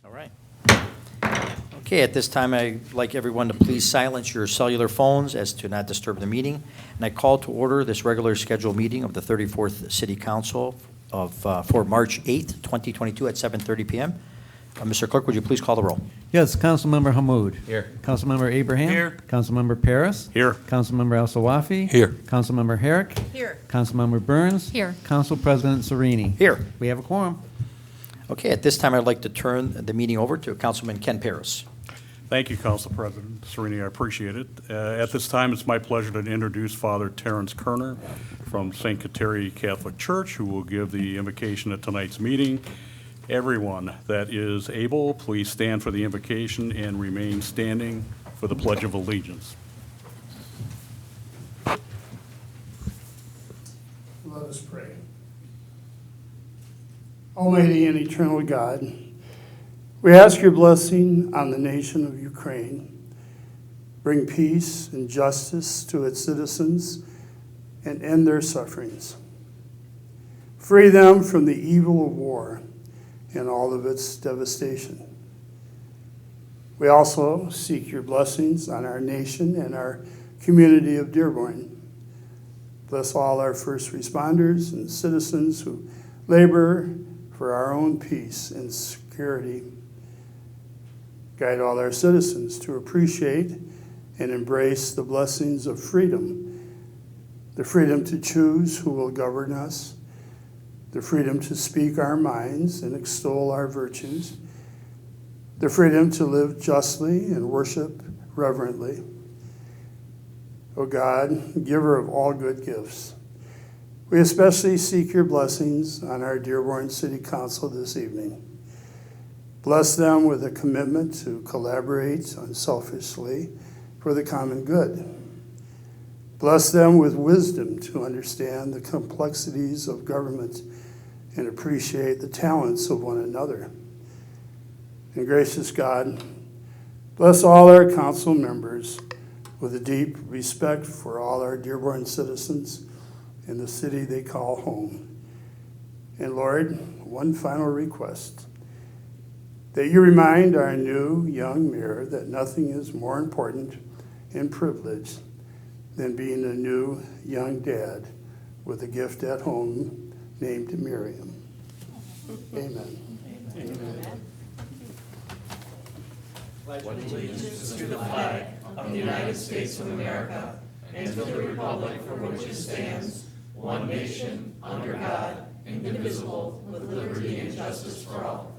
All right. Okay, at this time, I'd like everyone to please silence your cellular phones as to not disturb the meeting. And I call to order this regular scheduled meeting of the 34th City Council for March 8th, 2022 at 7:30 p.m. Mr. Clerk, would you please call the roll? Yes, Councilmember Hammoud. Here. Councilmember Abraham. Here. Councilmember Paris. Here. Councilmember Al-Sawafi. Here. Councilmember Herrick. Here. Councilmember Burns. Here. Council President Sereni. Here. We have a quorum. Okay, at this time, I'd like to turn the meeting over to Councilman Ken Paris. Thank you, Council President Sereni. I appreciate it. At this time, it's my pleasure to introduce Father Terrence Kerner from St. Kateri Catholic Church, who will give the invocation at tonight's meeting. Everyone that is able, please stand for the invocation and remain standing for the Pledge of Allegiance. Let us pray. Almighty and eternal God, we ask your blessing on the nation of Ukraine. Bring peace and justice to its citizens and end their sufferings. Free them from the evil of war and all of its devastation. We also seek your blessings on our nation and our community of Dearborn. Bless all our first responders and citizens who labor for our own peace and security. Guide all our citizens to appreciate and embrace the blessings of freedom, the freedom to choose who will govern us, the freedom to speak our minds and extol our virtues, the freedom to live justly and worship reverently. O God, giver of all good gifts, we especially seek your blessings on our Dearborn City Council this evening. Bless them with a commitment to collaborate unselfishly for the common good. Bless them with wisdom to understand the complexities of government and appreciate the talents of one another. And gracious God, bless all our council members with a deep respect for all our Dearborn citizens in the city they call home. And Lord, one final request, that you remind our new young mayor that nothing is more important and privileged than being a new young dad with a gift at home named Miriam. Amen. Amen. Pledge allegiance to the flag of the United States of America and to the republic for which it stands, one nation, under God, indivisible, with liberty and justice for all.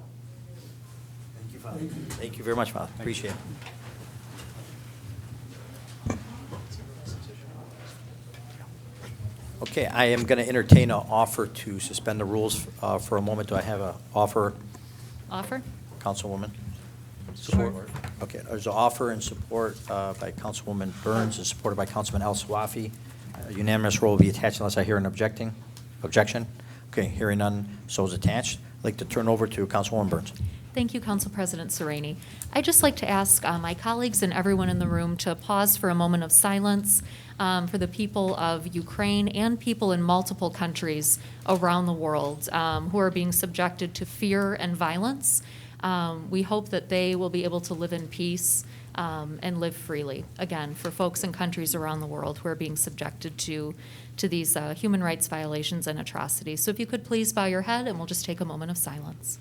Thank you, Father. Thank you very much, Father. Appreciate it. Okay, I am going to entertain an offer to suspend the rules for a moment. Do I have an offer? Offer? Councilwoman? Support. Okay, there's an offer and support by Councilwoman Burns and supported by Councilman Al-Sawafi. Unanimous roll will be attached unless I hear an objection. Okay, hearing none, so is attached. I'd like to turn over to Councilwoman Burns. Thank you, Council President Sereni. I'd just like to ask my colleagues and everyone in the room to pause for a moment of silence for the people of Ukraine and people in multiple countries around the world who are being subjected to fear and violence. We hope that they will be able to live in peace and live freely. Again, for folks in countries around the world who are being subjected to these human rights violations and atrocities. So if you could please bow your head and we'll just take a moment of silence.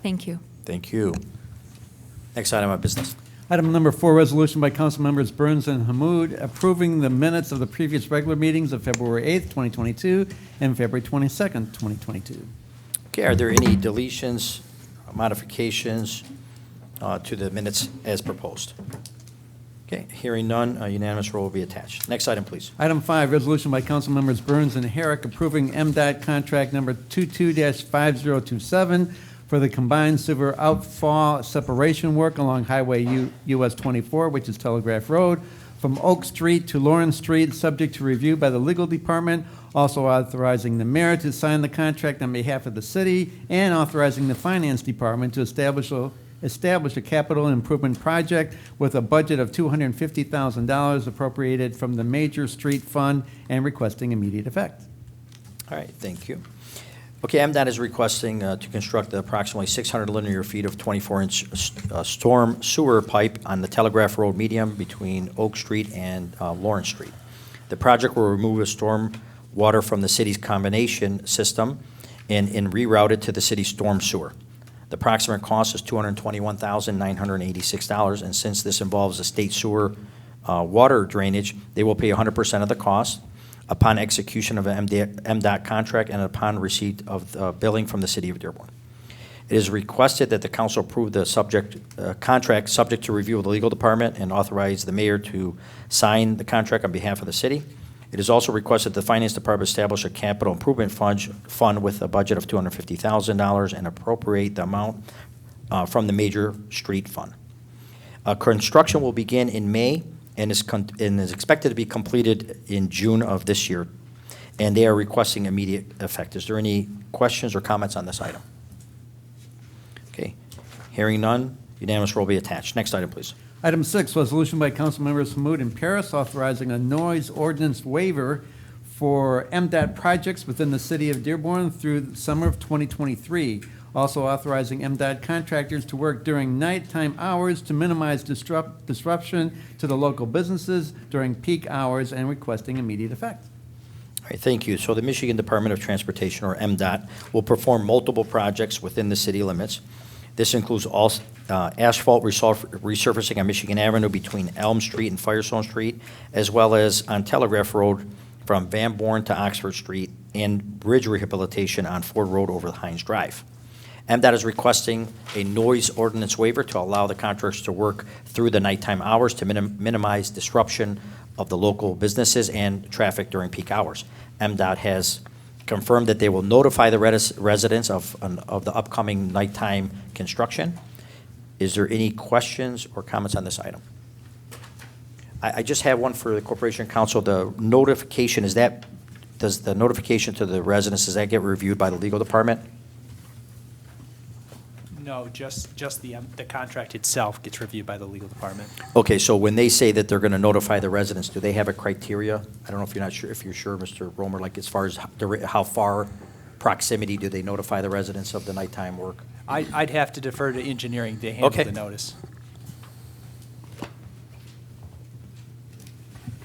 Thank you. Thank you. Next item of business. Item number 4, resolution by Council Members Burns and Hammoud approving the minutes of the previous regular meetings of February 8th, 2022 and February 22nd, 2022. Okay, are there any deletions, modifications to the minutes as proposed? Okay, hearing none, unanimous roll will be attached. Next item, please. Item 5, resolution by Council Members Burns and Herrick approving MDOT contract number 22-5027 for the combined sewer outfall separation work along Highway US 24, which is Telegraph Road, from Oak Street to Lawrence Street, subject to review by the legal department, also authorizing the mayor to sign the contract on behalf of the city, and authorizing the finance department to establish a establish a capital improvement project with a budget of $250,000 appropriated from the Major Street Fund and requesting immediate effect. All right, thank you. Okay, MDOT is requesting to construct approximately 600 linear feet of 24-inch storm sewer pipe on the Telegraph Road medium between Oak Street and Lawrence Street. The project will remove a storm water from the city's combination system and reroute it to the city's storm sewer. The approximate cost is $221,986, and since this involves a state sewer water drainage, they will pay 100% of the cost upon execution of an MDOT contract and upon receipt of billing from the city of Dearborn. It is requested that the council approve the contract subject to review of the legal department and authorize the mayor to sign the contract on behalf of the city. It is also requested the finance department establish a capital improvement fund with a budget of $250,000 and appropriate the amount from the Major Street Fund. Construction will begin in May and is expected to be completed in June of this year, and they are requesting immediate effect. Is there any questions or comments on this item? Okay, hearing none, unanimous roll be attached. Next item, please. Item 6, resolution by council members Hamud and Paris authorizing a noise ordinance waiver for MDOT projects within the city of Dearborn through the summer of 2023. Also authorizing MDOT contractors to work during nighttime hours to minimize disruption to the local businesses during peak hours and requesting immediate effect. All right, thank you. So the Michigan Department of Transportation, or MDOT, will perform multiple projects within the city limits. This includes all asphalt resurfacing on Michigan Avenue between Elm Street and Firestone Street, as well as on Telegraph Road from Van Born to Oxford Street, and bridge rehabilitation on Ford Road over Hines Drive. MDOT is requesting a noise ordinance waiver to allow the contractors to work through the nighttime hours to minimize disruption of the local businesses and traffic during peak hours. MDOT has confirmed that they will notify the residents of the upcoming nighttime construction. Is there any questions or comments on this item? I just have one for the Corporation Council. The notification, does the notification to the residents, does that get reviewed by the legal department? No, just the contract itself gets reviewed by the legal department. Okay, so when they say that they're going to notify the residents, do they have a criteria? I don't know if you're sure, Mr. Romer, like as far as how far proximity do they notify the residents of the nighttime work? I'd have to defer to engineering to handle Okay. the notice.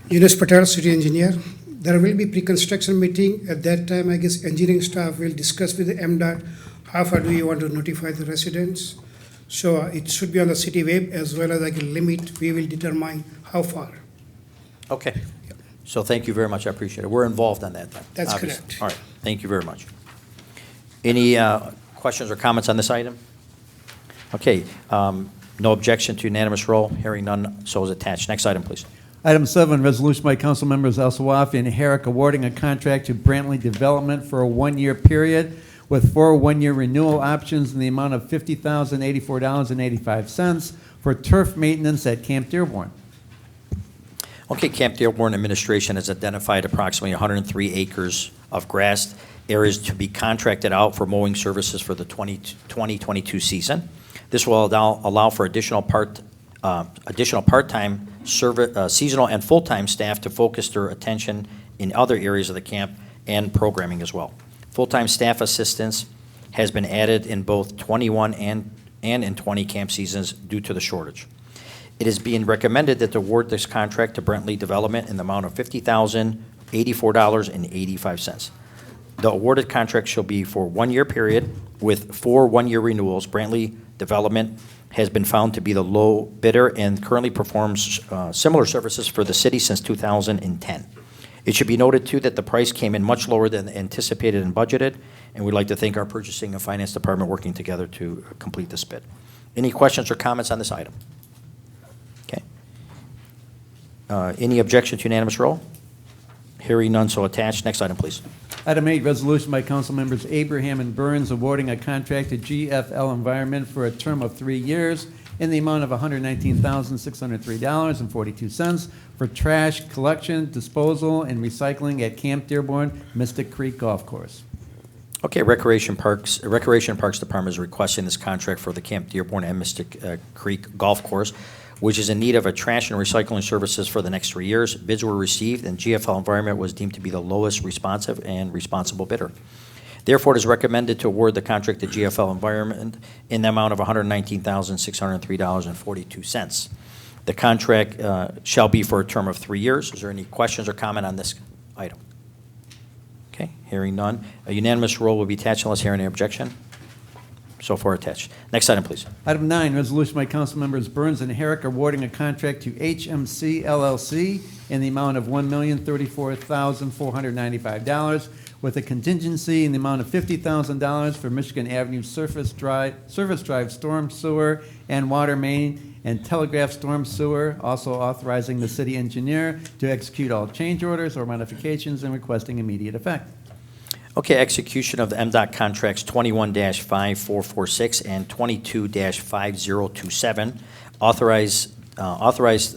Yunus Patel, city engineer. There will be pre-construction meeting. At that time, I guess engineering staff will discuss with the MDOT how far do you want to notify the residents. So it should be on the city web as well as like a limit. We will determine how far. Okay. So thank you very much. I appreciate it. We're involved on that then. That's obviously. correct. All right. Thank you very much. Any questions or comments on this item? Okay. No objection to unanimous roll. Hearing none, so is attached. Next item, please. Item 7, resolution by council members El Sawafi and Herrick awarding a contract to Brantley Development for a one-year period with 4 one-year renewal options in the amount of $50,084.85 for turf maintenance at Camp Dearborn. Okay, Camp Dearborn administration has identified approximately 103 acres of grass areas to be contracted out for mowing services for the 2022 season. This will allow for additional part-time seasonal and full-time staff to focus their attention in other areas of the camp and programming as well. Full-time staff assistance has been added in both 21 and in 20 camp seasons due to the shortage. It is being recommended that to award this contract to Brantley Development in the amount of $50,084.85. The awarded contract shall be for 1 year period with 4 one-year renewals. Brantley Development has been found to be the low bidder and currently performs similar services for the city since 2010. It should be noted, too, that the price came in much lower than anticipated and budgeted, and we'd like to thank our purchasing and finance department working together to complete this bid. Any questions or comments on this item? Okay. Any objection to unanimous roll? Hearing none, so attached. Next item, please. Item 8, resolution by council members Abraham and Burns awarding a contract to GFL Environment for a term of 3 years in the amount of $119,603.42 for trash collection, disposal, and recycling at Camp Dearborn Mystic Creek Golf Course. Okay, Recreation Parks Department is requesting this contract for the Camp Dearborn and Mystic Creek Golf Course, which is in need of a trash and recycling services for the next 3 years. Bids were received, and GFL Environment was deemed to be the lowest responsive and responsible bidder. Therefore, it is recommended to award the contract to GFL Environment in the amount of $119,603.42. The contract shall be for a term of 3 years. Is there any questions or comment on this item? Okay, hearing none. A unanimous roll will be attached unless hearing any objection. So far attached. Next item, please. Item 9, resolution by council members Burns and Herrick awarding a contract to HMC LLC in the amount of $1,034,495 with a contingency in the amount of $50,000 for Michigan Avenue Service Drive Storm Sewer and Water Main and Telegraph Storm Sewer, also authorizing the city engineer to execute all change orders or modifications and requesting immediate effect. Okay, execution of the MDOT contracts 21-5446 and 22-5027 authorize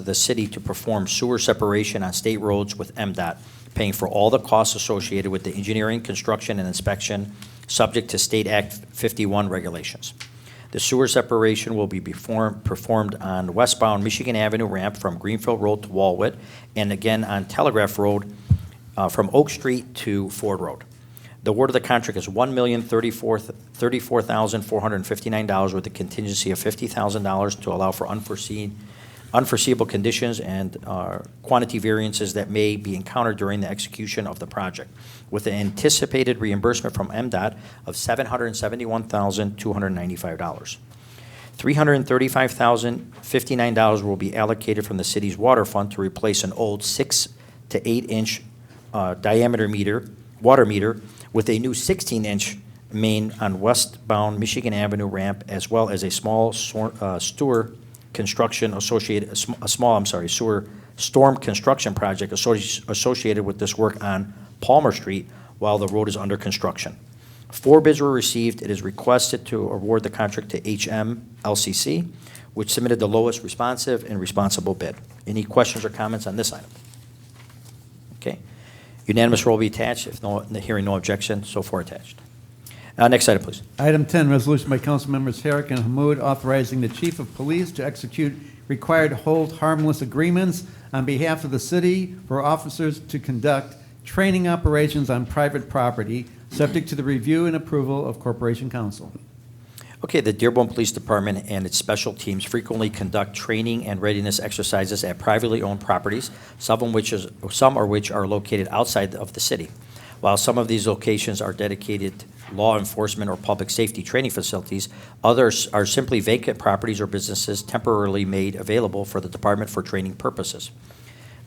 the city to perform sewer separation on state roads with MDOT, paying for all the costs associated with the engineering, construction, and inspection, subject to State Act 51 regulations. The sewer separation will be performed on westbound Michigan Avenue ramp from Greenfield Road to Walwood, and again on Telegraph Road from Oak Street to Ford Road. The award of the contract is $1,034,459 with a contingency of $50,000 to allow for unforeseeable conditions and quantity variances that may be encountered during the execution of the project, with an anticipated reimbursement from MDOT of $771,295. $335,059 will be allocated from the city's water fund to replace an old 6 to 8 inch diameter water meter with a new 16-inch main on westbound Michigan Avenue ramp, as well as a small sewer construction associated, sewer storm construction project associated with this work on Palmer Street while the road is under construction. 4 bids were received. It is requested to award the contract to HM LCC, which submitted the lowest responsive and responsible bid. Any questions or comments on this item? Okay. Unanimous roll will be attached. If hearing no objection, so far attached. Next item, please. Item 10, resolution by council members Herrick and Hamud authorizing the chief of police to execute required hold harmless agreements on behalf of the city for officers to conduct training operations on private property, subject to the review and approval of Corporation Council. Okay, the Dearborn Police Department and its special teams frequently conduct training and readiness exercises at privately owned properties, some of which are located outside of the city. While some of these locations are dedicated law enforcement or public safety training facilities, others are simply vacant properties or businesses temporarily made available for the department for training purposes.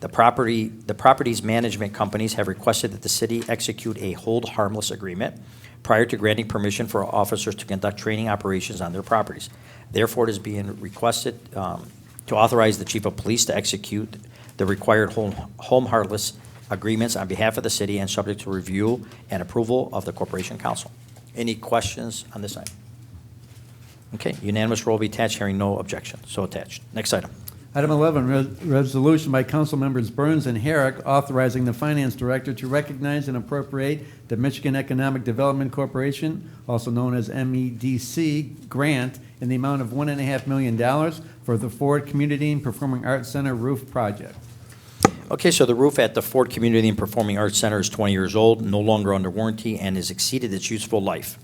The property's management companies have requested that the city execute a hold harmless agreement prior to granting permission for officers to conduct training operations on their properties. Therefore, it is being requested to authorize the chief of police to execute the required hold harmless agreements on behalf of the city and subject to review and approval of the Corporation Council. Any questions on this item? Okay, unanimous roll will be attached, hearing no objection. So attached. Next item. Item 11, resolution by council members Burns and Herrick authorizing the finance director to recognize and appropriate the Michigan Economic Development Corporation, also known as MEDC, grant in the amount of $1.5 million for the Ford Community and Performing Arts Center roof project. Okay, so the roof at the Ford Community and Performing Arts Center is 20 years old, no longer under warranty, and has exceeded its useful life.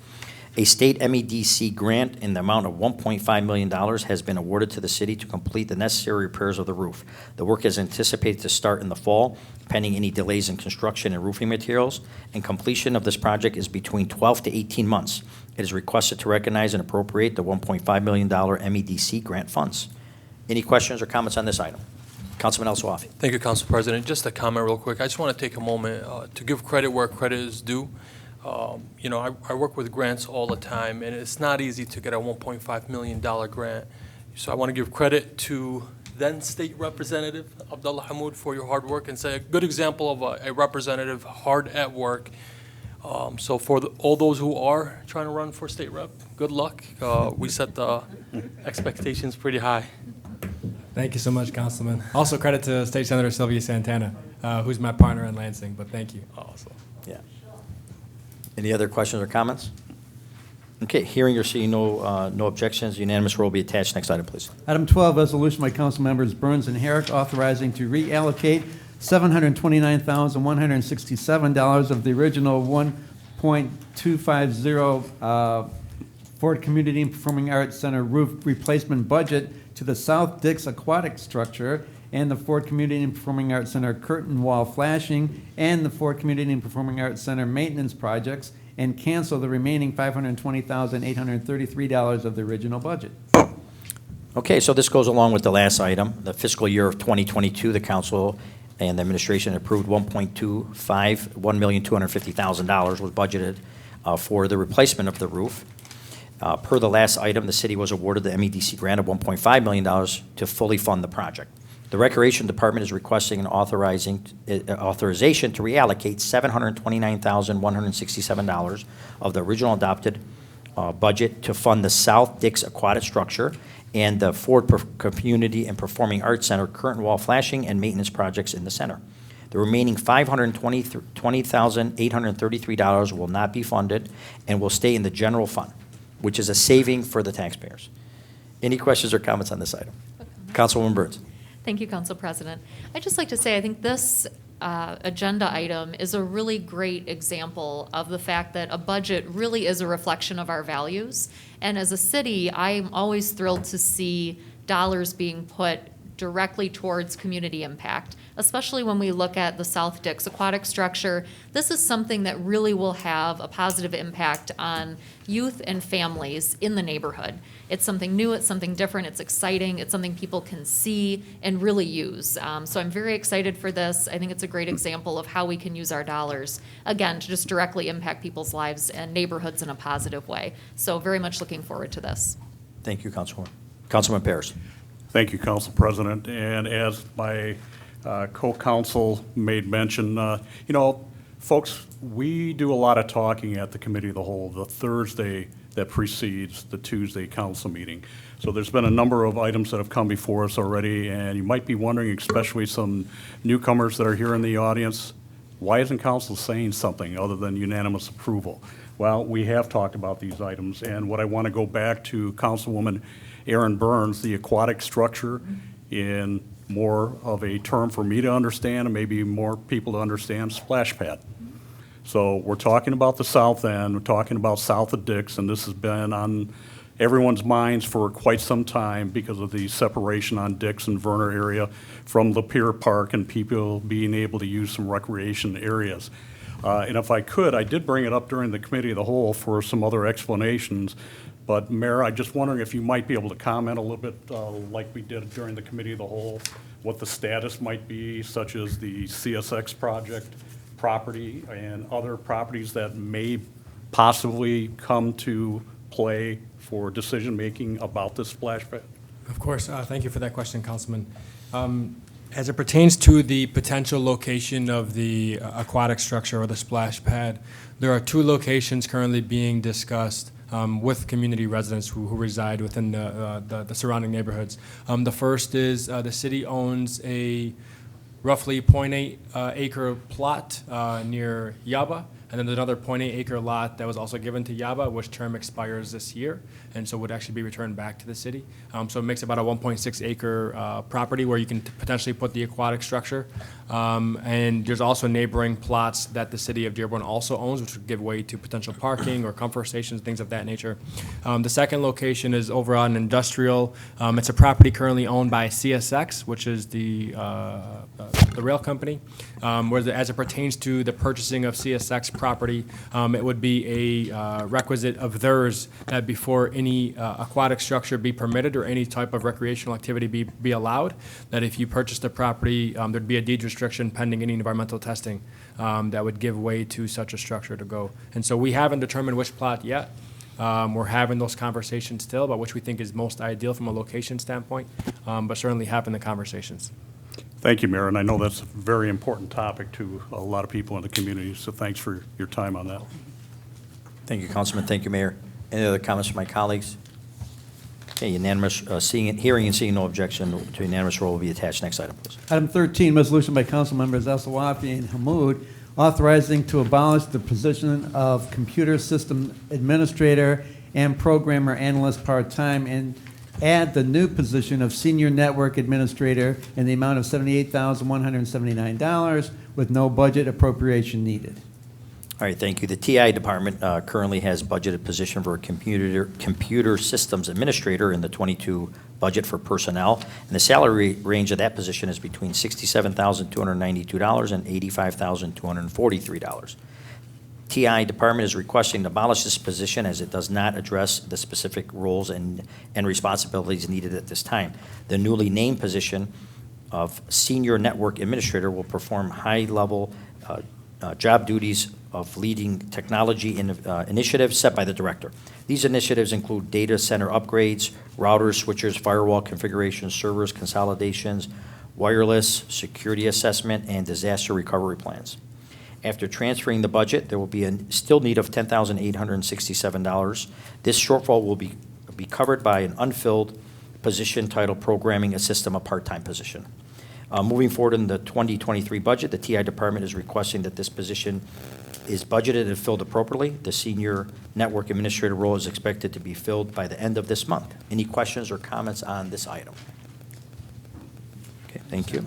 A state MEDC grant in the amount of $1.5 million has been awarded to the city to complete the necessary repairs of the roof. The work is anticipated to start in the fall, pending any delays in construction and roofing materials, and completion of this project is between 12 to 18 months. It is requested to recognize and appropriate the $1.5 million MEDC grant funds. Any questions or comments on this item? Councilman El-Swafi. Thank you, Council President. Just a comment real quick. I just want to take a moment to give credit where credit is due. You know, I work with grants all the time, and it's not easy to get a $1.5 million grant. So I want to give credit to then State Representative Abdullah Hamud for your hard work, and say a good example of a representative hard at work. So for all those who are trying to run for state rep, good luck. We set the expectations pretty high. Thank you so much, Councilman. Also credit to State Senator Sylvia Santana, who's my partner in Lansing, but thank you. Awesome. Yeah. Any other questions or comments? Okay, hearing or seeing no objections, unanimous roll will be attached. Next item, please. Item 12, resolution by council members Burns and Herrick authorizing to reallocate $729,167 of the original $1.250 Ford Community and Performing Arts Center roof replacement budget to the South Dix Aquatic Structure and the Ford Community and Performing Arts Center curtain wall flashing and the Ford Community and Performing Arts Center maintenance projects, and cancel the remaining $520,833 of the original budget. Okay, so this goes along with the last item. The fiscal year of 2022, the council and the administration approved $1,250,000 was budgeted for the replacement of the roof. Per the last item, the city was awarded the MEDC grant of $1.5 million to fully fund the project. The Recreation Department is requesting an authorization to reallocate $729,167 of the original adopted budget to fund the South Dix Aquatic Structure and the Ford Community and Performing Arts Center curtain wall flashing and maintenance projects in the center. The remaining $520,833 will not be funded and will stay in the general fund, which is a saving for the taxpayers. Any questions or comments on this item? Councilwoman Burns. Thank you, Council President. I'd just like to say I think this agenda item is a really great example of the fact that a budget really is a reflection of our values. And as a city, I'm always thrilled to see dollars being put directly towards community impact, especially when we look at the South Dix Aquatic Structure. This is something that really will have a positive impact on youth and families in the neighborhood. It's something new, it's something different, it's exciting, it's something people can see and really use. So I'm very excited for this. I think it's a great example of how we can use our dollars, again, to just directly impact people's lives and neighborhoods in a positive way. So very much looking forward to this. Thank you, Councilwoman. Councilman Paris. Thank you, Council President. And as my co-counsel made mention, folks, we do a lot of talking at the Committee of the Whole the Thursday that precedes the Tuesday council meeting. So there's been a number of items that have come before us already, and you might be wondering, especially some newcomers that are here in the audience, why isn't council saying something other than unanimous approval? Well, we have talked about these items, and what I want to go back to Councilwoman Aaron Burns, the aquatic structure, in more of a term for me to understand and maybe more people to understand, splash pad. So we're talking about the south end, we're talking about south of Dix, and this has been on everyone's minds for quite some time because of the separation on Dix and Verner area from Lapeer Park and people being able to use some recreation areas. And if I could, I did bring it up during the Committee of the Whole for some other explanations. But Mayor, I'm just wondering if you might be able to comment a little bit like we did during the Committee of the Whole, what the status might be, such as the CSX project property and other properties that may possibly come to play for decision-making about this splash pad? Of course. Thank you for that question, Councilman. As it pertains to the potential location of the aquatic structure or the splash pad, there are two locations currently being discussed with community residents who reside within the surrounding neighborhoods. The first is the city owns a roughly 0.8 acre plot near Yaba, and then there's another 0.8 acre lot that was also given to Yaba, which term expires this year, and so would actually be returned back to the city. So it makes about a 1.6 acre property where you can potentially put the aquatic structure. And there's also neighboring plots that the city of Dearborn also owns, which would give way to potential parking or comfort stations, things of that nature. The second location is over on Industrial. It's a property currently owned by CSX, which is the rail company. As it pertains to the purchasing of CSX property, it would be a requisite of theirs that before any aquatic structure be permitted or any type of recreational activity be allowed, that if you purchase the property, there'd be a deed restriction pending any environmental testing that would give way to such a structure to go. And so we haven't determined which plot yet. We're having those conversations still about which we think is most ideal from a location standpoint, but certainly having the conversations. Thank you, Mayor, and I know that's a very important topic to a lot of people in the community, so thanks for your time on that. Thank you, Councilman. Thank you, Mayor. Any other comments from my colleagues? Okay, unanimous, hearing and seeing no objection to unanimous roll will be attached. Next item, please. Item 13, resolution by council members El Sawafi and Hammoud authorizing to abolish the position of computer system administrator and programmer analyst part-time, and add the new position of senior network administrator in the amount of $78,179 with no budget appropriation needed. All right, thank you. The TI department currently has budgeted position for a computer systems administrator in the 22 budget for personnel, and the salary range of that position is between $67,292 and $85,243. TI department is requesting to abolish this position as it does not address the specific roles and responsibilities needed at this time. The newly named position of senior network administrator will perform high-level job duties of leading technology initiatives set by the director. These initiatives include data center upgrades, routers, switchers, firewall configurations, servers, consolidations, wireless, security assessment, and disaster recovery plans. After transferring the budget, there will be a still need of $10,867. This shortfall will be covered by an unfilled position titled Programming Assistant, a part-time position. Moving forward in the 2023 budget, the TI department is requesting that this position is budgeted and filled appropriately. The senior network administrator role is expected to be filled by the end of this month. Any questions or comments on this item? Okay, thank you.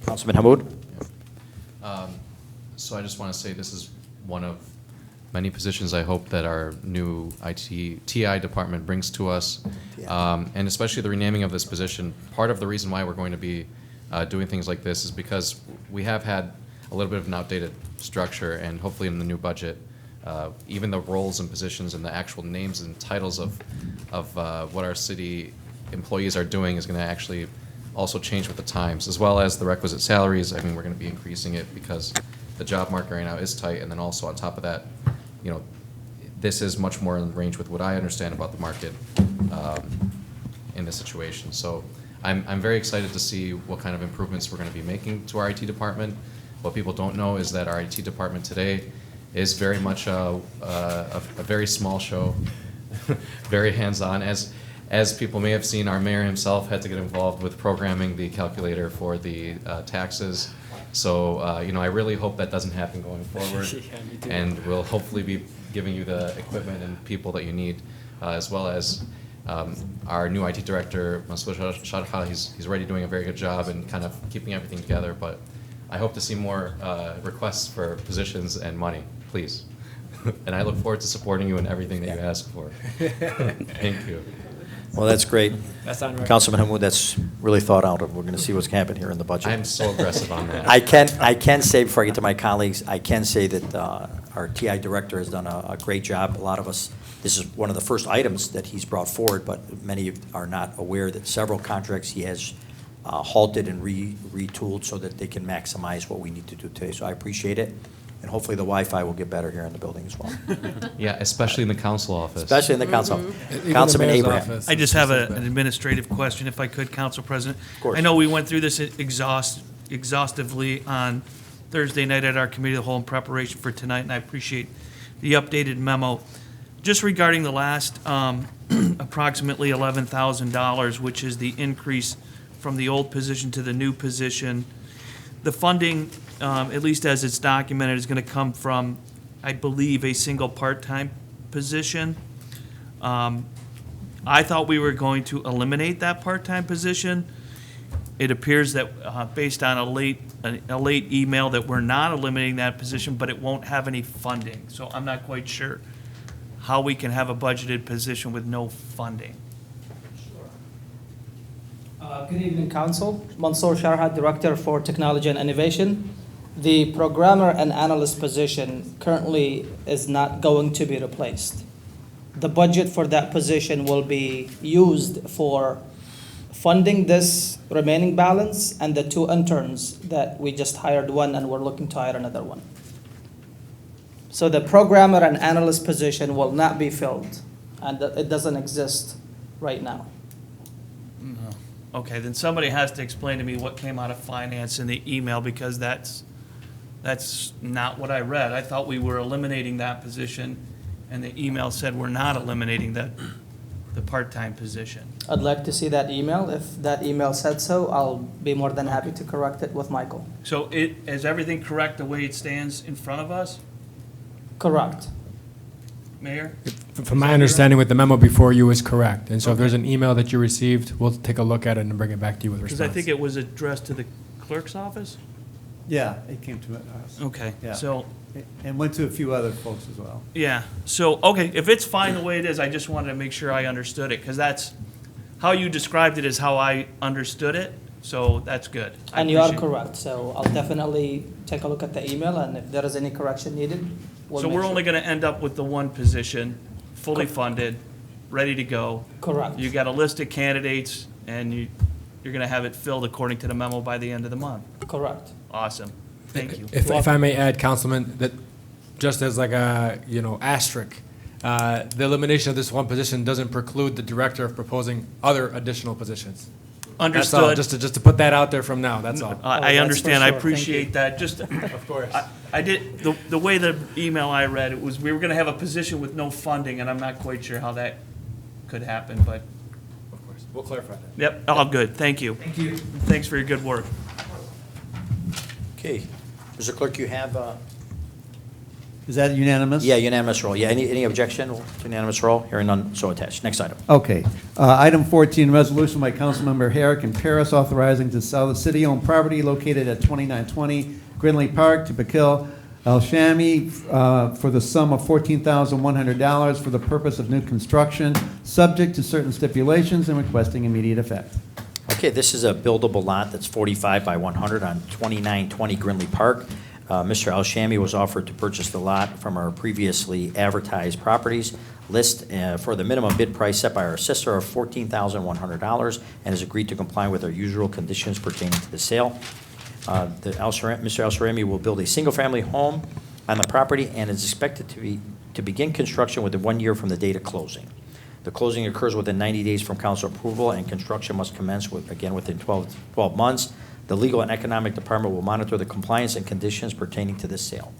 Councilman Hammoud? So I just want to say this is one of many positions I hope that our new TI department brings to us, and especially the renaming of this position. Part of the reason why we're going to be doing things like this is because we have had a little bit of an outdated structure, and hopefully in the new budget, even the roles and positions and the actual names and titles of what our city employees are doing is going to actually also change with the times, as well as the requisite salaries. I mean, we're going to be increasing it because the job market right now is tight, and then also on top of that, you know, this is much more in range with what I understand about the market in this situation. So I'm very excited to see what kind of improvements we're going to be making to our IT department. What people don't know is that our IT department today is very much a very small show, very hands-on. As people may have seen, our mayor himself had to get involved with programming the calculator for the taxes. So, you know, I really hope that doesn't happen going forward. Yeah, me too. And we'll hopefully be giving you the equipment and people that you need, as well as our new IT director, Masud Shadha. He's already doing a very good job and kind of keeping everything together. But I hope to see more requests for positions and money, please. And I look forward to supporting you in everything that you ask for. Thank you. Well, that's great. That's on record. Councilman Hammoud, that's really thought out. We're going to see what's going to happen here in the budget. I'm so aggressive on that. I can say, before I get to my colleagues, I can say that our TI director has done a great job. A lot of us, this is one of the first items that he's brought forward, but many are not aware that several contracts he has halted and retooled so that they can maximize what we need to do today. So I appreciate it. And hopefully the Wi-Fi will get better here in the building as well. Yeah, especially in the council office. Especially in the council. Even Councilman the mayor's Abraham. office. I just have an administrative question, if I could, Council President. Of course. I know we went through this exhaustively on Thursday night at our committee of the whole in preparation for tonight, and I appreciate the updated memo. Just regarding the last approximately $11,000, which is the increase from the old position to the new position, the funding, at least as it's documented, is going to come from, I believe, a single part-time position. I thought we were going to eliminate that part-time position. It appears that, based on a late email, that we're not eliminating that position, but it won't have any funding. So I'm not quite sure how we can have a budgeted position with no funding. Good evening, Council. Mansour Sharhat, Director for Technology and Innovation. The programmer and analyst position currently is not going to be replaced. The budget for that position will be used for funding this remaining balance and the 2 interns that we just hired one and we're looking to hire another one. So the programmer and analyst position will not be filled, and it doesn't exist right now. Okay, then somebody has to explain to me what came out of finance in the email, because that's not what I read. I thought we were eliminating that position, and the email said we're not eliminating that the part-time position. I'd like to see that email. If that email said so, I'll be more than happy to correct it with Michael. So is everything correct the way it stands in front of us, Correct. Mayor? From my understanding with the memo before you is correct. And so if there's an email that you received, we'll take a look at it and bring it back to you with a Because response. I think it was addressed to the clerk's office? Yeah, it came to us. Okay, Yeah. so, And went to a few other folks as well. yeah, so, okay, if it's fine the way it is, I just wanted to make sure I understood it, because that's, how you described it is how I understood it, so that's good. I And you are appreciate it. correct, so I'll definitely take a look at the email, and if there is any correction needed, we'll So make we're sure. only gonna end up with the one position, fully funded, ready to go. Correct. You got a list of candidates, and you're gonna have it filled according to the memo by the end of the month. Correct. Awesome, thank you. If I may add, Councilman, that just as like a, asterisk, the elimination of this one position doesn't preclude the director of proposing other additional positions. That's all, Understood. just to put that out there from now, that's all. I that's for understand, I sure. Thank you. appreciate that, just, Of course. I did, the way the email I read, it was, we were gonna have a position with no funding, and I'm not quite sure how that could happen, but, Of course. We'll clarify that. yep, all good, thank you. Thank you. Thanks for your good work. Okay. Mr. Clerk, you have, Is that unanimous? yeah, unanimous roll. Yeah, any objection to unanimous roll? Hearing none, so attached. Next item. Okay. Item 14, resolution by Councilmember Herrick and Paris authorizing to sell the city-owned property located at 2920 Grinley Park to Bakil El-Shami for the sum of $14,100 for the purpose of new construction, subject to certain stipulations and requesting immediate effect. Okay, this is a buildable lot that's 45 by 100 on 2920 Grinley Park. Mr. Al-Shami was offered to purchase the lot from our previously advertised properties list for the minimum bid price set by our assessor of $14,100 and has agreed to comply with our usual conditions pertaining to the sale. Mr. Al-Shami will build a single-family home on the property and is expected to begin construction within 1 year from the date of closing. The closing occurs within 90 days from council approval, and construction must commence within 12 months. The Legal and Economic Department will monitor the compliance and conditions pertaining to this sale.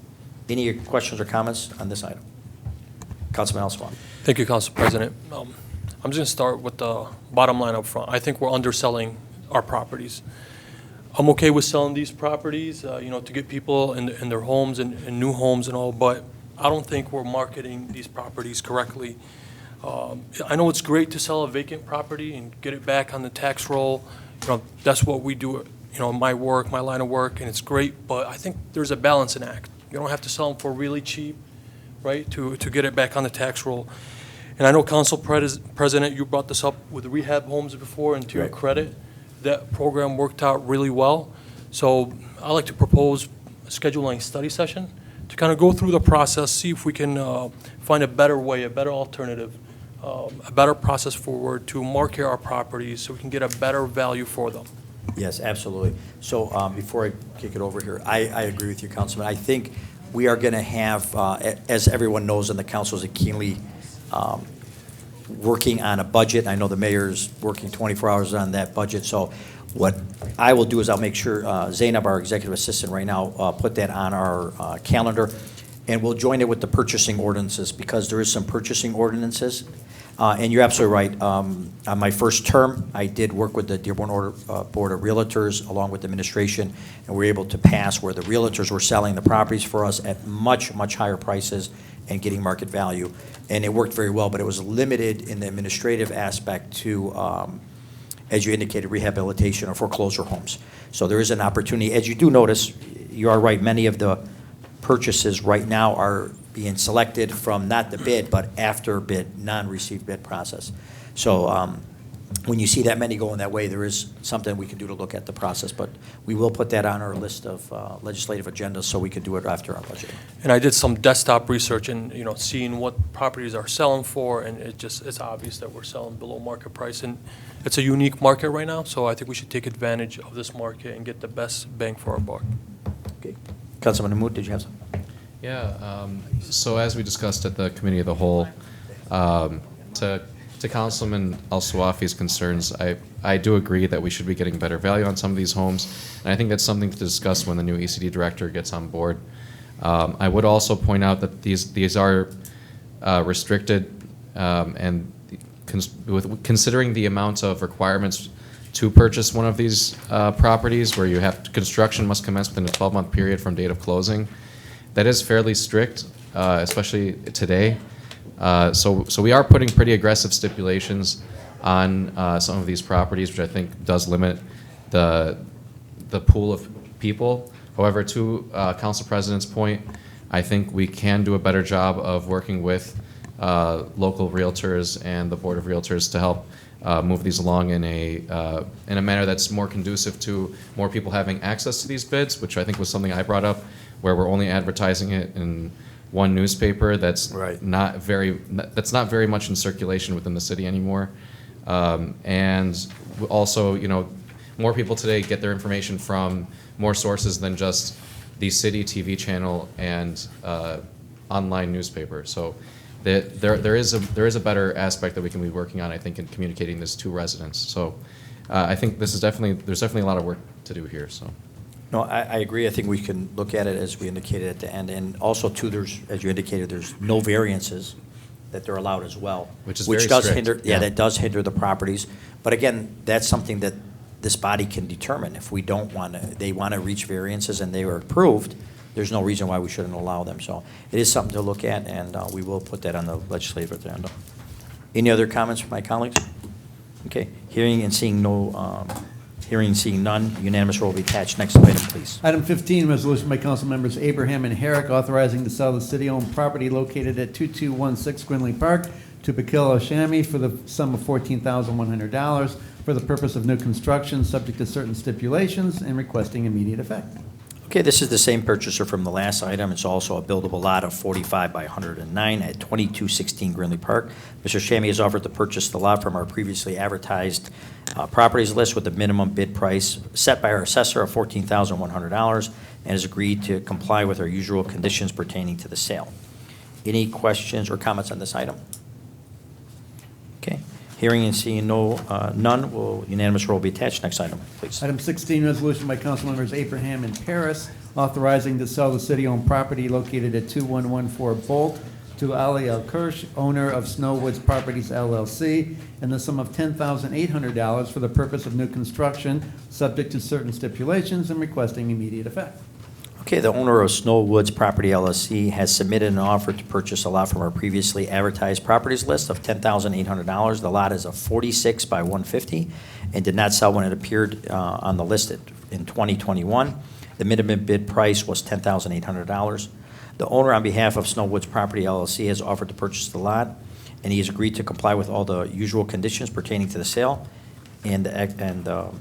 Any questions or comments on this item? Councilman Al-Swami. Thank you, Council President. I'm just going to start with the bottom line up front. I think we're underselling our properties. I'm okay with selling these properties, to get people in their homes and new homes and all, but I don't think we're marketing these properties correctly. I know it's great to sell a vacant property and get it back on the tax roll. That's what we do, my line of work, and it's great, but I think there's a balancing act. You don't have to sell them for really cheap, right, to get it back on the tax roll. And I know, Council President, you brought this up with rehab homes before, and to your Right. credit, that program worked out really well. So I'd like to propose scheduling a study session to kind of go through the process, see if we can find a better way, a better alternative, a better process forward to market our properties so we can get a better value for them. Yes, absolutely. So before I kick it over here, I agree with you, Councilman. I think we are going to have, as everyone knows in the council, is keenly working on a budget. I know the mayor's working 24 hours on that budget. So what I will do is I'll make sure Zainab, our executive assistant right now, put that on our calendar. And we'll join it with the purchasing ordinances because there is some purchasing ordinances. And you're absolutely right. On my first term, I did work with the Dearborn Board of Realtors along with the administration, and we were able to pass where the realtors were selling the properties for us at much, much higher prices and getting market value. And it worked very well, but it was limited in the administrative aspect to, as you indicated, rehabilitation or foreclosure homes. So there is an opportunity. As you do notice, you are right, many of the purchases right now are being selected from not the bid, but after bid, non-received bid process. So when you see that many going that way, there is something we can do to look at the process. But we will put that on our list of legislative agendas so we can do it after our budget. And I did some desktop research and, seeing what properties are selling for, and it's obvious that we're selling below market price. And it's a unique market right now, so I think we should take advantage of this market and get the best bang for our buck. Okay. Councilman Hammoud, did you have something? Yeah, so as we discussed at the Committee of the Whole, to Councilman Al-Swafi's concerns, I do agree that we should be getting better value on some of these homes, and I think that's something to discuss when the new ECD director gets on board. I would also point out that these are restricted, and with considering the amount of requirements to purchase one of these properties, where you have construction must commence within a 12-month period from date of closing, that is fairly strict, especially today. So we are putting pretty aggressive stipulations on some of these properties, which I think does limit the pool of people. However, to Council President's point, I think we can do a better job of working with local realtors and the Board of Realtors to help move these along in a manner that's more conducive to more people having access to these bids, which I think was something I brought up, where we're only advertising it in one newspaper that's not very much in circulation within the city anymore. And also, more people today get their information from more sources than just the city TV channel and online newspaper. So there is a better aspect that we can be working on, I think, in communicating this to residents. So I think there's definitely a lot of work to do here. So. No, I agree. I think we can look at it as we indicated at the end. And also, too, as you indicated, there's no variances that they're allowed as well. Which is which very does strict. hinder. Yeah, that does hinder the properties. But again, that's something that this body can determine. If we don't want to, they want to reach variances and they were approved, there's no reason why we shouldn't allow them. So it is something to look at, and we will put that on the legislative agenda. Any other comments from my colleagues? Okay. Hearing and seeing none, unanimous roll will be attached. Next item, please. Item 15, resolution by council members Abraham and Herrick authorizing to sell the city-owned property located at 2216 Grinley Park to Bakil Oshami for the sum of $14,100 for the purpose of new construction, subject to certain stipulations, and requesting immediate effect. Okay, this is the same purchaser from the last item. It's also a buildable lot of 45 by 109 at 2216 Grinley Park. Mr. Shammy has offered to purchase the lot from our previously advertised properties list with the minimum bid price set by our assessor of $14,100 and has agreed to comply with our usual conditions pertaining to the sale. Any questions or comments on this item? Okay. Hearing and seeing none, will unanimous roll be attached. Next item, please. Item 16, resolution by council members Abraham and Paris authorizing to sell the city-owned property located at 2114 Bolt to Ali El Kirsch, owner of Snowwoods Properties LLC, in the sum of $10,800 for the purpose of new construction, subject to certain stipulations, and requesting immediate effect. Okay, the owner of Snowwoods Property LLC has submitted an offer to purchase a lot from our previously advertised properties list of $10,800. The lot is a 46 by 150 and did not sell when it appeared on the list in 2021. The minimum bid price was $10,800. The owner, on behalf of Snowwoods Property LLC, has offered to purchase the lot, and he has agreed to comply with all the usual conditions pertaining to the sale, and the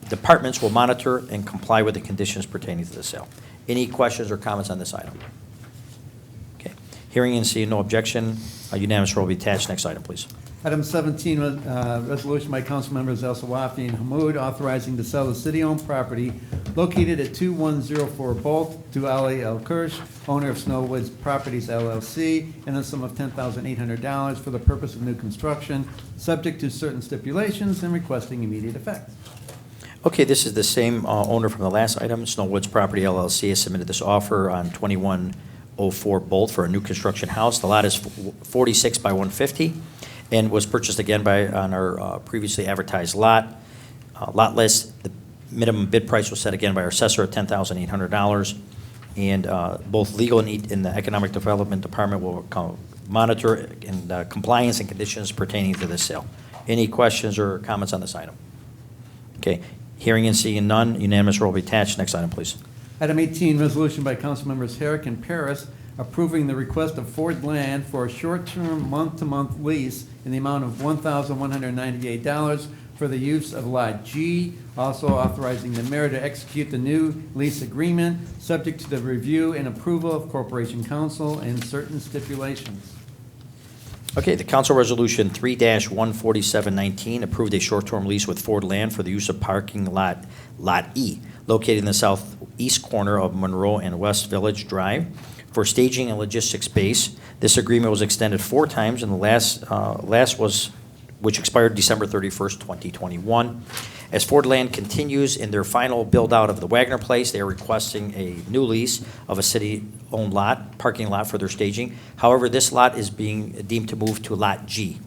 departments will monitor and comply with the conditions pertaining to the sale. Any questions or comments on this item? Okay. Hearing and seeing no objection, a unanimous roll will be attached. Next item, please. Item 17, resolution by council members El Sawafi and Hamud authorizing to sell the city-owned property located at 2104 Bolt to Ali El Kirsch, owner of Snowwoods Properties LLC, in the sum of $10,800 for the purpose of new construction, subject to certain stipulations, and requesting immediate effect. Okay, this is the same owner from the last item. Snowwoods Property LLC has submitted this offer on 2104 Bolt for a new construction house. The lot is 46 by 150 and was purchased again on our previously advertised lot list. The minimum bid price was set again by our assessor at $10,800. And both legal and the Economic Development Department will monitor compliance and conditions pertaining to this sale. Any questions or comments on this item? Okay. Hearing and seeing none, unanimous roll will be attached. Next item, please. Item 18, resolution by council members Herrick and Paris approving the request of Ford Land for a short-term, month-to-month lease in the amount of $1,198 for the use of Lot G, also authorizing the mayor to execute the new lease agreement, subject to the review and approval of Corporation Council and certain stipulations. Okay, the council resolution 3-14719 approved a short-term lease with Ford Land for the use of parking lot E, located in the southeast corner of Monroe and West Village Drive, for staging and logistics space. This agreement was extended 4 times, and the last was, which expired December 31st, 2021. As Ford Land continues in their final build-out of the Wagner Place, they are requesting a new lease of a city-owned parking lot for their staging. However, this lot is being deemed to move to Lot G.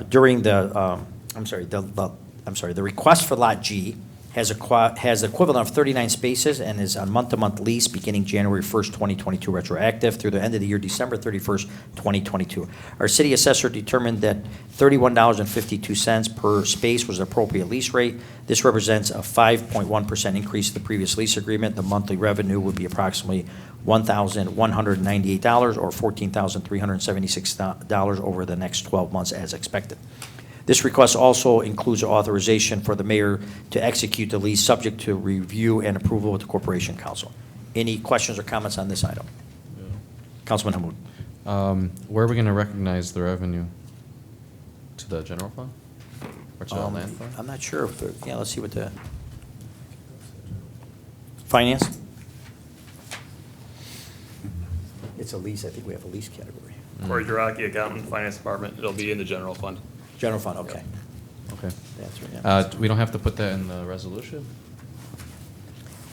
during the, the request for Lot G has the equivalent of 39 spaces and is on month-to-month lease beginning January 1st, 2022, retroactive through the end of the year, December 31st, 2022. Our city assessor determined that $31.52 per space was the appropriate lease rate. This represents a 5.1% increase to the previous lease agreement. The monthly revenue would be approximately $1,198 or $14,376 over the next 12 months as expected. This request also includes authorization for the mayor to execute the lease subject to review and approval with the Corporation Council. Any questions or comments on this item? Councilman Hamud. Where are we going to recognize the revenue? To the general fund? Or to the land fund? I'm not sure. Yeah, let's see what the, finance? It's a lease. I think we have a lease category. Corey Duraki, accountant, finance department. It'll be in the general fund. General fund, okay. Okay. That's right, yeah. We don't have to put that in the resolution?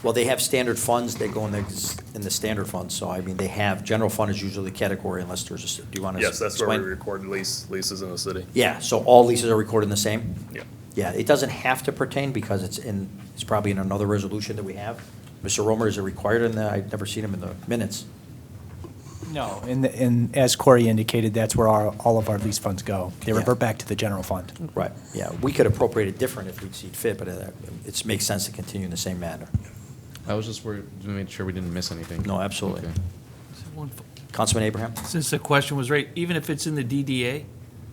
Well, they have standard funds, they go in the standard funds, so I mean, they have, general fund is usually the category unless there's a, do you want to Yes, that's where we explain? record leases in the city. Yeah, so all leases are recorded the same? Yeah. Yeah, it doesn't have to pertain because it's probably in another resolution that we have. Mr. Romer, is it required in the, I've never seen him in the minutes. No, and as Corey indicated, that's where all of our lease funds go. They Yeah. revert back to the general fund. Right, yeah, we could appropriate it different if we see fit, but it makes sense to continue in the same manner. I was just worried to make sure we didn't miss anything. No, absolutely. Okay. Councilman Abraham? Since the question was right, even if it's in the DDA,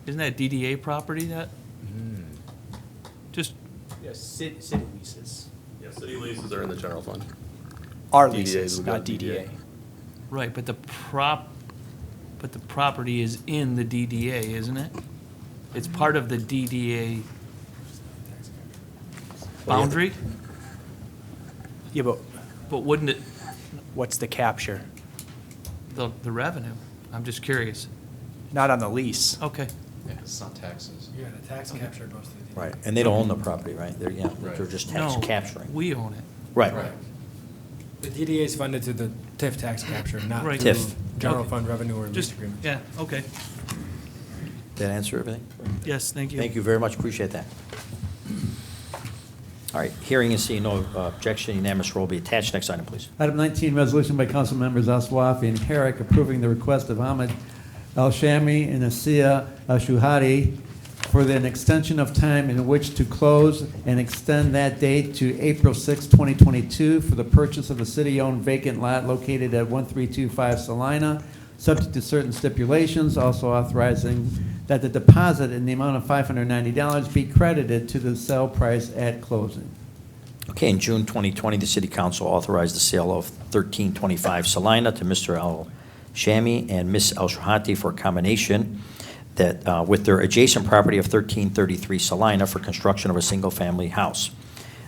isn't that DDA property that? Just, Yes, city leases. Yeah, city leases are in the general fund. Our DDAs leases, would go not to DDA. right, but the property is in the DDA, isn't it? It's part of the DDA boundary, Yeah, but but wouldn't it, what's the capture? the revenue? I'm just curious. Not on the lease. Okay. Yeah, 'cause it's not taxes. Yeah, the tax capture goes to the. Right, and they don't own the property, right? They're, yeah, Right. they're just tax No, capturing. we own it. Right. The DDA is funded to the TIF tax capture, not Right. through TIF. general Okay. fund revenue or lease Just, agreement. yeah, okay. Did that answer everything? Yes, thank you. Thank you very much, appreciate that. All right, hearing and seeing no objection, unanimous roll be attached. Next item, please. Item 19, resolution by council members Aswafi and Herrick approving the request of Ahmed El-Shami and Asiya El-Shuhadi for an extension of time in which to close and extend that date to April 6, 2022 for the purchase of a city-owned vacant lot located at 1325 Salina, subject to certain stipulations, also authorizing that the deposit in the amount of $590 be credited to the sale price at closing. Okay, in June 2020, the City Council authorized the sale of 1325 Salina to Mr. El-Shami and Ms. El-Shahati for a combination that, with their adjacent property of 1333 Salina for construction of a single-family house.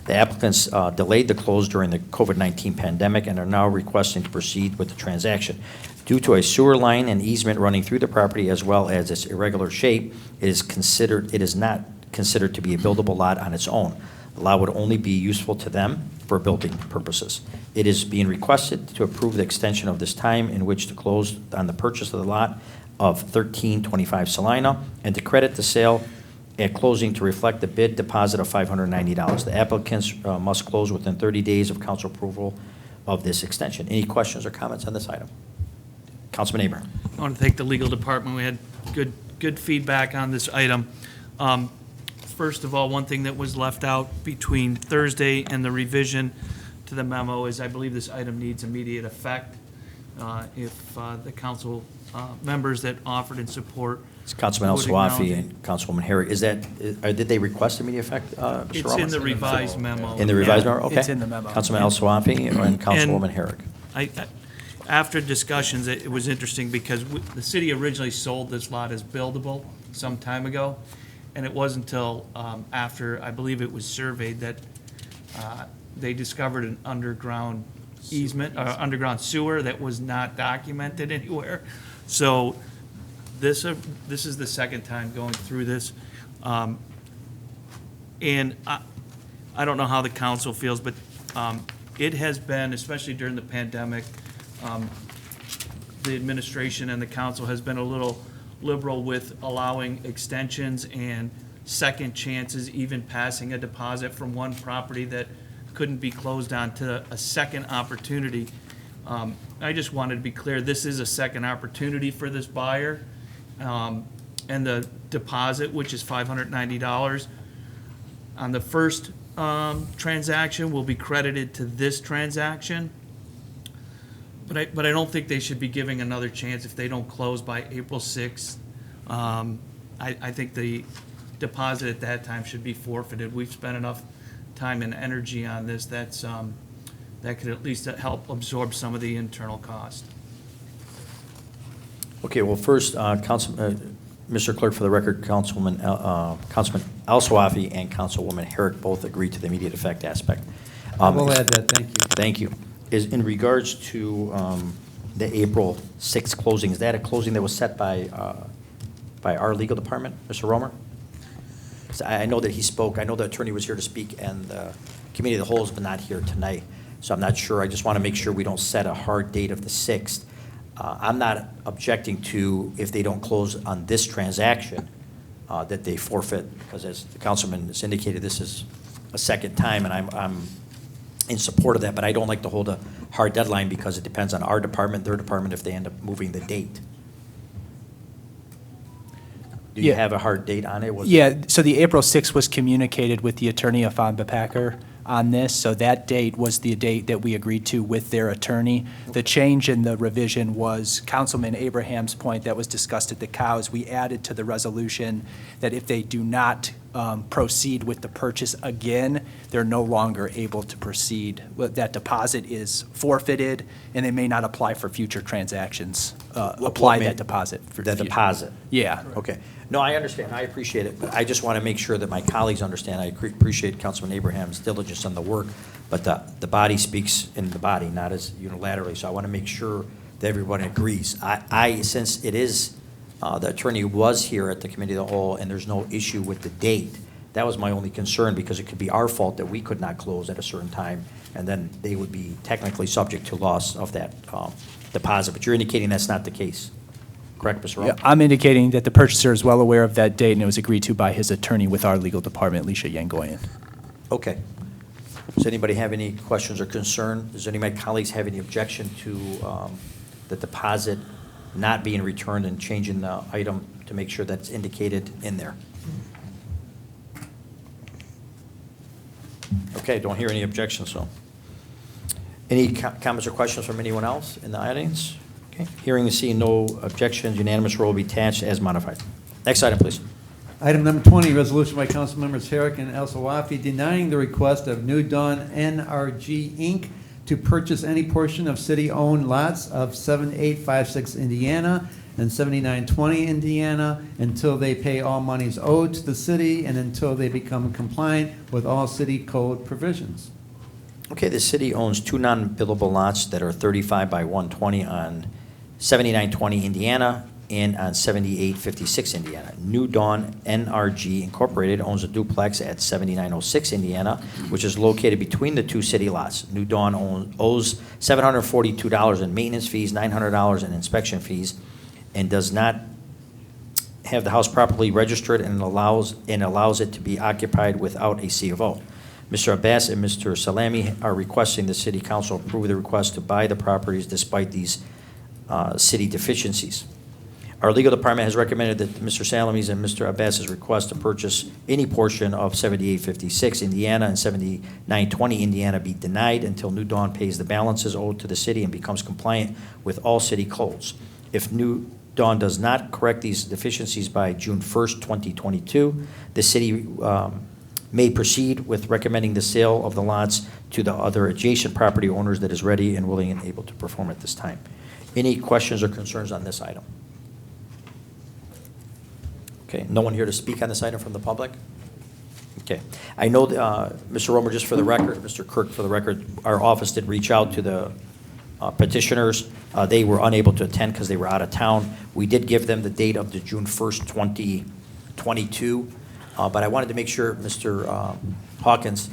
The applicants delayed the close during the COVID-19 pandemic and are now requesting to proceed with the transaction. Due to a sewer line and easement running through the property as well as its irregular shape, it is not considered to be a buildable lot on its own. The lot would only be useful to them for building purposes. It is being requested to approve the extension of this time in which to close on the purchase of the lot of 1325 Salina and to credit the sale at closing to reflect the bid deposit of $590. The applicants must close within 30 days of council approval of this extension. Any questions or comments on this item? Councilman Abraham. I want to thank the legal department. We had good feedback on this item. First of all, one thing that was left out between Thursday and the revision to the memo is I believe this item needs immediate effect. If the council members that offered in support. It's Councilman would El-Sawafi acknowledge it. and Councilwoman Herrick. Is that, did they request immediate effect, Mr. It's Roman? in the revised memo. In the revised Yeah. memo, okay. It's in the memo. Councilman El-Sawafi and Councilwoman Herrick. After discussions, it was interesting because the city originally sold this lot as buildable some time ago, and it wasn't until after, I believe it was surveyed, that they discovered an underground easement, underground sewer that was not documented anywhere. So this is the second time going through this. And I don't know how the council feels, but it has been, especially during the pandemic, the administration and the council has been a little liberal with allowing extensions and second chances, even passing a deposit from one property that couldn't be closed on to a second opportunity. I just wanted to be clear, this is a second opportunity for this buyer. And the deposit, which is $590 on the first transaction, will be credited to this transaction. But I don't think they should be giving another chance if they don't close by April 6th. I think the deposit at that time should be forfeited. We've spent enough time and energy on this that could at least help absorb some of the internal cost. Okay, well, first, Mr. Clerk, for the record, Councilman Al-Sawafi and Councilwoman Herrick both agreed to the immediate effect aspect. We'll add that, thank you. Thank you. Is in regards to the April 6th closing, is that a closing that was set by our legal department, Mr. Romer? So I know that he spoke, I know the attorney was here to speak, and the committee of the whole has been not here tonight, so I'm not sure. I just want to make sure we don't set a hard date of the 6th. I'm not objecting to, if they don't close on this transaction, that they forfeit, because as the councilman has indicated, this is a second time, and I'm in support of that, but I don't like to hold a hard deadline because it depends on our department, their department, if they end up moving the date. Do you have a hard date on it? Yeah, so the April 6th was communicated with the attorney of Von Bepacker on this, so that date was the date that we agreed to with their attorney. The change in the revision was Councilman Abraham's point that was discussed at the cows. We added to the resolution that if they do not proceed with the purchase again, they're no longer able to proceed. That deposit is forfeited, and they may not apply for future transactions. Apply that deposit. The deposit? Yeah. Okay. No, I understand. I appreciate it. But I just want to make sure that my colleagues understand. I appreciate Councilman Abraham's diligence on the work, but the body speaks in the body, not as unilaterally. So I want to make sure that everyone agrees. Since it is, the attorney was here at the committee of the whole, and there's no issue with the date, that was my only concern, because it could be our fault that we could not close at a certain time, and then they would be technically subject to loss of that deposit. But you're indicating that's not the case. Correct, Mr. Rowe? Yeah, I'm indicating that the purchaser is well aware of that date, and it was agreed to by his attorney with our legal department, Alicia Yangoyan. Okay. Does anybody have any questions or concern? Does any of my colleagues have any objection to the deposit not being returned and changing the item to make sure that's indicated in there? Okay, don't hear any objections, so. Any comments or questions from anyone else in the audience? Okay, hearing and seeing no objections, unanimous roll will be attached as modified. Next item, please. Item number 20, resolution by council members Herrick and El Sawafi denying the request of New Dawn NRG, Inc. to purchase any portion of city-owned lots of 7856 Indiana and 7920 Indiana until they pay all monies owed to the city and until they become compliant with all city code provisions. Okay, the city owns two non-billable lots that are 35 by 120 on 7920 Indiana and on 7856 Indiana. New Dawn NRG Incorporated owns a duplex at 7906 Indiana, which is located between the two city lots. New Dawn owes $742 in maintenance fees, $900 in inspection fees, and does not have the house properly registered and allows it to be occupied without a C of O. Mr. Abbas and Mr. Salami are requesting the City Council approve the request to buy the properties despite these city deficiencies. Our legal department has recommended that Mr. Salami's and Mr. Abbas's request to purchase any portion of 7856 Indiana and 7920 Indiana be denied until New Dawn pays the balances owed to the city and becomes compliant with all city codes. If New Dawn does not correct these deficiencies by June 1st, 2022, the city may proceed with recommending the sale of the lots to the other adjacent property owners that is ready and willing and able to perform at this time. Any questions or concerns on this item? Okay, no one here to speak on this item from the public? Okay. I know, Mr. Romer, just for the record, Mr. Kirk, for the record, our office did reach out to the petitioners. They were unable to attend because they were out of town. We did give them the date of the June 1st, 2022. But I wanted to make sure, Mr. Hawkins,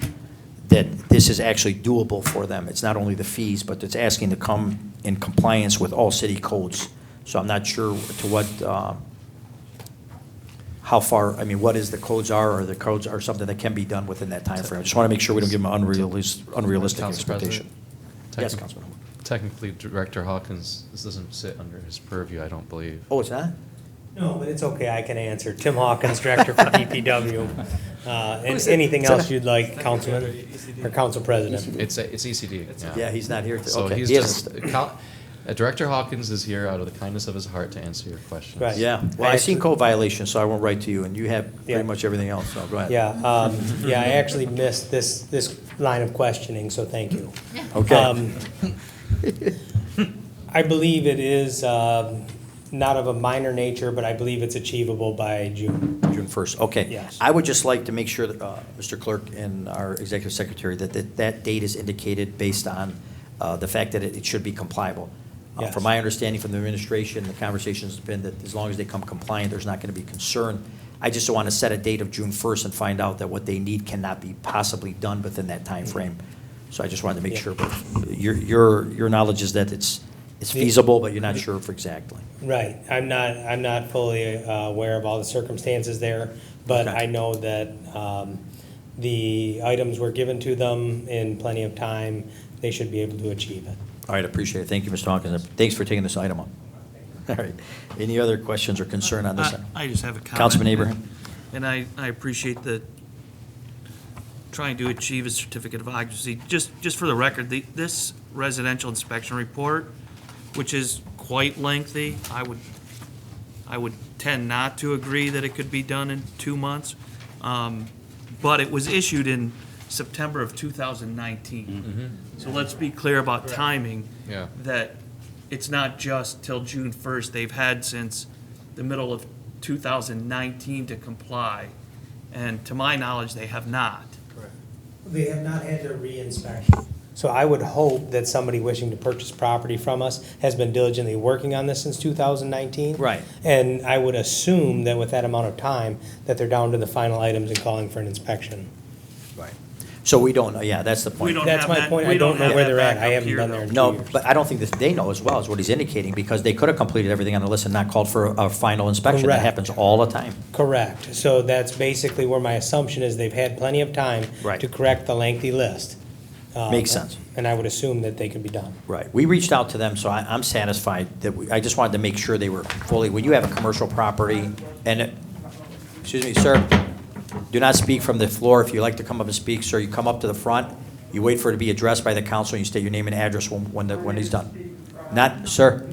that this is actually doable for them. It's not only the fees, but it's asking to come in compliance with all city codes. So I'm not sure to what how far, I mean, what is the codes are, or the codes are something that can be done within that time frame. I just want to make sure we don't give them an unrealistic Council expectation. President, Yes, technic- Councilman. Technically, Director Hawkins, this doesn't sit under his purview, I don't believe. Oh, it's not? No, but it's okay, I can answer. Tim Hawkins, Director for DPW. And anything else you'd like, Councilman, or Council President? It's ECD, Yeah, he's not here. So Okay. he's He has- just, Director Hawkins is here out of the kindness of his heart to answer your questions. Right. Yeah, well, I seen code violations, so I won't write to you, and you have Yeah. pretty much everything else, so go ahead. Yeah, yeah, I actually missed this line of questioning, so thank you. Okay. I believe it is not of a minor nature, but I believe it's achievable by June. June 1st, okay. Yes. I would just like to make sure that, Mr. Clerk and our Executive Secretary, that date is indicated based on the fact that it should be compliable. Yes. From my understanding from the administration, the conversation's been that as long as they come compliant, there's not going to be concern. I just don't want to set a date of June 1st and find out that what they need cannot be possibly done within that time frame. So I just wanted to make Yeah. sure, but your knowledge is that it's feasible, but you're not sure if exactly. Right, I'm not fully aware of all the circumstances there, but Okay. I know that the items were given to them in plenty of time. They should be able to achieve it. All right, appreciate it. Thank you, Mr. Hawkins. Thanks for taking this item up. All right. Any other questions or concern on this? I just have a comment. Councilman Abraham? And I appreciate the trying to achieve a certificate of occupancy. Just for the record, this residential inspection report, which is quite lengthy, I would tend not to agree that it could be done in 2 months. But it was issued in September of 2019. So let's be clear about timing. Yeah. That it's not just till June 1st. They've had since the middle of 2019 to comply. And to my knowledge, they have not. They have not had their re-inspection. So I would hope that somebody wishing to purchase property from us has been diligently working on this since 2019. Right. And I would assume that with that amount of time, that they're down to the final items and calling for an inspection. Right. So we don't know, yeah, that's the point. We don't That's have my that- point. we I don't know have where that they're at. back I up haven't here, been there in 2 No, years. but I don't think that they know as well, is what he's indicating, because they could have completed everything on the list and not called for a final inspection. That Correct. happens all the time. Correct. So that's basically where my assumption is they've had plenty of time Right. to correct the lengthy list. Makes sense. And I would assume that they could be done. Right. We reached out to them, so I'm satisfied that, I just wanted to make sure they were fully, when you have a commercial property, excuse me, sir, do not speak from the floor. If you'd like to come up and speak, sir, you come up to the front, you wait for it to be addressed by the council, and you state your name and address when he's done. Not, sir,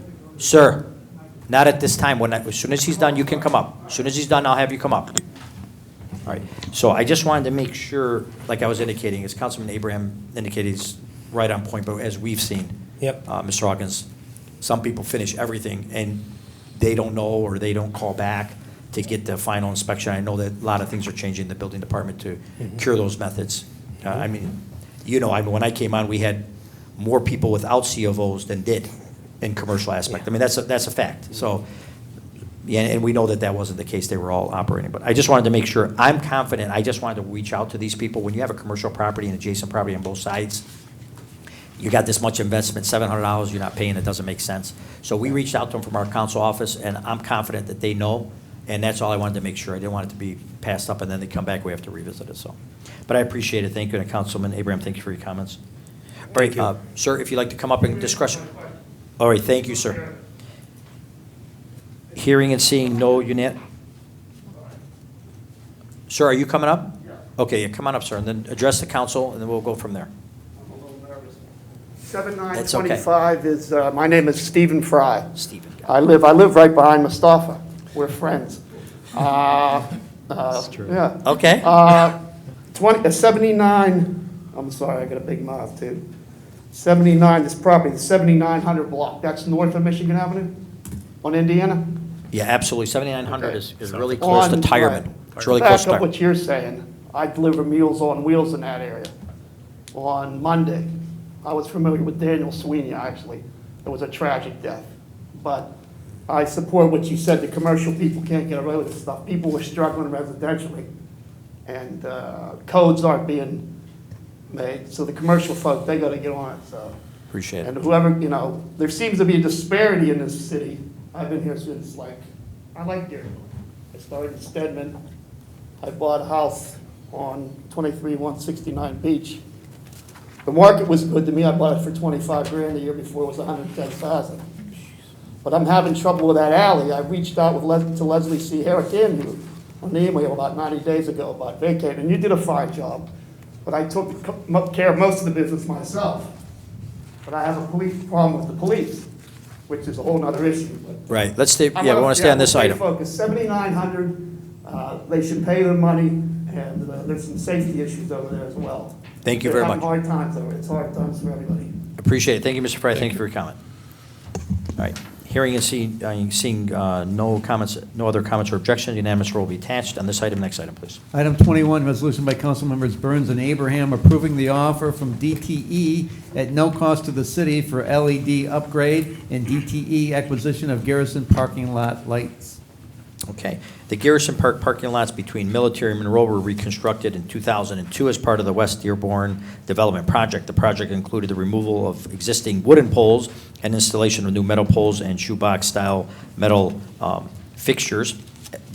not at this time. As soon as he's done, you can come up. As soon as he's done, I'll have you come up. All right, so I just wanted to make sure, like I was indicating, as Councilman Abraham indicated, he's right on point, but as we've seen, Yep. Mr. Hawkins, some people finish everything and they don't know or they don't call back to get the final inspection. I know that a lot of things are changing in the building department to cure those methods. I mean, when I came on, we had more people without C of Os than did in commercial aspect. I mean, that's a fact. So, yeah, and we know that that wasn't the case. They were all operating. But I just wanted to make sure, I'm confident, I just wanted to reach out to these people. When you have a commercial property and adjacent property on both sides, you got this much investment, $700 you're not paying, it doesn't make sense. So we reached out to them from our council office, and I'm confident that they know, and that's all I wanted to make sure. I didn't want it to be passed up, and then they come back, we have to revisit it, so. But I appreciate it, thank you, and Councilman Abraham, thank you for your comments. All right, sir, if you'd like to come up and discuss. All right, thank you, sir. Hearing and seeing no unit. Sir, are you coming up? Okay, yeah, come on up, sir, and then address the council, and then we'll go from there. 7925 is, my name is Stephen Fry. Stephen. I live right behind Mustafa. We're friends. That's true. Yeah. Okay. 79, I'm sorry, I got a big mouth too. 79, this property, the 7900 block, that's north of Michigan Avenue on Indiana? Yeah, absolutely, 7900 Okay. is really close to Tireman. It's really close to Back up Tireman. what you're saying. I deliver Meals on Wheels in that area. On Monday, I was familiar with Daniel Sweeney, actually. It was a tragic death. But I support what you said, the commercial people can't get away with this stuff. People were struggling residentially, and codes aren't being made. So the commercial folk, they gotta get on it, so. Appreciate it. And whoever, there seems to be a disparity in this city. I've been here since I like Dearborn. I started in Stedman. I bought a house on 169 Beach. The market was good to me. I bought it for 25 grand. The year before it was 110,000. But I'm having trouble with that alley. I reached out to Leslie C. Herrick and you on the email about 90 days ago about vacating, and you did a fine job. But I took care of most of the business myself. But I have a police problem with the police, which is a whole other issue. But Right, let's stay, yeah, we want to stay on this item. Focus, 7,900, they should pay their money, and there's some safety issues over there as well. Thank you very They're much. having hard times over it. It's hard times for everybody. Appreciate it. Thank you, Mr. Fry. Thank you for your comment. All right, hearing and seeing no comments, no other comments or objections, unanimous roll will be attached. On this item, next item, please. Item 21, resolution by council members Burns and Abraham approving the offer from DTE at no cost to the city for LED upgrade and DTE acquisition of Garrison parking lot lights. Okay. The Garrison Park parking lots between Military and Monroe were reconstructed in 2002 as part of the West Dearborn Development Project. The project included the removal of existing wooden poles and installation of new metal poles and shoebox-style metal fixtures.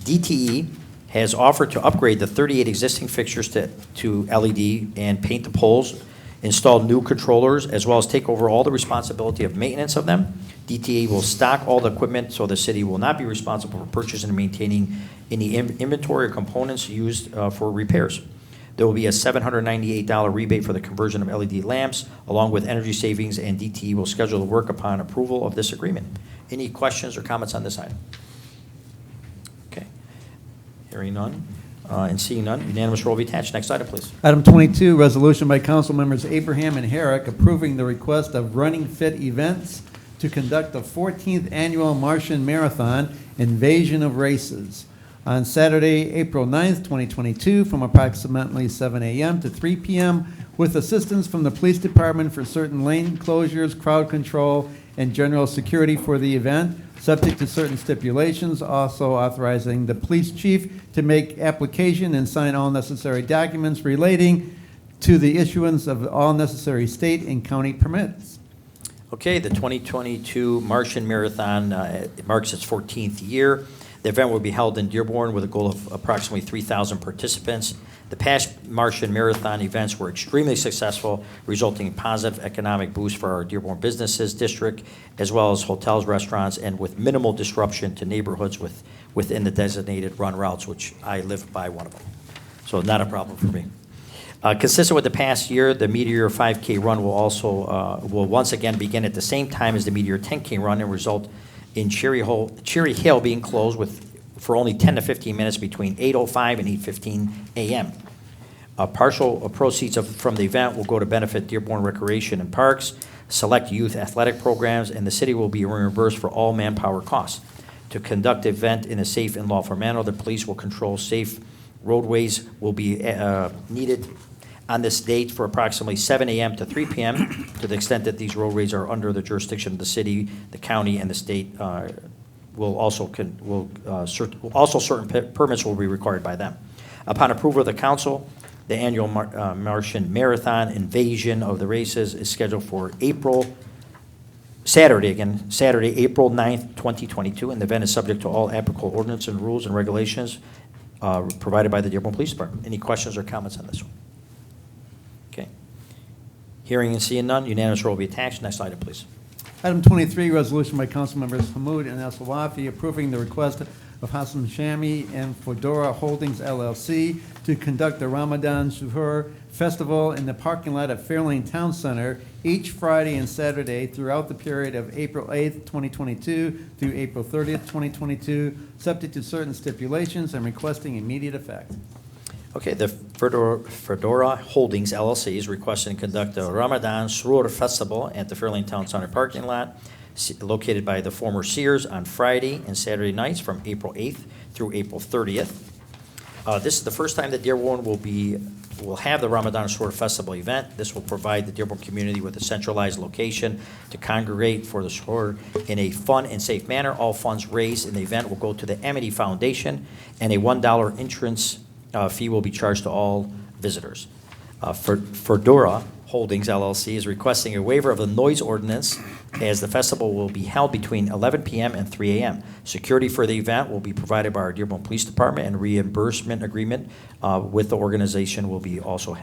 DTE has offered to upgrade the 38 existing fixtures to LED and paint the poles, install new controllers, as well as take over all the responsibility of maintenance of them. DTE will stock all the equipment, so the city will not be responsible for purchasing and maintaining any inventory or components used for repairs. There will be a $798 rebate for the conversion of LED lamps, along with energy savings, and DTE will schedule the work upon approval of this agreement. Any questions or comments on this item? Okay. Hearing none. And seeing none, unanimous roll will be attached. Next item, please. Item 22, resolution by council members Abraham and Herrick approving the request of Running Fit Events to conduct the 14th annual Martian Marathon Invasion of Races on Saturday, April 9th, 2022, from approximately 7 a.m. to 3 p.m. with assistance from the police department for certain lane closures, crowd control, and general security for the event, subject to certain stipulations, also authorizing the police chief to make application and sign all necessary documents relating to the issuance of all necessary state and county permits. Okay, the 2022 Martian Marathon it marks its 14th year. The event will be held in Dearborn with a goal of approximately 3,000 participants. The past Martian Marathon events were extremely successful, resulting in positive economic boost for our Dearborn businesses district, as well as hotels, restaurants, and with minimal disruption to neighborhoods within the designated run routes, which I live by one of them. So not a problem for me. Consistent with the past year, the Meteor 5K run will once again begin at the same time as the Meteor 10K run and result in Cherry Hill being closed for only 10 to 15 minutes between 8:05 and 8:15 a.m. Partial proceeds from the event will go to benefit Dearborn Recreation and Parks, select youth athletic programs, and the city will be reimbursed for all manpower costs. To conduct the event in a safe and lawful manner, the police will control safe roadways will be needed on this date for approximately 7 a.m. to 3 p.m. to the extent that these roadways are under the jurisdiction of the city, the county, and the state. Certain permits will be required by them. Upon approval of the council, the annual Martian Marathon Invasion of the Races is scheduled for Saturday, April 9th, 2022, and the event is subject to all applicable ordinance and rules and regulations provided by the Dearborn Police Department. Any questions or comments on this one? Okay. Hearing and seeing none, unanimous roll will be attached. Next item, please. Item 23, resolution by council members Hammoud and El Sawafi approving the request of Hassan Shami and Fedora Holdings LLC to conduct the Ramadan Suhoor Festival in the parking lot at Fairlane Town Center each Friday and Saturday throughout the period of April 8th, 2022 through April 30th, 2022, subject to certain stipulations and requesting immediate effect. Okay, the Fedora Holdings LLC is requesting to conduct the Ramadan Suhoor Festival at the Fairlane Town Center parking lot located by the former Sears on Friday and Saturday nights from April 8th through April 30th. This is the first time that Dearborn will have the Ramadan Suhoor Festival event. This will provide the Dearborn community with a centralized location to congregate for the suhoor in a fun and safe manner. All funds raised in the event will go to the Amity Foundation, and a $1 entrance fee will be charged to all visitors. Fedora Holdings LLC is requesting a waiver of the noise ordinance as the festival will be held between 11 p.m. and 3 a.m. Security for the event will be provided by our Dearborn Police Department, and reimbursement agreement with the organization will be also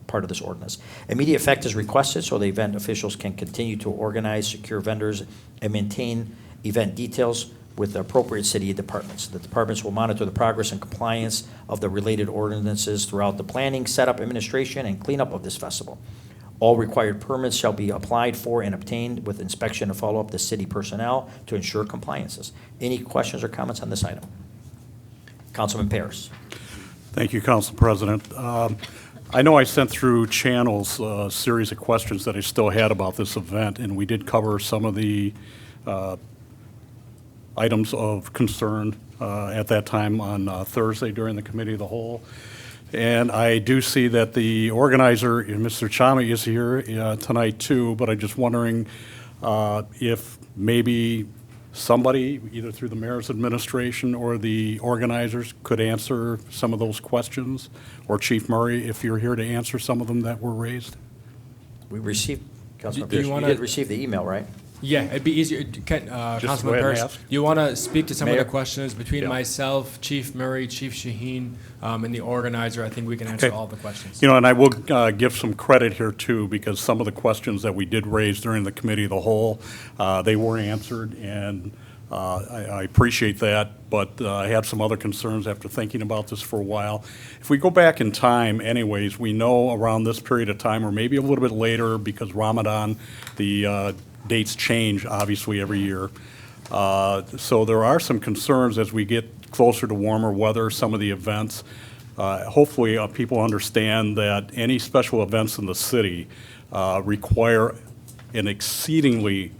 part of this ordinance. Immediate effect is requested so the event officials can continue to organize, secure vendors, and maintain event details with the appropriate city departments. The departments will monitor the progress and compliance of the related ordinances throughout the planning, setup, administration, and cleanup of this festival. All required permits shall be applied for and obtained with inspection and follow-up to city personnel to ensure compliances. Any questions or comments on this item? Councilman Paris. Thank you, Council President. I know I sent through channels a series of questions that I still had about this event, and we did cover some of the items of concern at that time on Thursday during the Committee of the Whole. And I do see that the organizer, Mr. Chami, is here tonight too, but I'm just wondering if maybe somebody, either through the mayor's administration or the organizers, could answer some of those questions, or Chief Murray, if you're here to answer some of them that were raised. We received, Councilman Do you Pierce, you wanna- did receive the email, right? Yeah, it'd be easier. go Councilman ahead and Parrish, ask. do you want to speak to some of Mayor? the questions between Yeah. myself, Chief Murray, Chief Shaheen, and the organizer? I think we can answer Okay. all the questions. You know, and I will give some credit here too, because some of the questions that we did raise during the Committee of the Whole, they were answered, and I appreciate that, but I had some other concerns after thinking about this for a while. If we go back in time anyways, we know around this period of time, or maybe a little bit later, because Ramadan, the dates change obviously every year. So there are some concerns as we get closer to warmer weather, some of the events. Hopefully people understand that any special events in the city require an exceedingly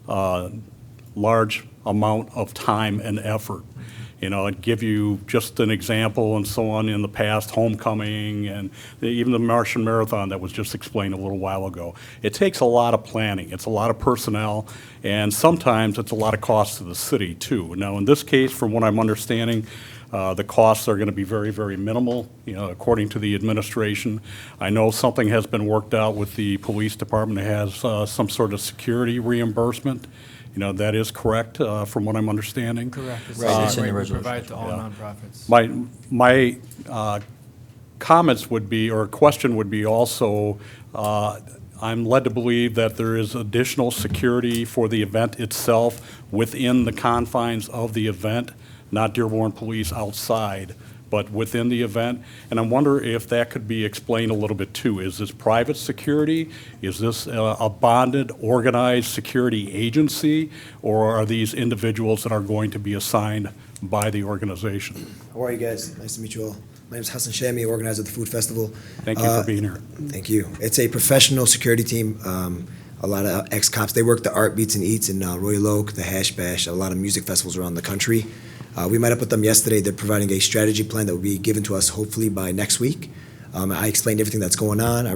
large amount of time and effort. You know, I'd give you just an example and so on in the past, homecoming and even the Martian Marathon that was just explained a little while ago. It takes a lot of planning. It's a lot of personnel, and sometimes it's a lot of cost to the city too. Now, in this case, from what I'm understanding, the costs are going to be very, very minimal, you know, according to the administration. I know something has been worked out with the police department that has some sort of security reimbursement. You know, that is correct, from what I'm understanding. Correct. It's Right, the it's same in the rate we resolution. provide to all Yeah. nonprofits. My comments would be, or a question would be also, I'm led to believe that there is additional security for the event itself within the confines of the event, not Dearborn Police outside, but within the event. And I wonder if that could be explained a little bit too. Is this private security? Is this a bonded, organized security agency? Or are these individuals that are going to be assigned by the organization? How are you guys? Nice to meet you all. My name is Hassan Shami, organizer of the Food Festival. Thank you for being here. Thank you. It's a professional security team. A lot of ex-cops. They work the Art Beats and Eats in Royal Oak, the Hash Bash, a lot of music festivals around the country. We met up with them yesterday. They're providing a strategy plan that will be given to us hopefully by next week. I explained everything that's going on.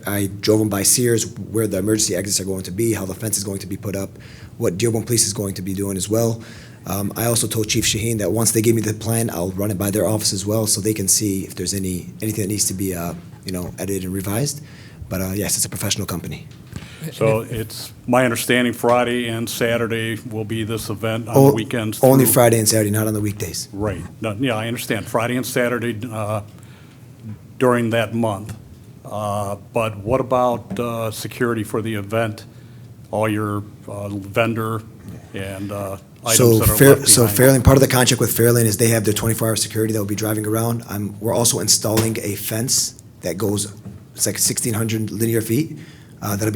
I drove them by Sears, where the emergency exits are going to be, how the fence is going to be put up, what Dearborn Police is going to be doing as well. I also told Chief Shaheen that once they give me the plan, I'll run it by their office as well, so they can see if there's anything that needs to be edited and revised. But yes, it's a professional company. So it's my understanding Friday and Saturday will be this event on the weekends. Only through- Friday and Saturday, not on the weekdays. Right. No, yeah, I understand. Friday and Saturday during that month. But what about security for the event? All your vendor and items So, that are left behind? Fairlane, part of the contract with Fairlane is they have their 24-hour security that will be driving around. We're also installing a fence that goes, it's like 1,600 linear feet, that'll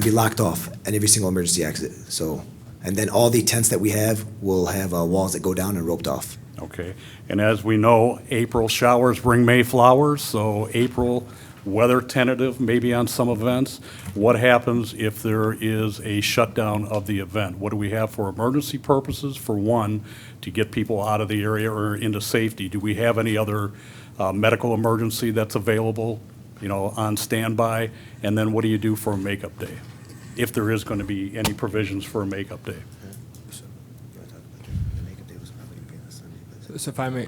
be locked off at every single emergency exit. So, and then all the tents that we have will have walls that go down and roped off. Okay. And as we know, April showers bring May flowers, so April weather tentative maybe on some events. What happens if there is a shutdown of the event? What do we have for emergency purposes? For one, to get people out of the area or into safety. Do we have any other medical emergency that's available, on standby? And then what do you do for a makeup day? If there is going to be any provisions for a makeup day. So if I may,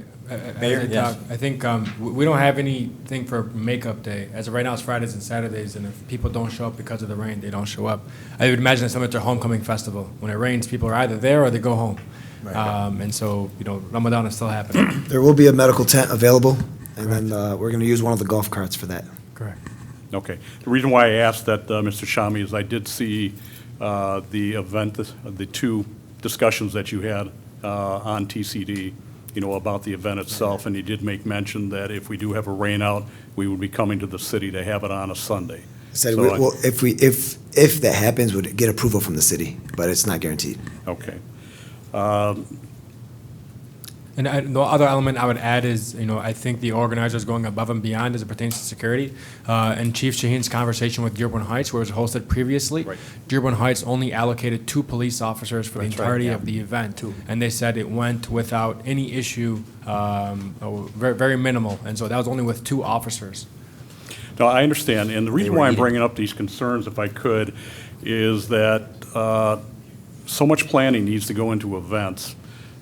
Mayor, yes. I think we don't have anything for makeup day. As of right now, it's Fridays and Saturdays, and if people don't show up because of the rain, they don't show up. I would imagine it's similar to homecoming festival. When it rains, people are either there or they go home. Right. And so, Ramadan is still happening. There will be a medical tent available, and then we're going to use one of the golf carts for that. Correct. Okay. The reason why I asked that, Mr. Shami, is I did see the event, the two discussions that you had on TCD, about the event itself, and you did make mention that if we do have a rain out, we would be coming to the city to have it on a Sunday. Said, So well, if that happens, we'd get approval from the city, but it's not guaranteed. Okay. And the other element I would add is, I think the organizers going above and beyond as it pertains to security. And Chief Shaheen's conversation with Dearborn Heights, where it was hosted previously, Right. Dearborn Heights only allocated 2 police officers for the That's right, entirety yeah. of the event. 2. And they said it went without any issue, very, very minimal. And so that was only with 2 officers. No, I understand, and the reason were why I'm eating. bringing up these concerns, if I could, is that so much planning needs to go into events.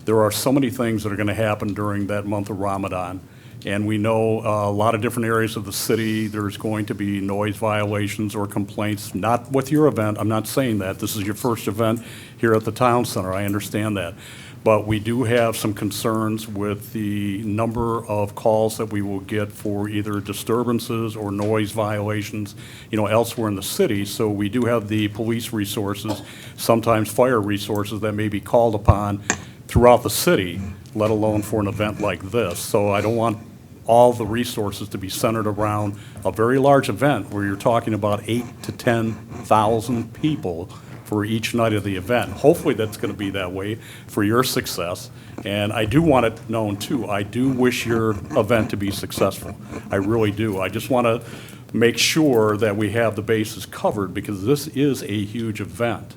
There are so many things that are going to happen during that month of Ramadan, and we know a lot of different areas of the city, there's going to be noise violations or complaints, not with your event, I'm not saying that. This is your first event here at the Town Center, I understand that. But we do have some concerns with the number of calls that we will get for either disturbances or noise violations, elsewhere in the city. So we do have the police resources, sometimes fire resources that may be called upon throughout the city, let alone for an event like this. So I don't want all the resources to be centered around a very large event where you're talking about 8,000 to 10,000 people for each night of the event. Hopefully that's going to be that way for your success. And I do want it known too, I do wish your event to be successful. I really do. I just want to make sure that we have the bases covered because this is a huge event.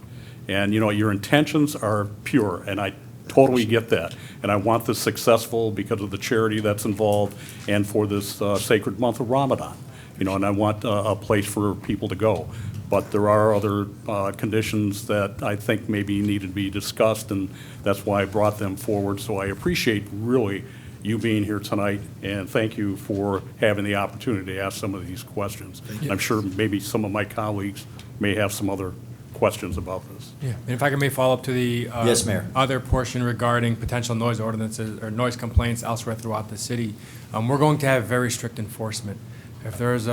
And your intentions are pure and I totally get that. And I want this successful because of the charity that's involved and for this sacred month of Ramadan. And I want a place for people to go. But there are other conditions that I think maybe need to be discussed, and that's why I brought them forward. So I appreciate really you being here tonight, and thank you for having the opportunity to ask some of these questions. I'm sure maybe some of my colleagues may have some other questions about this. Yeah, and if I may follow up to the Yes, Mayor. other portion regarding potential noise ordinances or noise complaints elsewhere throughout the city, we're going to have very strict enforcement. If there's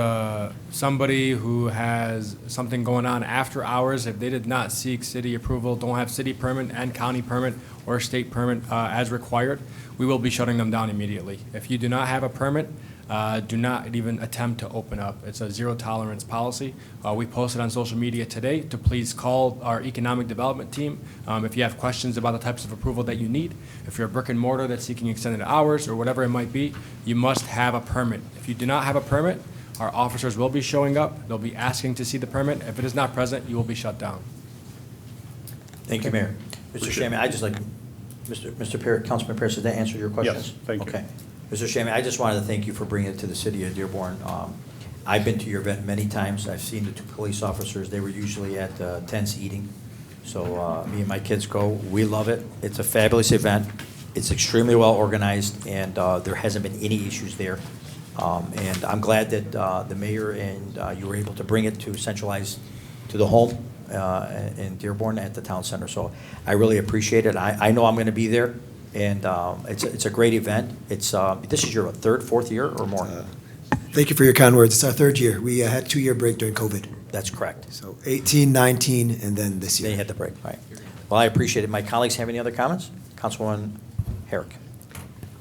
somebody who has something going on after hours, if they did not seek city approval, don't have city permit and county permit or state permit as required, we will be shutting them down immediately. If you do not have a permit, do not even attempt to open up. It's a zero tolerance policy. We posted on social media today to please call our economic development team if you have questions about the types of approval that you need. If you're a brick and mortar that's seeking extended hours or whatever it might be, you must have a permit. If you do not have a permit, our officers will be showing up. They'll be asking to see the permit. If it is not present, you will be shut down. Thank you, Mayor. Mr. Shammy, I just like, Mr. Perry, Councilman Perry, did that answer your questions? Yes, thank you. Okay. Mr. Shammy, I just wanted to thank you for bringing it to the city of Dearborn. I've been to your event many times. I've seen the 2 police officers. They were usually at tents eating. So me and my kids go. We love it. It's a fabulous event. It's extremely well organized, and there hasn't been any issues there. And I'm glad that the mayor and you were able to bring it to centralize to the home in Dearborn at the town center. So I really appreciate it. I know I'm going to be there, and it's a great event. This is your 3rd, 4th year or more? Thank you for your kind words. It's our 3rd year. We had a 2-year break during COVID. That's correct. So 18, 19, and then this year. They had the break, right. Well, I appreciate it. My colleagues have any other comments? Councilwoman Herrick.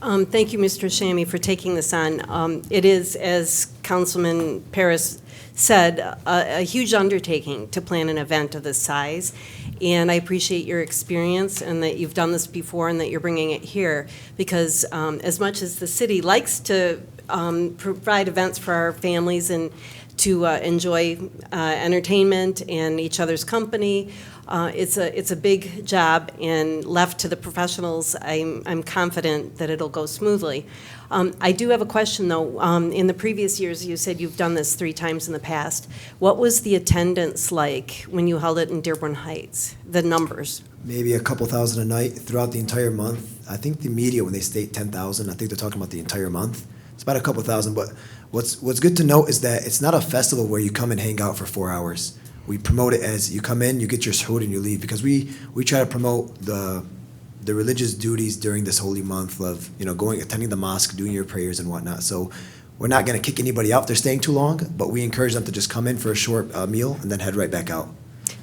Thank you, Mr. Shammy, for taking this on. It is, as Councilman Paris said, a huge undertaking to plan an event of this size. And I appreciate your experience and that you've done this before and that you're bringing it here because as much as the city likes to provide events for our families and to enjoy entertainment and each other's company, It's a big job, and left to the professionals, I'm confident that it'll go smoothly. I do have a question, though. In the previous years, you said you've done this 3 times in the past. What was the attendance like when you held it in Dearborn Heights, the numbers? Maybe a couple thousand a night throughout the entire month. I think the media, when they state 10,000, I think they're talking about the entire month. It's about a couple thousand, but what's good to note is that it's not a festival where you come and hang out for 4 hours. We promote it as you come in, you get your food, and you leave, because we try to promote the religious duties during this holy month of, attending the mosque, doing your prayers and whatnot. So we're not going to kick anybody out if they're staying too long, but we encourage them to just come in for a short meal and then head right back out.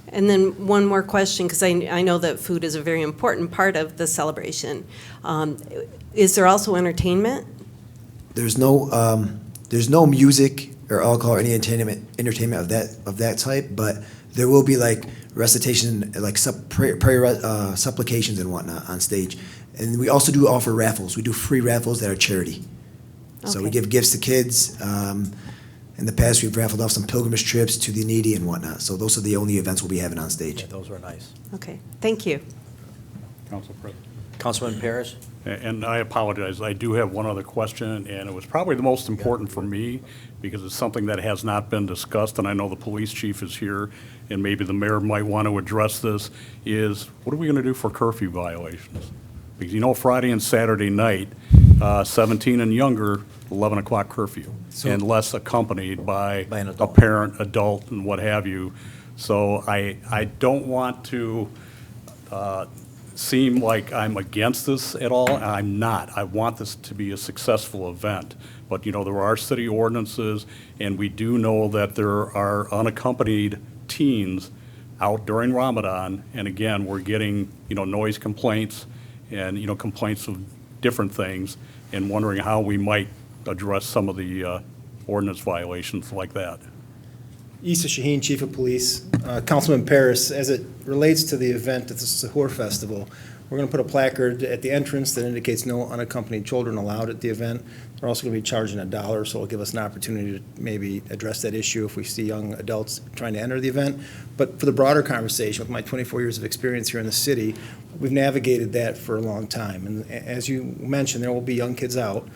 And then one more question, because I know that food is a very important part of the celebration. Is there also entertainment? There's no music or alcohol or any entertainment of that type, but there will be like recitation, like prayer supplications and whatnot on stage. And we also do offer raffles. We do free raffles that are charity. So we give gifts to kids. In the past, we've raffled off some pilgrimage trips to the needy and whatnot. So those are the only events we'll be having on stage. Yeah, those were nice. Okay, thank you. Council President. Councilman Paris? And I apologize, I do have one other question, and it was probably the most important for me, because it's something that has not been discussed, and I know the police chief is here, and maybe the mayor might want to address this, is what are we going to do for curfew violations? Because Friday and Saturday night, 17 and younger, 11 o'clock curfew, unless accompanied by a parent, adult, and what have you. So I don't want to seem like I'm against this at all, and I'm not. I want this to be a successful event. But, there are city ordinances, and we do know that there are unaccompanied teens out during Ramadan, and again, we're getting, noise complaints and, complaints of different things, and wondering how we might address some of the ordinance violations like that. Issa Shaheen, Chief of Police. Councilman Paris, as it relates to the event at the Sahur Festival, we're going to put a placard at the entrance that indicates no unaccompanied children allowed at the event. They're also going to be charging $1, so it'll give us an opportunity to maybe address that issue if we see young adults trying to enter the event. But for the broader conversation, with my 24 years of experience here in the city, we've navigated that for a long time. And as you mentioned, there will be young kids out.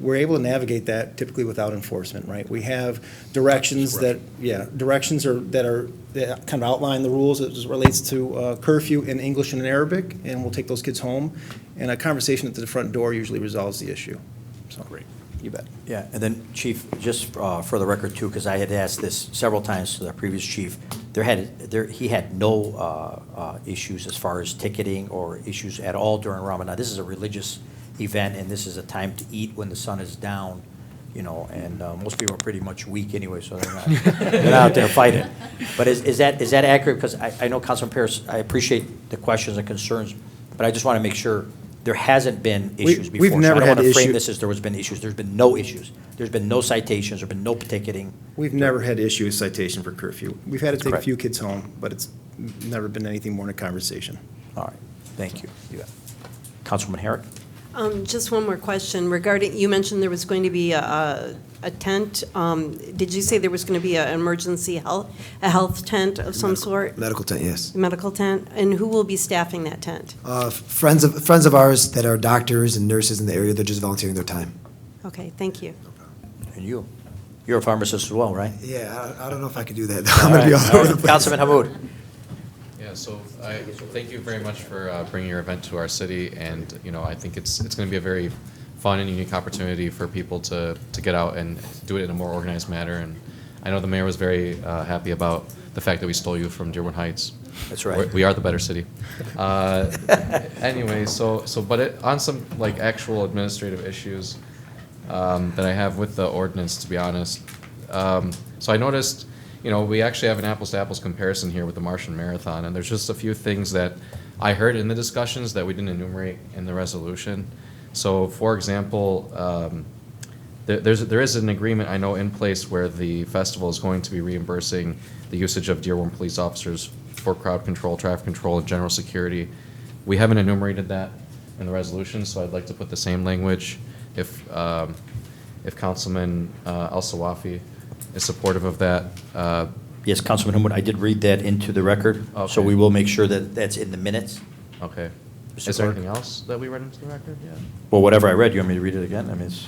We're able to navigate that typically without enforcement, right? We have directions that kind of outline the rules as it relates to curfew in English and in Arabic, and we'll take those kids home. And a conversation at the front door usually resolves the issue. So, great. You bet. Yeah, and then, Chief, just for the record too, because I had asked this several times to the previous chief, he had no issues as far as ticketing or issues at all during Ramadan. This is a religious event, and this is a time to eat when the sun is down, and most people are pretty much weak anyway, so they're not out there fighting. But is that accurate? Because I know, Councilman Paris, I appreciate the questions and concerns, but I just want to make sure there hasn't been issues before. We've never so I don't had want to frame issue- this as there has been issues. There's been no issues. There's been no citations. There's been no ticketing. We've never had issue with citation for curfew. We've had to take correct. a few kids home, but it's never been anything more than a conversation. All right, thank you. Councilwoman Herrick? Just one more question regarding, you mentioned there was going to be a tent. Did you say there was going to be an emergency health tent of some sort? Medical tent, yes. Medical tent? And who will be staffing that tent? Friends of ours that are doctors and nurses in the area, they're just volunteering their time. Okay, thank you. And you? You're a pharmacist as well, right? Yeah, I don't know if I could do that, though. I'm going to be all over the place. Councilman Hammoud? Yeah, so I thank you very much for bringing your event to our city, and I think it's going to be a very fun and unique opportunity for people to get out and do it in a more organized manner. And I know the mayor was very happy about the fact that we stole you from Dearborn Heights. That's right. We are the better city. Anyway, but on some actual administrative issues that I have with the ordinance, to be honest. So I noticed. We actually have an apples-to-apples comparison here with the Martian Marathon, and there's just a few things that I heard in the discussions that we didn't enumerate in the resolution. So, for example, there is an agreement I know in place where the festival is going to be reimbursing the usage of Dearborn police officers for crowd control, traffic control, and general security. We haven't enumerated that in the resolution, so I'd like to put the same language if Councilman Al-Sawafi is supportive of that. Yes, Councilman Humwood, I did read that into the record, so Okay. we will make sure that that's in the minutes. Okay. Mr. Is there Clerk? anything else that we read into the record? Yeah. Well, whatever I read, you want me to read it again? I mean, it's,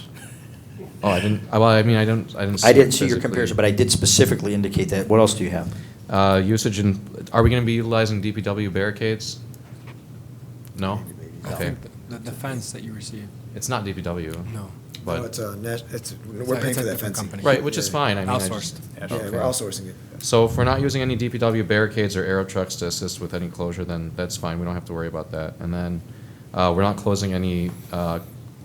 Oh, I didn't, well, I mean, I didn't see I didn't it see your physically. comparison, but I did specifically indicate that. What else do you have? Usage and, are we going to be utilizing DPW barricades? No? Okay. The fence that you received. It's not DPW. No. But. No, it's, we're It's paying a for that different fencing. company. Right, which is fine. I mean, I Outsourced. Yeah, Okay. we're outsourcing it. So if we're not using any DPW barricades or arrow trucks to assist with any closure, then that's fine. We don't have to worry about that. And then we're not closing any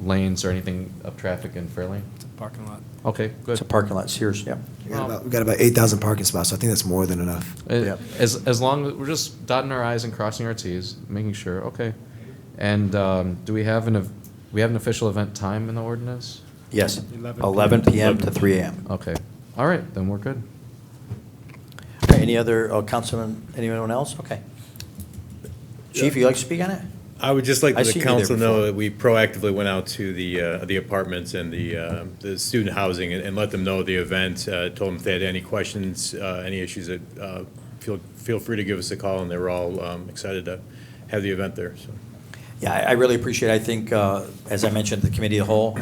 lanes or anything of traffic in Fairlane? It's a parking lot. Okay, good. It's a parking lot, Sears, yeah. We got about 8,000 parking spots, so I think that's more than enough. As long as, we're just dotting our i's and crossing our t's, making sure, okay. And do we have an official event time in the ordinance? Yes, 11 11 p.m. to 3 a.m. Okay, all right, then we're good. All right, any other, Councilman, anyone else? Okay. Chief, you like to speak on it? I would just like I've the seen you there council know before. that we proactively went out to the apartments and the student housing and let them know the event, told them if they had any questions, any issues, that feel free to give us a call, and they were all excited to have the event there, so. Yeah, I really appreciate it. I think, as I mentioned, the committee of the whole,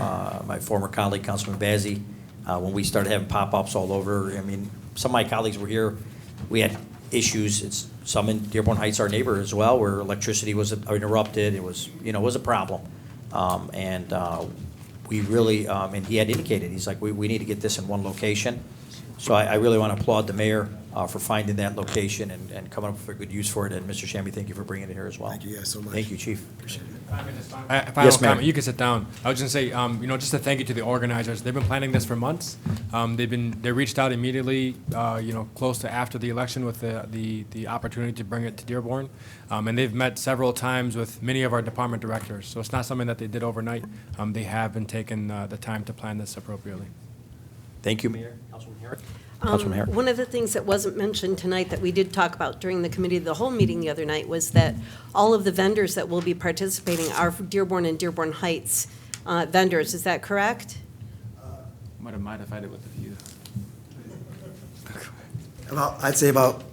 my former colleague, Councilman Bazey, when we started having pop-ups all over, I mean, some of my colleagues were here, we had issues, some in Dearborn Heights, our neighbor as well, where electricity was interrupted, it was a problem. We really, and he had indicated, he's like, we need to get this in one location. So I really want to applaud the mayor for finding that location and coming up with a good use for it. And Mr. Shammy, thank you for bringing it here as well. Thank you guys so much. Thank you, Chief. Appreciate it. Final Yes, ma'am. comment. You can sit down. I was going to say, just a thank you to the organizers. They've been planning this for months. They reached out immediately, close to after the election with the opportunity to bring it to Dearborn. And they've met several times with many of our department directors. So it's not something that they did overnight. They have been taking the time to plan this appropriately. Thank you, Mayor. Councilman Herrick? Councilman Herrick? One of the things that wasn't mentioned tonight that we did talk about during the committee of the whole meeting the other night was that all of the vendors that will be participating are Dearborn and Dearborn Heights vendors. Is that correct? Might have modified it with a few. I'd say about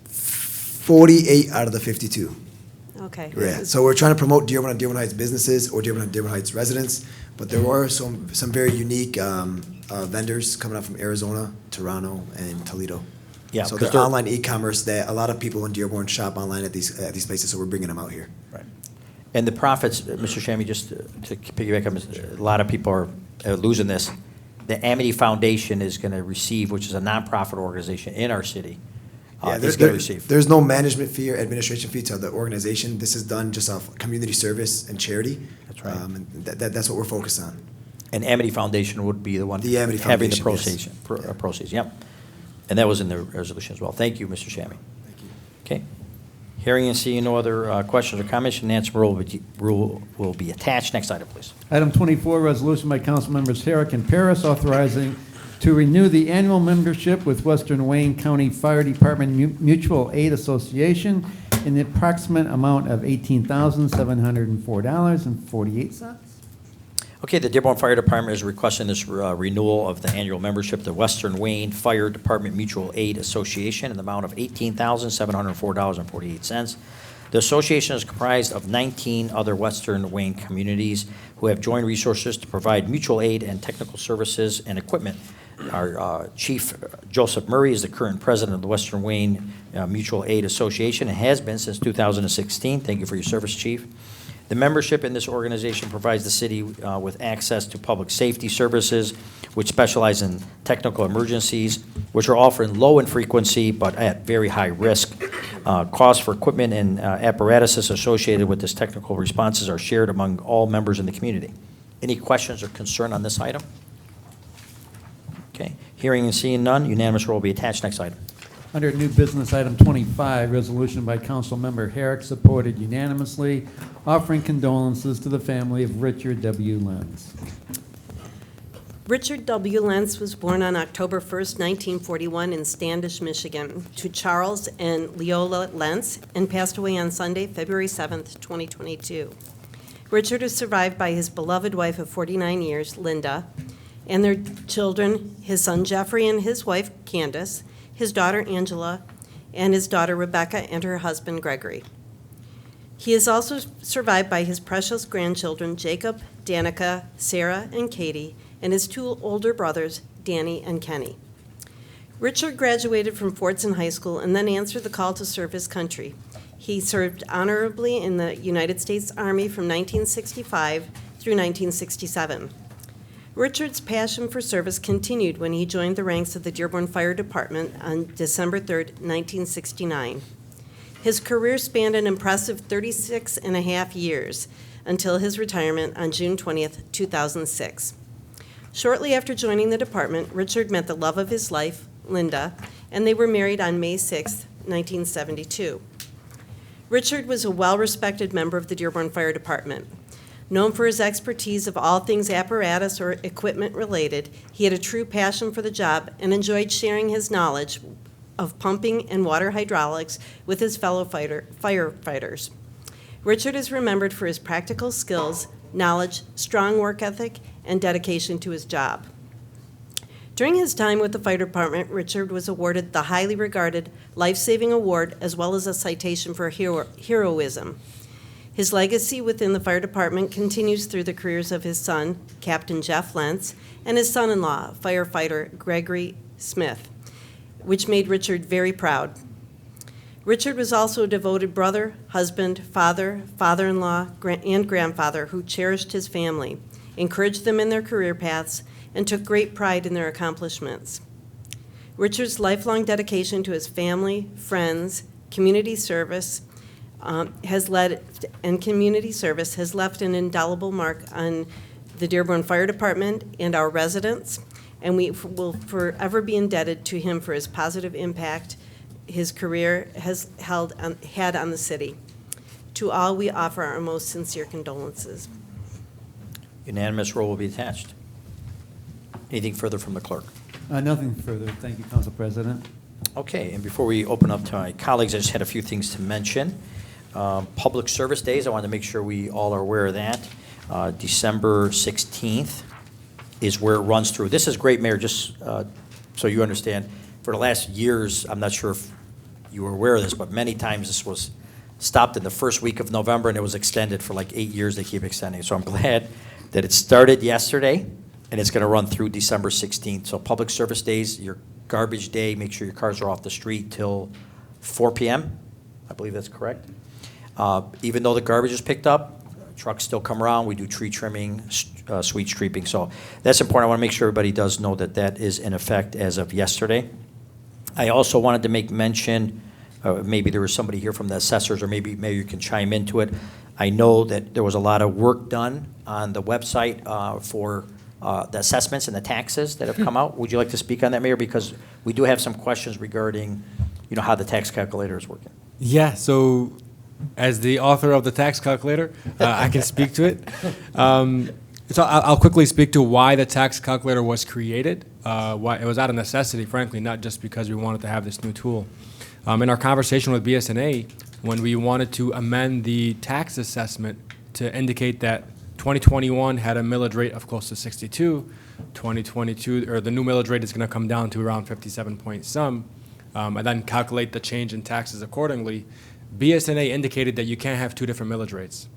48 out of the 52. Okay. Yeah, so we're trying to promote Dearborn and Dearborn Heights businesses or Dearborn and Dearborn Heights residents, but there were some very unique vendors coming up from Arizona, Toronto, and Toledo. Yeah, So 'cause they're they're- online e-commerce that a lot of people in Dearborn shop online at these places, so we're bringing them out here. Right. And the profits, Mr. Shammy, just to piggyback on, a lot of people are losing this. The Amity Foundation is going to receive, which is a nonprofit organization in our city, is going to receive. There's no management fee or administration fee to the organization. This is done just off community service and charity. That's right. And that's what we're focused on. And Amity Foundation would be the one The Amity having the Foundation, yes. proceeds, yep. And that was in the resolution as well. Thank you, Mr. Shammy. Thank you. Okay. Hearing and seeing no other questions or comments, Nancy rule will be attached. Next item, please. Item 24, resolution by council members Herrick and Paris authorizing to renew the annual membership with Western Wayne County Fire Department Mutual Aid Association in the approximate amount of $18,704.48. Okay, the Dearborn Fire Department is requesting this renewal of the annual membership, the Western Wayne Fire Department Mutual Aid Association, in the amount of $18,704.48. The association is comprised of 19 other Western Wayne communities who have joined resources to provide mutual aid and technical services and equipment. Our Chief Joseph Murray is the current president of the Western Wayne Mutual Aid Association and has been since 2016. Thank you for your service, Chief. The membership in this organization provides the city with access to public safety services, which specialize in technical emergencies, which are often low in frequency but at very high risk. Costs for equipment and apparatuses associated with this technical responses are shared among all members in the community. Any questions or concern on this item? Okay. Hearing and seeing none, unanimous roll will be attached. Next item. Under new business, item 25, resolution by council member Herrick, supported unanimously, offering condolences to the family of Richard W. Lenz. Richard W. Lentz was born on October 1st, 1941 in Standish, Michigan, to Charles and Leola Lentz, and passed away on Sunday, February 7th, 2022. Richard is survived by his beloved wife of 49 years, Linda, and their children, his son Jeffrey and his wife Candace, his daughter Angela, and his daughter Rebecca and her husband Gregory. He is also survived by his precious grandchildren Jacob, Danica, Sarah, and Katie, and his two older brothers, Danny and Kenny. Richard graduated from Fordson High School and then answered the call to serve his country. He served honorably in the United States Army from 1965 through 1967. Richard's passion for service continued when he joined the ranks of the Dearborn Fire Department on December 3, 1969. His career spanned an impressive 36 and a half years until his retirement on June 20, 2006. Shortly after joining the department, Richard met the love of his life, Linda, and they were married on May 6, 1972. Richard was a well-respected member of the Dearborn Fire Department. Known for his expertise of all things apparatus or equipment related, he had a true passion for the job and enjoyed sharing his knowledge of pumping and water hydraulics with his fellow firefighters. Richard is remembered for his practical skills, knowledge, strong work ethic, and dedication to his job. During his time with the fire department, Richard was awarded the highly regarded Life-Saving Award as well as a citation for heroism. His legacy within the fire department continues through the careers of his son, Captain Jeff Lentz, and his son-in-law, firefighter Gregory Smith, which made Richard very proud. Richard was also a devoted brother, husband, father, father-in-law, and grandfather who cherished his family, encouraged them in their career paths, and took great pride in their accomplishments. Richard's lifelong dedication to his family, friends, community service has left an indelible mark on the Dearborn Fire Department and our residents, and we will forever be indebted to him for his positive impact his career has had on the city. To all, we offer our most sincere condolences. Unanimous roll will be attached. Anything further from the clerk? Nothing further. Thank you, Council President. Okay, and before we open up to my colleagues, I just had a few things to mention. Public Service Days, I wanted to make sure we all are aware of that. December 16th is where it runs through. This is great, Mayor, just so you understand. For the last years, I'm not sure if you were aware of this, but many times this was stopped in the first week of November, and it was extended for like 8 years. They keep extending. So I'm glad that it started yesterday, and it's going to run through December 16th. So Public Service Days, your garbage day, make sure your cars are off the street till 4 p.m. I believe that's correct. Even though the garbage is picked up, trucks still come around. We do tree trimming, sweet sweeping. So that's important. I want to make sure everybody does know that that is in effect as of yesterday. I also wanted to make mention, maybe there was somebody here from the assessors, or maybe you can chime into it. I know that there was a lot of work done on the website for the assessments and the taxes that have come out. Would you like to speak on that, Mayor? Because we do have some questions regarding, how the tax calculator is working. Yeah, so as the author of the tax calculator, I can speak to it. So I'll quickly speak to why the tax calculator was created. Why it was out of necessity, frankly, not just because we wanted to have this new tool. In our conversation with BSNA, when we wanted to amend the tax assessment to indicate that 2021 had a millage rate of close to 62, 2022, or the new millage rate is going to come down to around 57 point some, and then calculate the change in taxes accordingly, BSNA indicated that you can't have two different millage rates.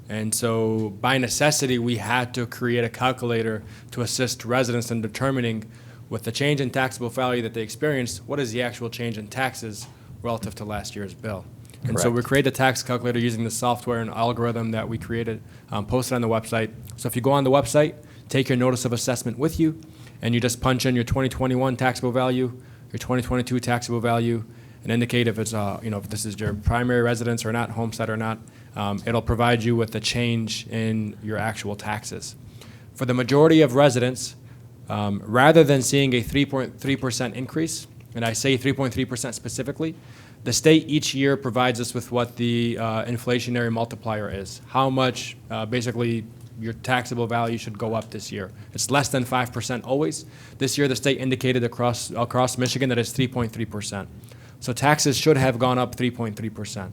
And so by necessity, we had to create a calculator to assist residents in determining, with the change in taxable value that they experienced, what is the actual change in taxes relative to last year's bill. And so we created a tax calculator using the software and algorithm that we created, posted on the website. So if you go on the website, take your notice of assessment with you, and you just punch in your 2021 taxable value, your 2022 taxable value, and indicate if it's, if this is your primary residence or not, homestead or not. It'll provide you with the change in your actual taxes. For the majority of residents, rather than seeing a 3.3% increase, and I say 3.3% specifically, the state each year provides us with what the inflationary multiplier is, how much basically your taxable value should go up this year. It's less than 5% always. This year the state indicated across Michigan that it's 3.3%. So taxes should have gone up 3.3%.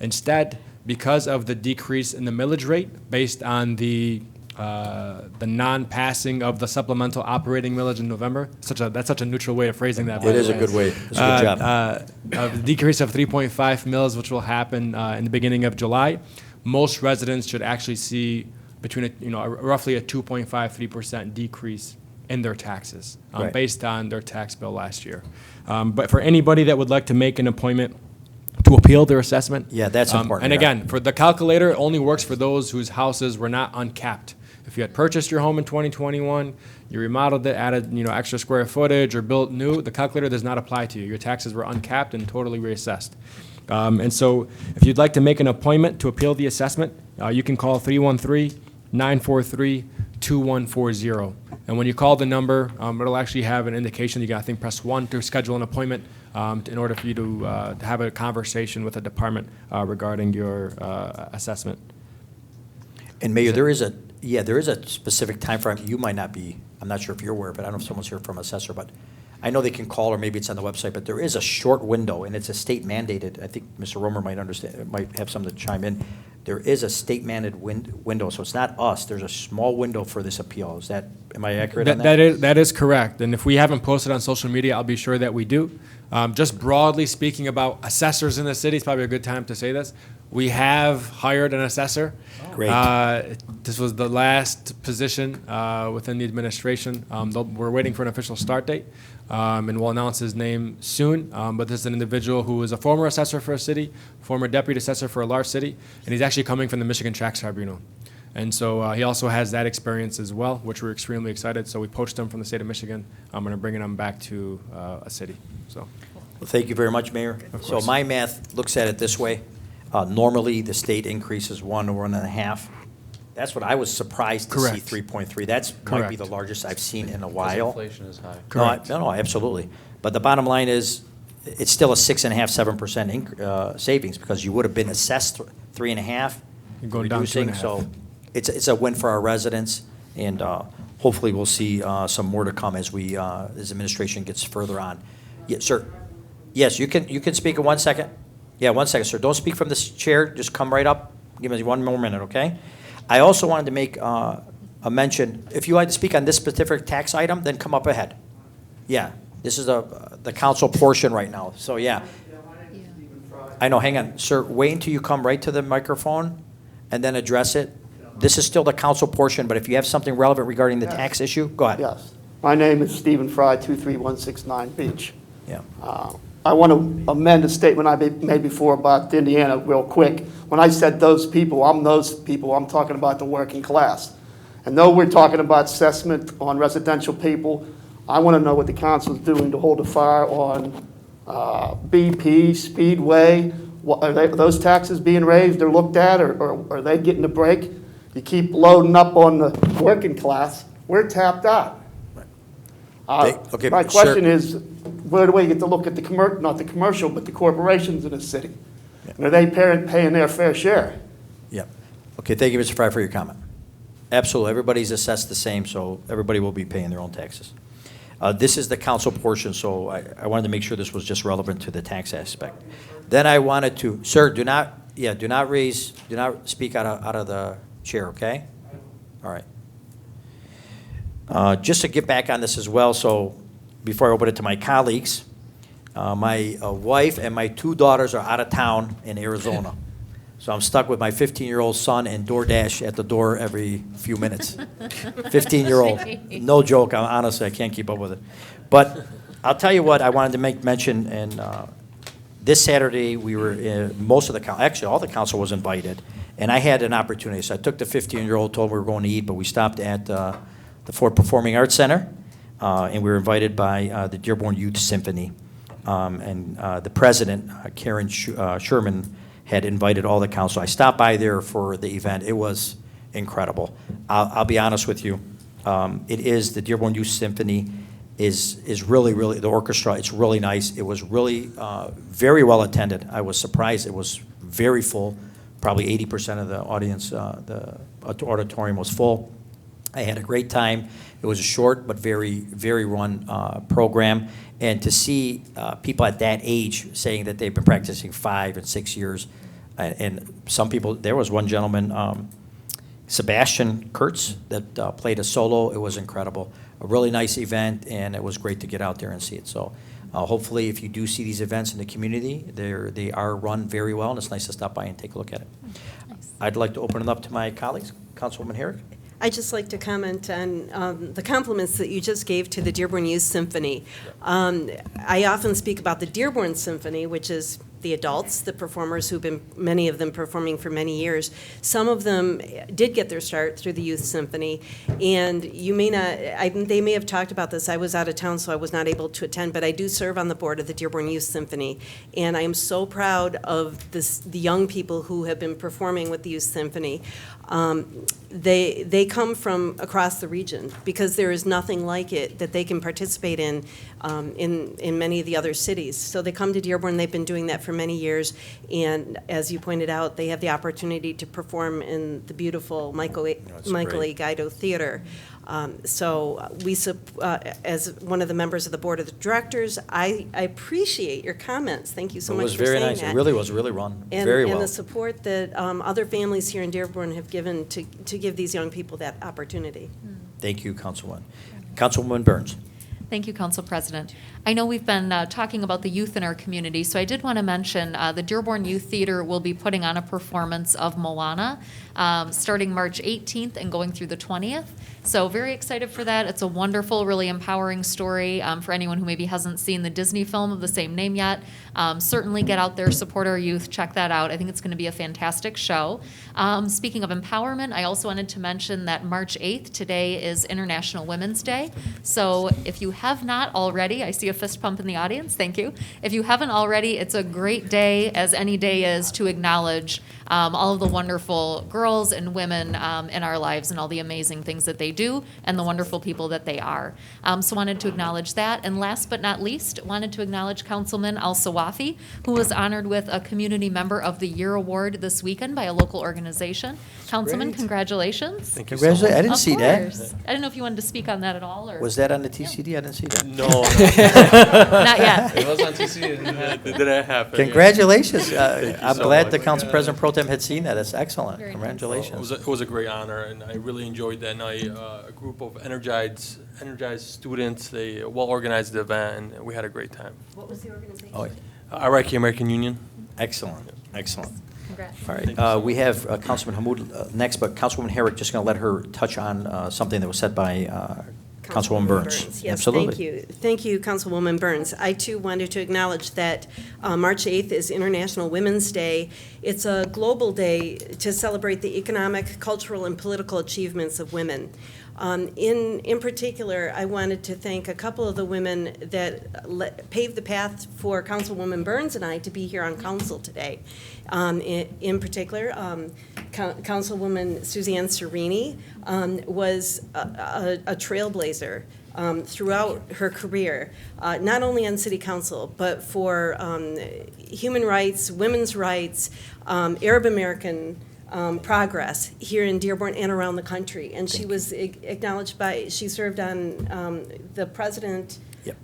Instead, because of the decrease in the millage rate based on the the non-passing of the supplemental operating millage in November. That's such a neutral way of phrasing that. by It the is a way. good way. It's a good job. A decrease of 3.5 mils, which will happen in the beginning of July. Most residents should actually see between roughly a 2.53% decrease in their taxes Right. based on their tax bill last year. But for anybody that would like to make an appointment to appeal their assessment. Yeah, that's important. And yeah. again, for the calculator, it only works for those whose houses were not uncapped. If you had purchased your home in 2021, you remodeled it, added extra square footage, or built new, the calculator does not apply to you. Your taxes were uncapped and totally reassessed. And so, if you'd like to make an appointment to appeal the assessment, you can call 313-943-2140. And when you call the number, it'll actually have an indication. You got, I think, press 1 to schedule an appointment in order for you to have a conversation with the department regarding your assessment. And Mayor, there is a specific time frame. You might not be, I'm not sure if you're aware, but I don't know if someone's here from assessor, but I know they can call, or maybe it's on the website, but there is a short window, and it's a state mandated. I think Mr. Romer might understand, might have something to chime in. There is a state mandated window, so it's not us. There's a small window for this appeal. Am I accurate on that? That is correct. And if we haven't posted on social media, I'll be sure that we do. Just broadly speaking about assessors in the city, it's probably a good time to say this. We have hired an assessor. Great. This was the last position within the administration. We're waiting for an official start date, and we'll announce his name soon. But this is an individual who is a former assessor for a city, former deputy assessor for a large city, and he's actually coming from the Michigan Tax Tribunal. And so he also has that experience as well, which we're extremely excited. So we poached him from the state of Michigan. I'm going to bring him back to a city. So. Well, thank you very much, Mayor. So course. my math looks at it this way. Normally, the state increases 1 or 1.5. That's what I was surprised to Correct. see, 3.3. That's might be Correct. the largest I've seen in a Because while. inflation is high. Correct. No, absolutely. But the bottom line is, it's still a 6.5–7% savings, because you would have been assessed 3.5. You're going down reducing. 2.5. So it's a win for our residents, and hopefully we'll see some more to come as administration gets further on. Yes, sir. Yes, you can speak in 1 second. Yeah, 1 second, sir. Don't speak from this chair. Just come right up. Give us 1 more minute, okay? I also wanted to make a mention. If you like to speak on this specific tax item, then come up ahead. Yeah, this is the council portion right now. So, yeah. I know, hang on. Sir, wait until you come right to the microphone and then address it. This is still the council portion, but if you have something relevant regarding the tax issue, go ahead. Yes. My name is Stephen Fry, 23169 Beach. Yeah. I want to amend a statement I made before about Indiana real quick. When I said those people, I'm talking about the working class. And though we're talking about assessment on residential people, I want to know what the council is doing to hold the fire on BP, Speedway. Are those taxes being raised or looked at, or are they getting a break? You keep loading up on the working class, we're tapped out. Okay, My sir. question is, where do we get to look at not the commercial, but the corporations in the city? And are they paying their fair share? Yeah. Okay, thank you, Mr. Fry, for your comment. Absolutely. Everybody's assessed the same, so everybody will be paying their own taxes. This is the council portion, so I wanted to make sure this was just relevant to the tax aspect. Then I wanted to, sir, do not speak out of the chair, okay? All right. Just to get back on this as well, so before I open it to my colleagues, my wife and my 2 daughters are out of town in Arizona. So I'm stuck with my 15-year-old son and DoorDash at the door every few minutes. 15-year-old. No joke. Honestly, I can't keep up with it. But I'll tell you what I wanted to make mention, and this Saturday we were, most of the council, actually all the council was invited, and I had an opportunity. So I took the 15-year-old, told him we were going to eat, but we stopped at the Ford Performing Arts Center, and we were invited by the Dearborn Youth Symphony. And the president, Karen Sherman, had invited all the council. I stopped by there for the event. It was incredible. I'll be honest with you. It is, the Dearborn Youth Symphony is really, really, the orchestra, it's really nice. It was really very well attended. I was surprised. It was very full. Probably 80% of the audience, the auditorium was full. I had a great time. It was a short but very, very run program. And to see people at that age saying that they've been practicing 5 and 6 years, and some people, there was one gentleman, Sebastian Kurtz that played a solo. It was incredible. A really nice event, and it was great to get out there and see it. So hopefully, if you do see these events in the community, they are run very well, and it's nice to stop by and take a look at it. I'd like to open it up to my colleagues. Councilwoman Herrick? I'd just like to comment on the compliments that you just gave to the Dearborn Youth Symphony. I often speak about the Dearborn Symphony, which is the adults, the performers who've been, many of them performing for many years. Some of them did get their start through the Youth Symphony, and you may not, they may have talked about this. I was out of town, so I was not able to attend, but I do serve on the board of the Dearborn Youth Symphony, and I am so proud of the young people who have been performing with the Youth Symphony. They come from across the region because there is nothing like it that they can participate in many of the other cities. So they come to Dearborn. They've been doing that for many years, and as you pointed out, they have the opportunity to perform in the beautiful Michael E. Guido Theater. So we, as one of the members of the board of the directors, I appreciate your comments. Thank you so much for saying that. It was very nice. It really was really run And, very well. And the support that other families here in Dearborn have given to give these young people that opportunity. Thank you, Councilwoman. Councilwoman Burns. Thank you, Council President. I know we've been talking about the youth in our community, so I did want to mention the Dearborn Youth Theater will be putting on a performance of Moana starting March 18th and going through the 20th. So very excited for that. It's a wonderful, really empowering story for anyone who maybe hasn't seen the Disney film of the same name yet. Certainly get out there, support our youth, check that out. I think it's going to be a fantastic show. Speaking of empowerment, I also wanted to mention that March 8th, today is International Women's Day. So if you have not already, I see a fist pump in the audience, thank you. If you haven't already, it's a great day, as any day is, to acknowledge all of the wonderful girls and women in our lives and all the amazing things that they do and the wonderful people that they are. So wanted to acknowledge that. And last but not least, wanted to acknowledge Councilman Al-Sawafi, who was honored with a Community Member of the Year award this weekend by a local organization. Councilman, congratulations. Thank you. Congratulations. I didn't see that. I didn't know if you wanted to speak on that at all, or Was that on the TCD? I didn't see that. No. Not yet. It was on TC. It didn't happen. Congratulations. Thank you I'm so glad much. the Council President Pro Tem had seen that. That's excellent. Very nice. Congratulations. It was a great honor, and I really enjoyed that night. A group of energized students, they well-organized the event, and we had a great time. What was the organization? Oh, Iraqi American Union. excellent. Excellent. Congrats. All right. We have Councilman Hammoud next, but Councilwoman Herrick, just going to let her touch on something that was said by Councilwoman Burns. Yes, Absolutely. thank you. Thank you, Councilwoman Burns. I, too, wanted to acknowledge that March 8th is International Women's Day. It's a global day to celebrate the economic, cultural, and political achievements of women. In particular, I wanted to thank a couple of the women that paved the path for Councilwoman Burns and I to be here on council today. In particular, Councilwoman Suzanne Serini was a trailblazer throughout her career, not only on city council, but for human rights, women's rights, Arab American progress here in Dearborn and around the country. And she was acknowledged by, she served on the president. Yep.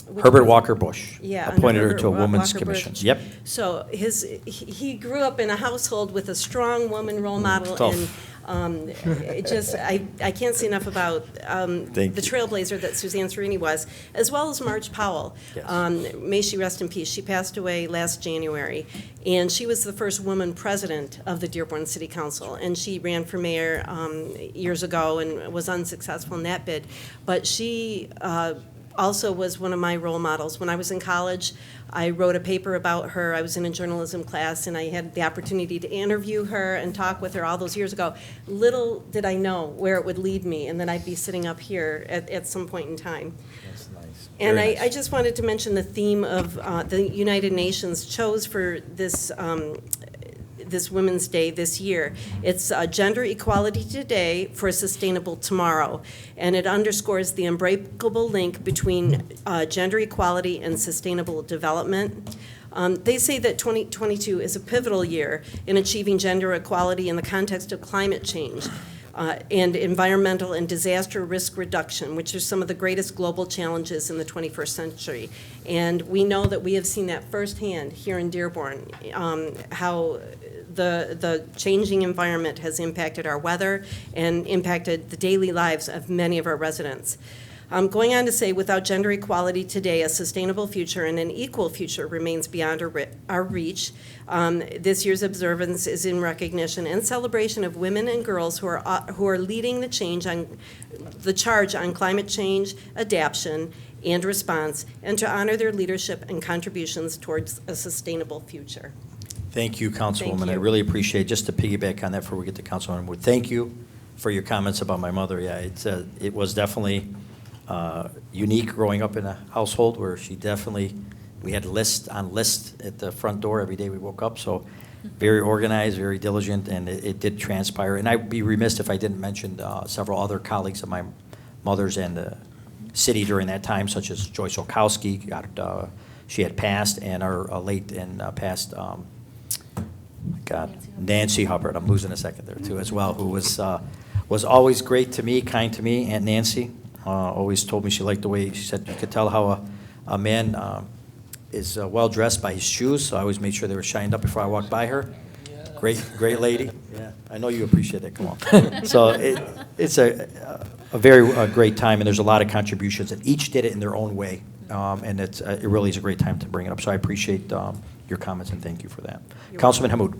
which Herbert was- Walker Bush Yeah, appointed her Herbert to a Wa- women's Walker commission. Bush. Yep. So he grew up in a household with a strong woman role model, Tough. and it just I can't say enough about the you. trailblazer that Suzanne Serini was, as well as Marge Powell. Yes. May she rest in peace. She passed away last January, and she was the first woman president of the Dearborn City Council, and she ran for mayor years ago and was unsuccessful in that bid, but she also was one of my role models. When I was in college, I wrote a paper about her. I was in a journalism class, and I had the opportunity to interview her and talk with her all those years ago. Little did I know where it would lead me, and that I'd be sitting up here at some point in time. That's nice. And Very I just wanted to mention the theme of the United Nations chose for this Women's Day this year. It's Gender Equality Today for a Sustainable Tomorrow, and it underscores the unbreakable link between gender equality and sustainable development. They say that 2022 is a pivotal year in achieving gender equality in the context of climate change. And environmental and disaster risk reduction, which are some of the greatest global challenges in the 21st century. And we know that we have seen that firsthand here in Dearborn, how the changing environment has impacted our weather and impacted the daily lives of many of our residents. Going on to say, without gender equality today, a sustainable future and an equal future remains beyond our reach. This year's observance is in recognition and celebration of women and girls who are leading the charge on climate change, adaptation, and response, and to honor their leadership and contributions towards a sustainable future. Thank you, Councilwoman. Thank I you. really appreciate, just to piggyback on that before we get to Councilwoman Wood, thank you for your comments about my mother. Yeah, it was definitely unique growing up in a household where we had list at the front door every day we woke up, so very organized, very diligent, and it did transpire. And I'd be remiss if I didn't mention several other colleagues of my mother's and the city during that time, such as Joyce Olkowski, she had passed, and our late and past, Nancy Hubbard, I'm losing a second there too as well, who was always great to me, kind to me. Aunt Nancy always told me she liked the way, she said you could tell how a man is well-dressed by his shoes, so I always made sure they were shined up before I walked by her. Great lady. Yeah, I know you appreciate that, come on. So it's a very great time, and there's a lot of contributions, and each did it in their own way, and it really is a great time to bring it up. So I appreciate your comments, and thank you for that. Councilman Hammoud.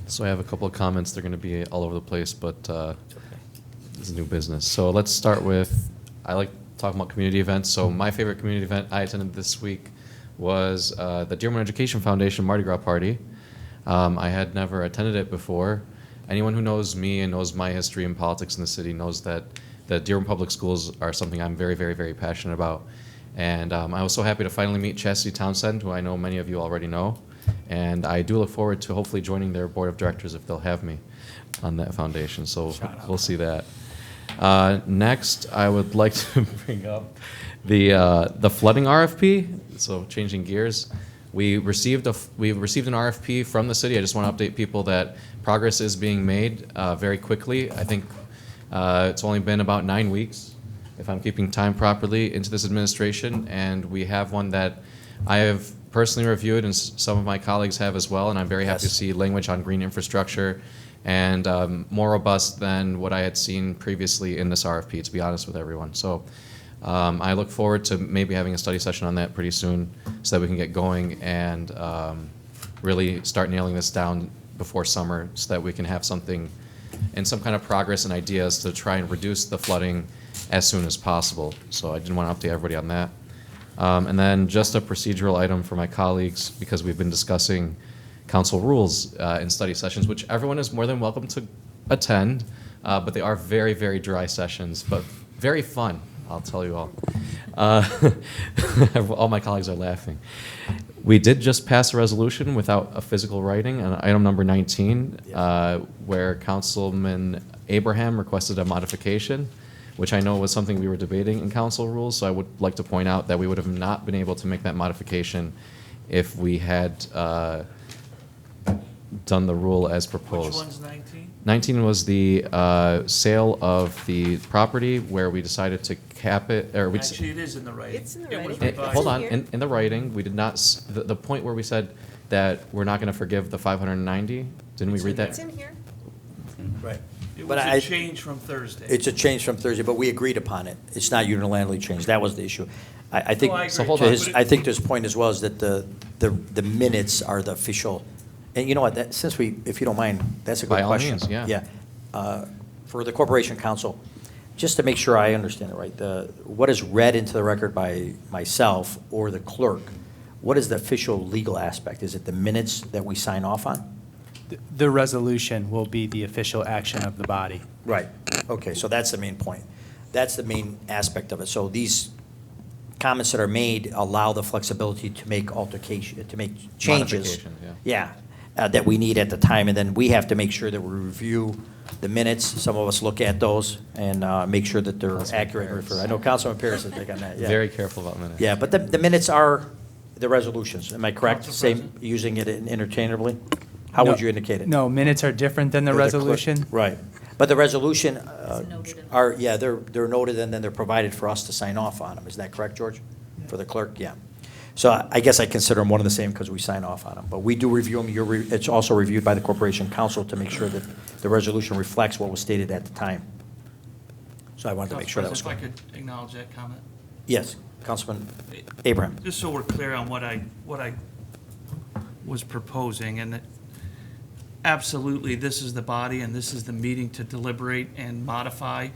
So I have a couple of comments. They're going to be all over the place, but this is new business. So let's start with, I like talking about community events. So my favorite community event I attended this week was the Dearborn Education Foundation Mardi Gras party. I had never attended it before. Anyone who knows me and knows my history in politics in the city knows that the Dearborn Public Schools are something I'm very, very, very passionate about. And I was so happy to finally meet Chastity Townsend, who I know many of you already know. And I do look forward to hopefully joining their board of directors if they'll have me on that foundation. So we'll see that. Next, I would like to bring up the flooding RFP. So changing gears, we received an RFP from the city. I just want to update people that progress is being made very quickly. I think it's only been about 9 weeks, if I'm keeping time properly, into this administration, and we have one that I have personally reviewed, and some of my colleagues have as well, and I'm very happy to see language on green infrastructure and more robust than what I had seen previously in this RFP, to be honest with everyone. So I look forward to maybe having a study session on that pretty soon so that we can get going and really start nailing this down before summer so that we can have something and some kind of progress and ideas to try and reduce the flooding as soon as possible. So I didn't want to update everybody on that. And then just a procedural item for my colleagues, because we've been discussing council rules in study sessions, which everyone is more than welcome to attend, but they are very, very dry sessions, but very fun, I'll tell you all. All my colleagues are laughing. We did just pass a resolution without a physical writing on item number 19, where Councilman Abraham requested a modification, which I know was something we were debating in council rules. So I would like to point out that we would have not been able to make that modification if we had done the rule as proposed. Which one's 19? 19 was the sale of the property where we decided to cap it. Or we Actually, it is in the writing. It's in the It was writing. revised. Hold on, in the writing, we did not, the point where we said that we're not going to forgive the 590, didn't we read that? It's in here. Right. It But was I- a change from Thursday. It's a change from Thursday, but we agreed upon it. It's not unilaterally changed. That was the issue. I think, No, I So agree. hold to on. his, I think his point as well is that the minutes are the official. And you know what, since if you don't mind, that's a good By all question. means, yeah. Yeah. For the Corporation Council, just to make sure I understand it right, what is read into the record by myself or the clerk, what is the official legal aspect? Is it the minutes that we sign off on? The resolution will be the official action of the body. Right. Okay, so that's the main point. That's the main aspect of it. So these comments that are made allow the flexibility to make changes. Modifications, Yeah, that we need at the time, and then we have to make sure that we review the minutes. Some of us look at those and make sure that they're accurate. and refer. I know Councilman Paris is big on that, yeah. Very careful about minutes. Yeah, but the minutes are the resolutions, am I correct? Council Same, President? using it interchangeably? How would you indicate it? No, minutes are different than the They're clerk- resolution. Right. But the resolution noted in- are, yeah, they're noted and then they're provided for us to sign off on them. Is that correct, George? For the clerk, yeah. So I guess I consider them one and the same because we sign off on them. But we do review them. It's also reviewed by the Corporation Council to make sure that the resolution reflects what was stated at the time. So I wanted to make sure that was If I correct. could acknowledge that comment. Yes, Councilman Abraham. Just so we're clear on what I was proposing, and that absolutely, this is the body and this is the meeting to deliberate and modify.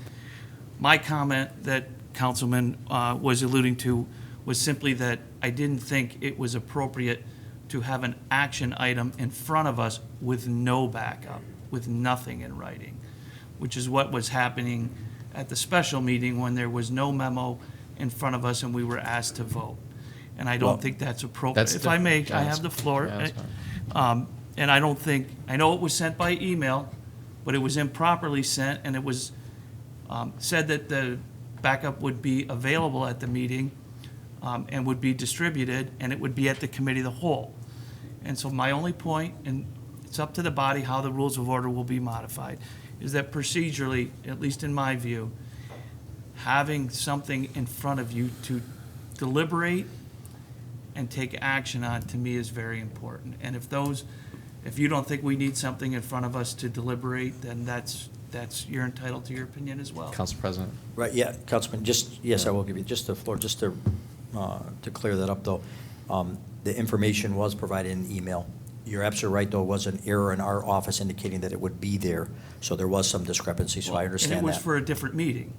My comment that Councilman was alluding to was simply that I didn't think it was appropriate to have an action item in front of us with no backup, with nothing in writing, which is what was happening at the special meeting when there was no memo in front of us and we were asked to vote. And I Well, don't think that's appropriate. that's If I may, different. I Yeah, have the that's- floor. yeah, that's fine. And I don't think, I know it was sent by email, but it was improperly sent, and it was said that the backup would be available at the meeting and would be distributed, and it would be at the committee of the whole. And so my only point, and it's up to the body how the rules of order will be modified, is that procedurally, at least in my view, having something in front of you to deliberate and take action on, to me, is very important. And if you don't think we need something in front of us to deliberate, then you're entitled to your opinion as well. Council President. Right, yeah, Councilman, yes, I will give you just the floor, just to clear that up, though. The information was provided in email. You're absolutely right, though, it was an error in our office indicating that it would be there, so there was some discrepancy, so I understand that. And it was for a different meeting.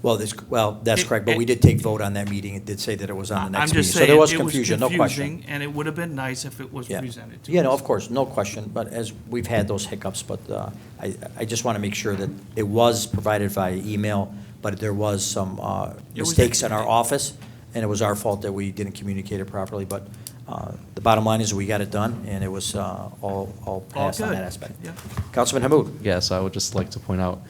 Well, that's correct, but we did take vote on that meeting. It did say that it was on the I'm next meeting. just So saying, there was it confusion, no question. confusing, and it would have been nice if it was Yeah. presented to us. Yeah, no, of course, no question, but as we've had those hiccups, but I just want to make sure that it was provided via email, but there was some mistakes in our office, and it was our fault that we didn't communicate it properly, but the bottom line is we got it done, and it was all passed on good. that aspect. Yeah. Councilman Hamud? Yes, I would just like to point out,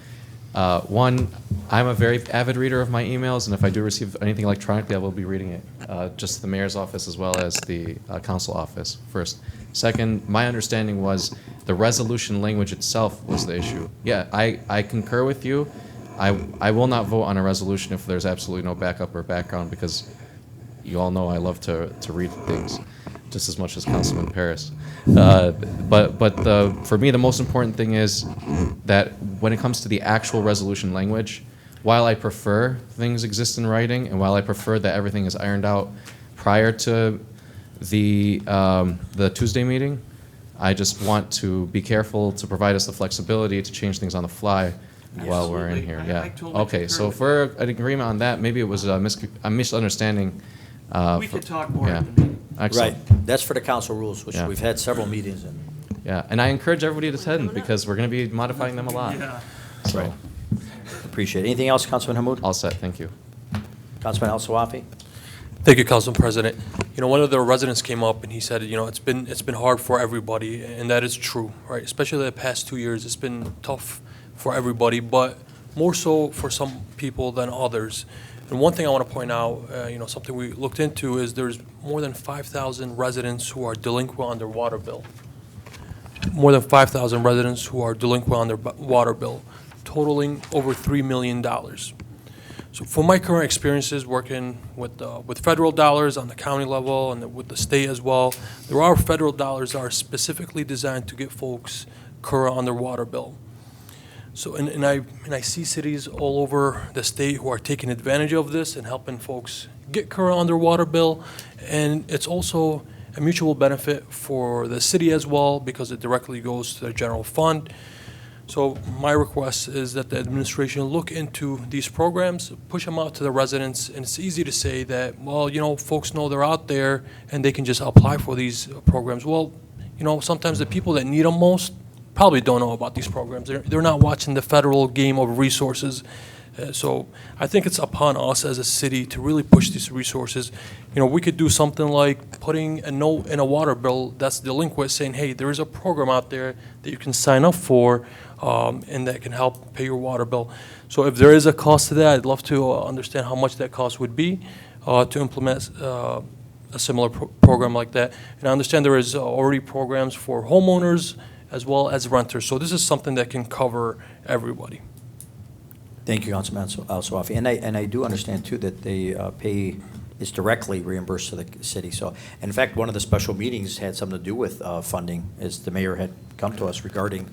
one, I'm a very avid reader of my emails, and if I do receive anything electronically, I will be reading it, just the mayor's office as well as the council office first. Second, my understanding was the resolution language itself was the issue. Yeah, I concur with you. I will not vote on a resolution if there's absolutely no backup or background, because you all know I love to read things just as much as Councilman Paris. But for me, the most important thing is that when it comes to the actual resolution language, while I prefer things exist in writing, and while I prefer that everything is ironed out prior to the Tuesday meeting, I just want to be careful to provide us the flexibility to change things on the fly while we're in Absolutely. here. I Yeah. totally Okay, concur so with if we're an agreement on that, maybe it was a misunderstanding. We could talk more yeah. at the meeting. Excellent. Right, that's for the council rules, which Yeah. we've had several meetings, and Yeah, and I encourage everybody to attend because we're going to be modifying them a lot. Yeah. So, Right. Appreciate it. Anything else, Councilman Hamud? all set, thank you. Councilman Al Sawafi? Thank you, Council President. You know, one of the residents came up and he said, you know, it's been hard for everybody, and that is true, right? Especially the past 2 years, it's been tough for everybody, but more so for some people than others. And one thing I want to point out, you know, something we looked into is there's more than 5,000 residents who are delinquent on their water bill. More than 5,000 residents who are delinquent on their water bill, totaling over $3 million. So from my current experiences working with federal dollars on the county level and with the state as well, there are federal dollars that are specifically designed to get folks current on their water bill. So, and I see cities all over the state who are taking advantage of this and helping folks get current on their water bill. And it's also a mutual benefit for the city as well because it directly goes to the general fund. So my request is that the administration look into these programs, push them out to the residents, and it's easy to say that, well, you know, folks know they're out there and they can just apply for these programs. Well, you know, sometimes the people that need them most probably don't know about these programs. They're not watching the federal game of resources. So I think it's upon us as a city to really push these resources. You know, we could do something like putting a note in a water bill that's delinquent saying, hey, there is a program out there that you can sign up for and that can help pay your water bill. So if there is a cost to that, I'd love to understand how much that cost would be to implement a similar program like that. And I understand there is already programs for homeowners as well as renters. So this is something that can cover everybody. Thank you, Councilman Al Sawafi. And I do understand, too, that they pay is directly reimbursed to the city. So, in fact, one of the special meetings had something to do with funding, as the mayor had come to us regarding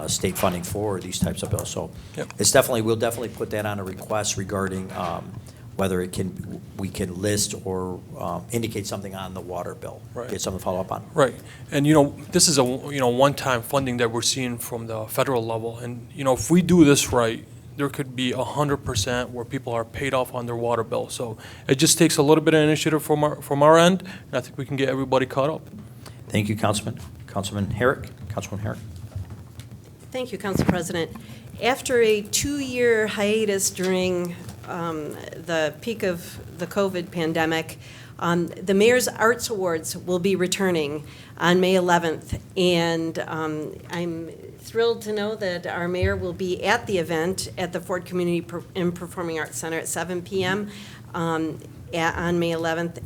state funding for these types of bills. So it's definitely, we'll definitely put that on a request regarding whether we can list or indicate something on the water bill. Right. Get something to follow up on. Right. And, this is a, one-time funding that we're seeing from the federal level. And, if we do this right, there could be 100% where people are paid off on their water bill. So it just takes a little bit of initiative from our end, and I think we can get everybody caught up. Thank you, Councilman. Councilman Herrick. Councilman Herrick. Thank you, Council President. After a 2-year hiatus during the peak of the COVID pandemic, the Mayor's Arts Awards will be returning on May 11th, and I'm thrilled to know that our mayor will be at the event at the Ford Community and Performing Arts Center at 7 p.m. On May 11th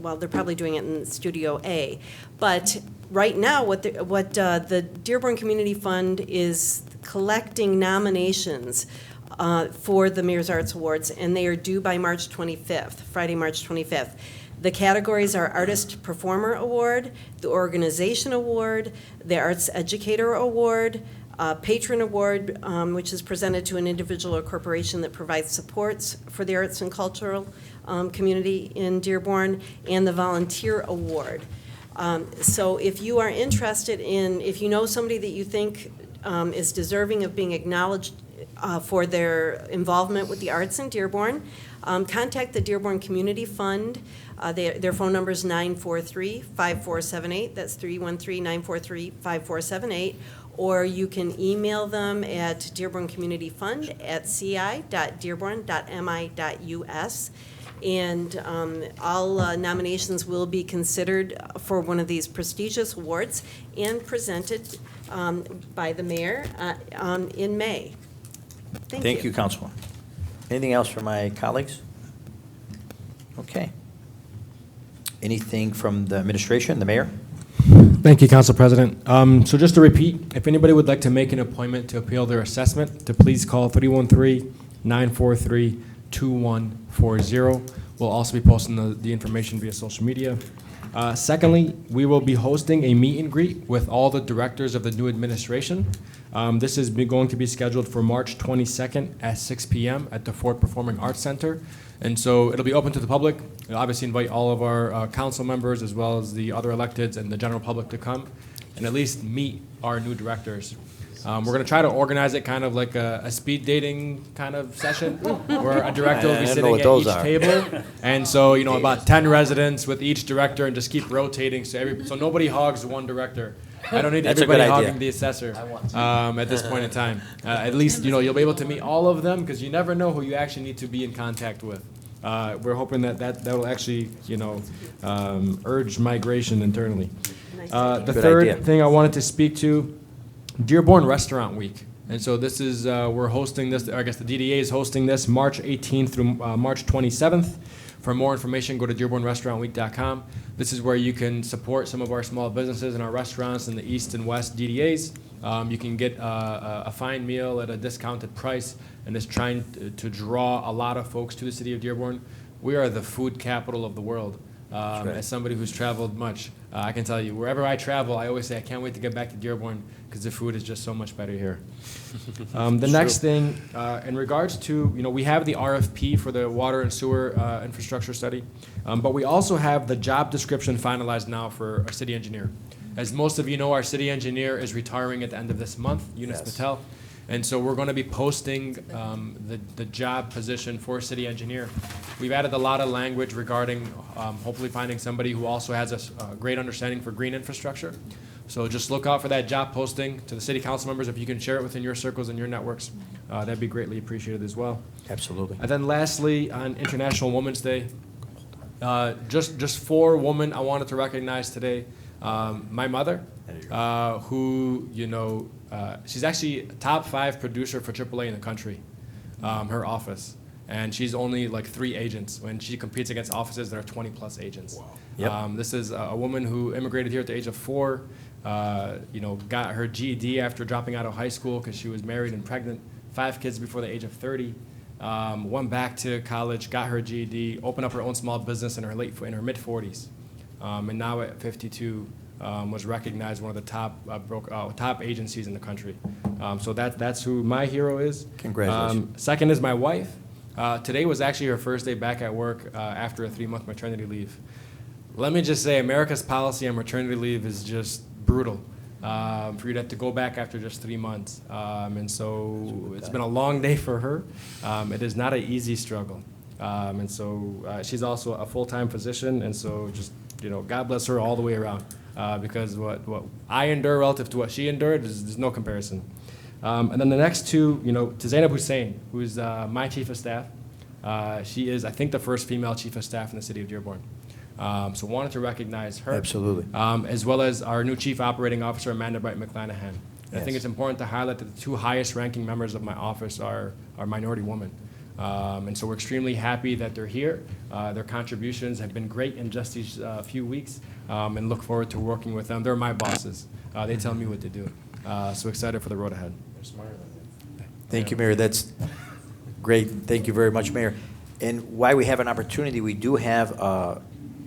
well, they're probably doing it in Studio A. But right now, what the Dearborn Community Fund is collecting nominations for the Mayor's Arts Awards, and they are due by March 25th, Friday, March 25th. The categories are Artist Performer Award, the Organization Award, the Arts Educator Award, Patron Award, which is presented to an individual or corporation that provides supports for the arts and cultural community in Dearborn, and the Volunteer Award. So if you are interested if you know somebody that you think is deserving of being acknowledged for their involvement with the arts in Dearborn, contact the Dearborn Community Fund. Their phone number is 943-5478. That's 313-943-5478. Or you can email them at Dearborn Community Fund at ci.dearborn.mi.us. And all nominations will be considered for one of these prestigious awards and presented by the mayor in May. Thank you, Councilman. Anything else from my colleagues? Okay. Anything from the administration, the mayor? Thank you, Council President. So just to repeat, if anybody would like to make an appointment to appeal their assessment, to please call 313-943-2140. We'll also be posting the information via social media. Secondly, we will be hosting a meet and greet with all the directors of the new administration. This is going to be scheduled for March 22nd at 6 p.m. at the Ford Performing Arts Center. And so it'll be open to the public. We'll obviously invite all of our council members as well as the other electeds and the general public to come and at least meet our new directors. We're going to try to organize it kind of like a speed dating kind of session where a director will be sitting at each table. And so, about 10 residents with each director and just keep rotating so nobody hogs one director. I don't need everybody hogging the assessor at this point in time. At least, you'll be able to meet all of them because you never know who you actually need to be in contact with. We're hoping that will actually, urge migration internally. The third thing I wanted to speak to, Dearborn Restaurant Week. And so this is, we're hosting this, I guess the DDA is hosting this March 18th through March 27th. For more information, go to DearbornRestaurantWeek.com. This is where you can support some of our small businesses and our restaurants in the East and West DDAs. You can get a fine meal at a discounted price, and it's trying to draw a lot of folks to the city of Dearborn. We are the food capital of the world. As somebody who's traveled much, I can tell you, wherever I travel, I always say I can't wait to get back to Dearborn because the food is just so much better here. The next thing, in regards to, we have the RFP for the water and sewer infrastructure study, but we also have the job description finalized now for our city engineer. As most of you know, our city engineer is retiring at the end of this month, Eunice Patel. And so we're going to be posting the job position for city engineer. We've added a lot of language regarding hopefully finding somebody who also has a great understanding for green infrastructure. So just look out for that job posting. To the city council members, if you can share it within your circles and your networks, that'd be greatly appreciated as well. Absolutely. And then lastly, on International Women's Day, just 4 women I wanted to recognize today. My mother, who, she's actually a top 5 producer for AAA in the country, her office. And she's only like 3 agents when she competes against offices that are 20+ agents. Wow. Yep. This is a woman who immigrated here at the age of 4, got her GED after dropping out of high school because she was married and pregnant, 5 kids before the age of 30. went back to college, got her GED, opened up her own small business in her mid-40s, and now at 52, was recognized one of the top agencies in the country. So that's who my hero is. Congratulations. Second is my wife. Today was actually her first day back at work after a 3-month maternity leave. Let me just say, America's policy on maternity leave is just brutal. For you to have to go back after just 3 months. And so it's been a long day for her. It is not an easy struggle. And so she's also a full-time physician, and so just, God bless her all the way around. Because what I endure relative to what she endured, there's no comparison. And then the next two, to Zainab Hussein, who's my chief of staff. She is, I think, the first female chief of staff in the city of Dearborn. So wanted to recognize her. Absolutely. As well as our new chief operating officer, Amanda Bright McClanahan. I think Yes. it's important to highlight that the two highest ranking members of my office are minority women. And so we're extremely happy that they're here. Their contributions have been great in just these few weeks, and look forward to working with them. They're my bosses. They tell me what to do. So excited for the road ahead. Thank you, Mayor. That's great. Thank you very much, Mayor. And while we have an opportunity, we do have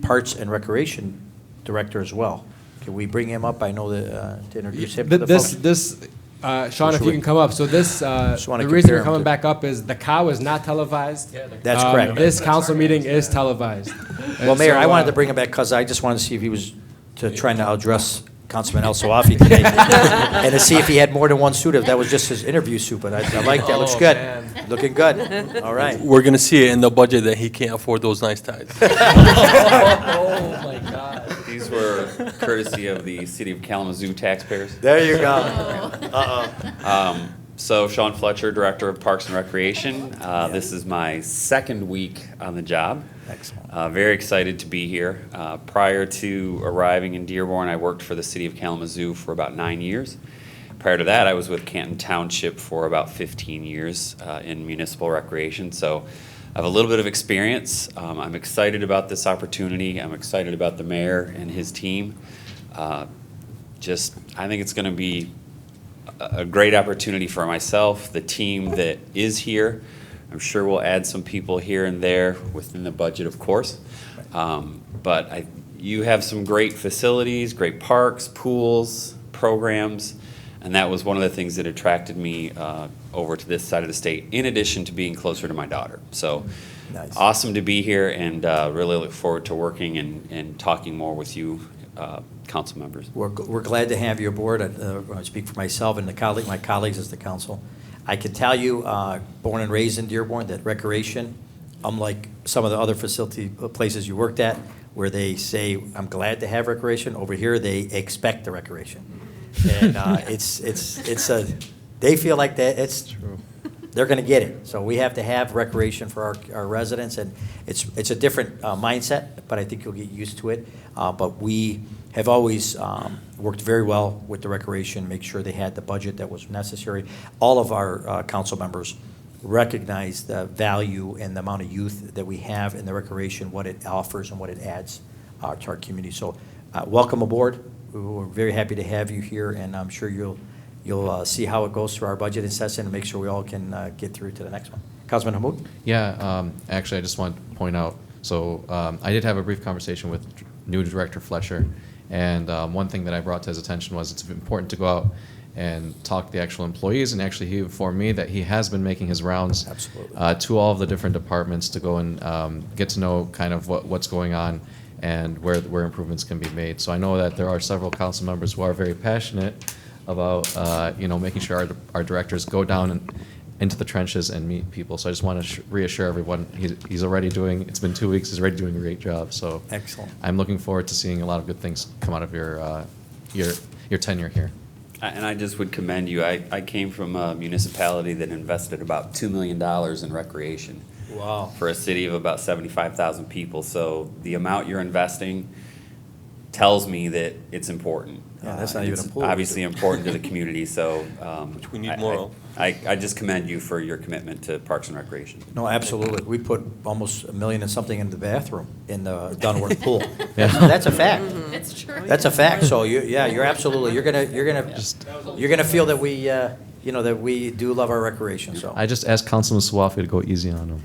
Parks and Recreation Director as well. Can we bring him up? I know that to introduce him to the folks. Sean, if you can come up. So this, the reason we're coming back up is the cow is not televised. That's correct. This council meeting is televised. Well, Mayor, I wanted to bring him back because I just wanted to see if he was trying to address Councilman El Sawafi today, and to see if he had more than one suit, if that was just his interview suit, but I like that. Looks good. Man. Looking good. All right. We're going to see it in the budget that he can't afford those nice ties. Oh, my God. These were courtesy of the City of Kalamazoo taxpayers. There you go. So Sean Fletcher, Director of Parks and Recreation. This is my second week on the job. Excellent. Very excited to be here. Prior to arriving in Dearborn, I worked for the City of Kalamazoo for about 9 years. Prior to that, I was with Canton Township for about 15 years in municipal recreation. So I have a little bit of experience. I'm excited about this opportunity. I'm excited about the mayor and his team. I think it's going to be a great opportunity for myself, the team that is here. I'm sure we'll add some people here and there within the budget, of course. But you have some great facilities, great parks, pools, programs, and that was one of the things that attracted me over to this side of the state, in addition to being closer to my daughter. So Nice. Awesome to be here, and really look forward to working and talking more with you, council members. We're glad to have you aboard. I speak for myself and my colleagues as the council. I can tell you, born and raised in Dearborn, that recreation, unlike some of the other places you worked at, where they say, I'm glad to have recreation, over here they expect the recreation. And they feel like that they're going to get it. So we have to have recreation for our residents, and it's a different mindset, but I think you'll get used to it. But we have always worked very well with the recreation, make sure they had the budget that was necessary. All of our council members recognize the value and the amount of youth that we have in the recreation, what it offers and what it adds to our community. So welcome aboard. We're very happy to have you here, and I'm sure you'll see how it goes through our budget session and make sure we all can get through to the next one. Councilman Hammoud? Yeah, actually, I just want to point out, so I did have a brief conversation with new Director Fletcher, and one thing that I brought to his attention was it's important to go out and talk to the actual employees, and actually he informed me that he has been making his rounds to all of the different departments to go and get to know kind of what's going on and where improvements can be made. So I know that there are several council members who are very passionate about making sure our directors go down into the trenches and meet people. So I just want to reassure everyone he's already doing. It's been 2 weeks. He's already doing a great job. So excellent. I'm looking forward to seeing a lot of good things come out of your tenure here. And I just would commend you. I came from a municipality that invested about $2 million in recreation. Wow. For a city of about 75,000 people. So the amount you're investing tells me that it's important. Yeah, that's not even a pool. Obviously important to the community, so. Which we need more of. I just commend you for your commitment to Parks and Recreation. No, absolutely. We put almost $1 million and something in the bathroom in the Dunworth pool. Yeah. That's a fact. It's true. That's a fact. So you're absolutely, you're gonna feel that you know, that we do love our recreation, so. I just asked Councilman Swaffy to go easy on him.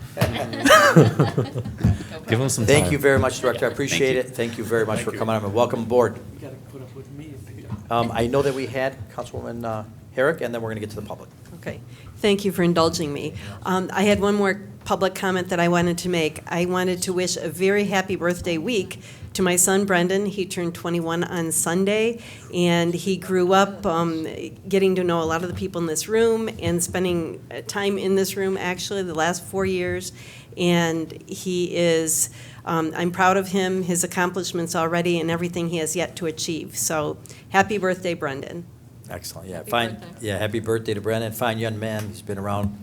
Give him some time. Thank you very much, Director. I appreciate it. Thank you very much for coming on, and welcome aboard. You gotta put up with me if you I know that we had Councilwoman Herrick, and then we're going to get to the public. Okay, thank you for indulging me. I had one more public comment that I wanted to make. I wanted to wish a very happy birthday week to my son Brendan. He turned 21 on Sunday, and he grew up getting to know a lot of the people in this room and spending time in this room actually the last 4 years. And he is, I'm proud of him, his accomplishments already, and everything he has yet to achieve. So happy birthday, Brendan. Excellent, yeah, Happy fine, birthday. yeah, happy birthday to Brendan, fine young man, he's been around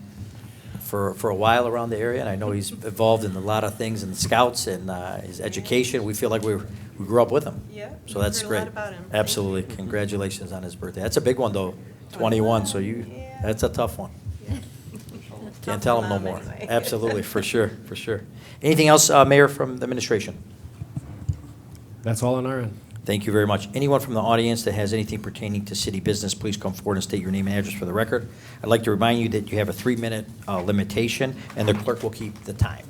for a while around the area, and I know he's involved in a lot of things in the Scouts and his education, we feel like we grew up with him. Yeah, So that's heard a great. lot about him. Absolutely, congratulations on his birthday, that's a big one though, 21, so that's a tough one. Can't tell him no more, anyway. absolutely, for sure, for sure. Anything else, Mayor, from the administration? That's all on our end. Thank you very much. Anyone from the audience that has anything pertaining to city business, please come forward and state your name and address for the record. I'd like to remind you that you have a 3-minute limitation, and the clerk will keep the time.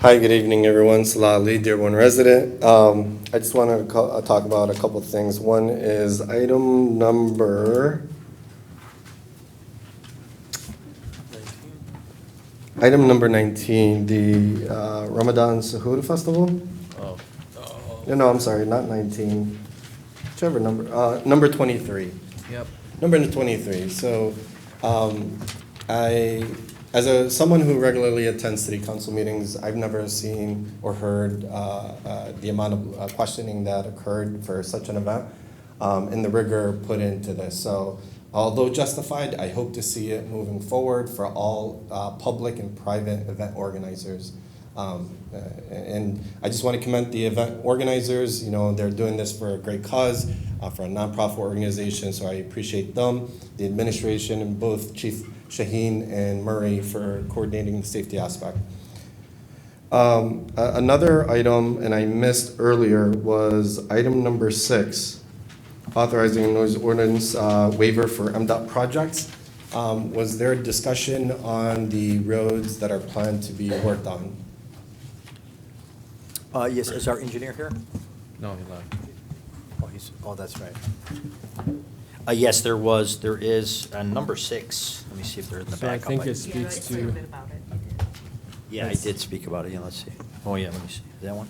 Hi, good evening, everyone. Salah Ali, Dearborn resident. I just wanted to talk about a couple of things. One is item number 19, the Ramadan Suhoor Festival. No, I'm sorry, not 19. Whichever number, number 23. Yep. Number 23. So, as someone who regularly attends city council meetings, I've never seen or heard the amount of questioning that occurred for such an event and the rigor put into this. So, although justified, I hope to see it moving forward for all public and private event organizers. And I just want to commend the event organizers. You know, they're doing this for a great cause, for a nonprofit organization, so I appreciate them, the administration, and both Chief Shaheen and Murray for coordinating the safety aspect. Another item, and I missed earlier, was item number 6, authorizing a noise ordinance waiver for MDOT projects. Was there a discussion on the roads that are planned to be worked on? Yes, is our engineer here? No, he left. Oh, that's right. Yes, there is, number 6, let me see if they're in the So I backup. think it speaks to, Yeah, I did speak about it, yeah, let's see. Oh, yeah, let me see, is that one?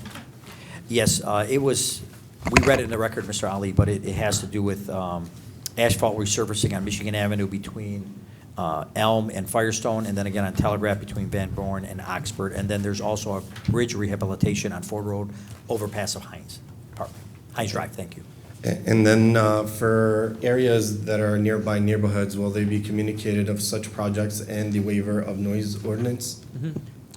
Yes, it was, we read it in the record, Mr. Ali, but it has to do with asphalt resurfacing on Michigan Avenue between Elm and Firestone, and then again on Telegraph between Van Born and Oxford, and then there's also a bridge rehabilitation on Ford Road, overpass of Heinz Drive, thank you. And then for areas that are nearby neighborhoods, will they be communicated of such projects and the waiver of noise ordinance?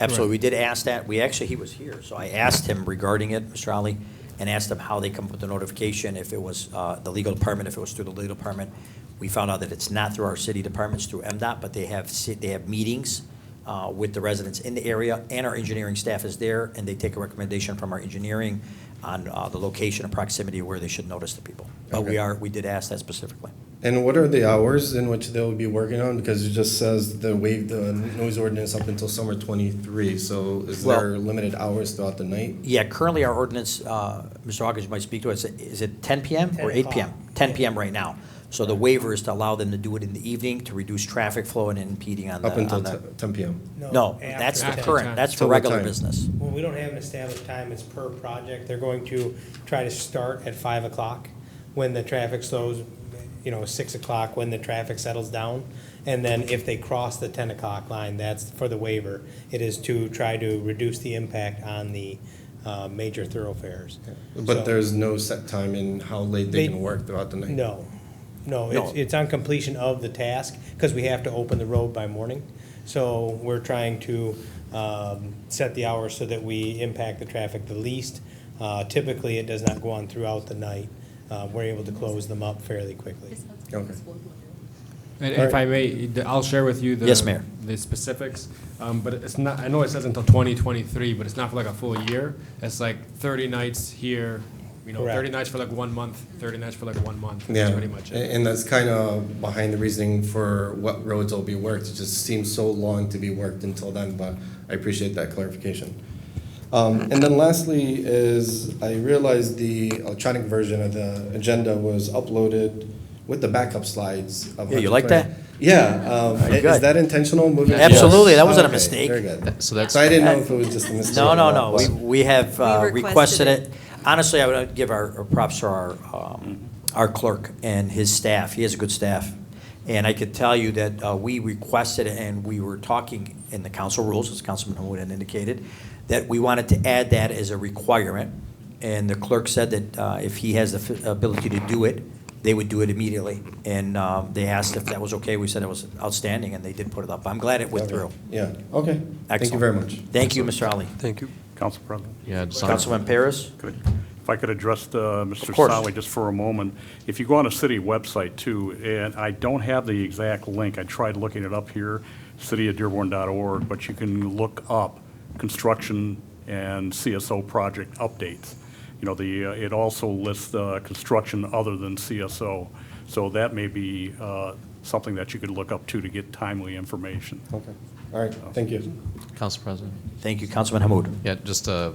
Absolutely, we did ask that, he was here, so I asked him regarding it, Mr. Ali, and asked him how they come up with the notification, if it was the legal department, if it was through the legal department. We found out that it's not through our city departments, through MDOT, but they have meetings with the residents in the area, and our engineering staff is there, and they take a recommendation from our engineering on the location and proximity where they should notice the people. But Okay. we did ask that specifically. And what are the hours in which they'll be working on? Because it just says the noise ordinance up until summer 23, so is there limited hours throughout the night? Yeah, currently our ordinance, Mr. Hawkins, you might speak to it, is it 10 PM or 8 PM? 10 PM right now. So the waiver is to allow them to do it in the evening to reduce traffic flow and impeding on the. Up until on the- 10 PM? No, that's the after current, 10. that's for Till what regular time? business. Well, we don't have an established time, it's per project. They're going to try to start at 5 o'clock when the traffic slows, 6 o'clock when the traffic settles down. And then if they cross the 10 o'clock line, that's for the waiver. It is to try to reduce the impact on the major thoroughfares. But So- there's no set time in how late they can work throughout the night? No, No. it's on completion of the task, because we have to open the road by morning. So we're trying to set the hours so that we impact the traffic the least. Typically, it does not go on throughout the night. We're able to close them up fairly quickly. Okay. and if I may, I'll share with you Yes, Mayor. the specifics. But it's not, I know it says until 2023, but it's not for like a full year. It's like 30 nights here, You know, Correct. 30 nights for like 1 month, 30 nights for like 1 month. That's Yeah, pretty much it. and that's kind of behind the reasoning for what roads will be worked. It just seems so long to be worked until then, but I appreciate that clarification. And then lastly is, I realized the electronic version of the agenda was uploaded with the backup slides. Of Yeah, you Hunter like Clay. that? Yeah, Very is good. that intentional moving? Absolutely, that wasn't a Okay, mistake. Very good. So that's- So I didn't know if it was just a mistake. No, or no, not, no. but- We have We requested requested it. Honestly, I would give our props to our clerk and his staff. He has a good staff. And I could tell you that we requested it, and we were talking in the council rules, as Councilman Hood had indicated, that we wanted to add that as a requirement. And the clerk said that if he has the ability to do it, they would do it immediately. And they asked if that was okay. We said it was outstanding, and they did put it up. I'm glad it went through. Yeah, okay. Thank you very much. Thank you, Mr. Ali. Thank you. Council President? Yeah, just on- Councilman Paris? If I could address Mr. course. Solly just for a moment. If you go on a city website too, and I don't have the exact link, I tried looking it up here, cityofdearborn.org, but you can look up construction and CSO project updates. You know, it also lists construction other than CSO. So that may be something that you could look up too to get timely information. Okay, all right, thank you. Council President. Thank you, Councilman Hamud. Yeah, just to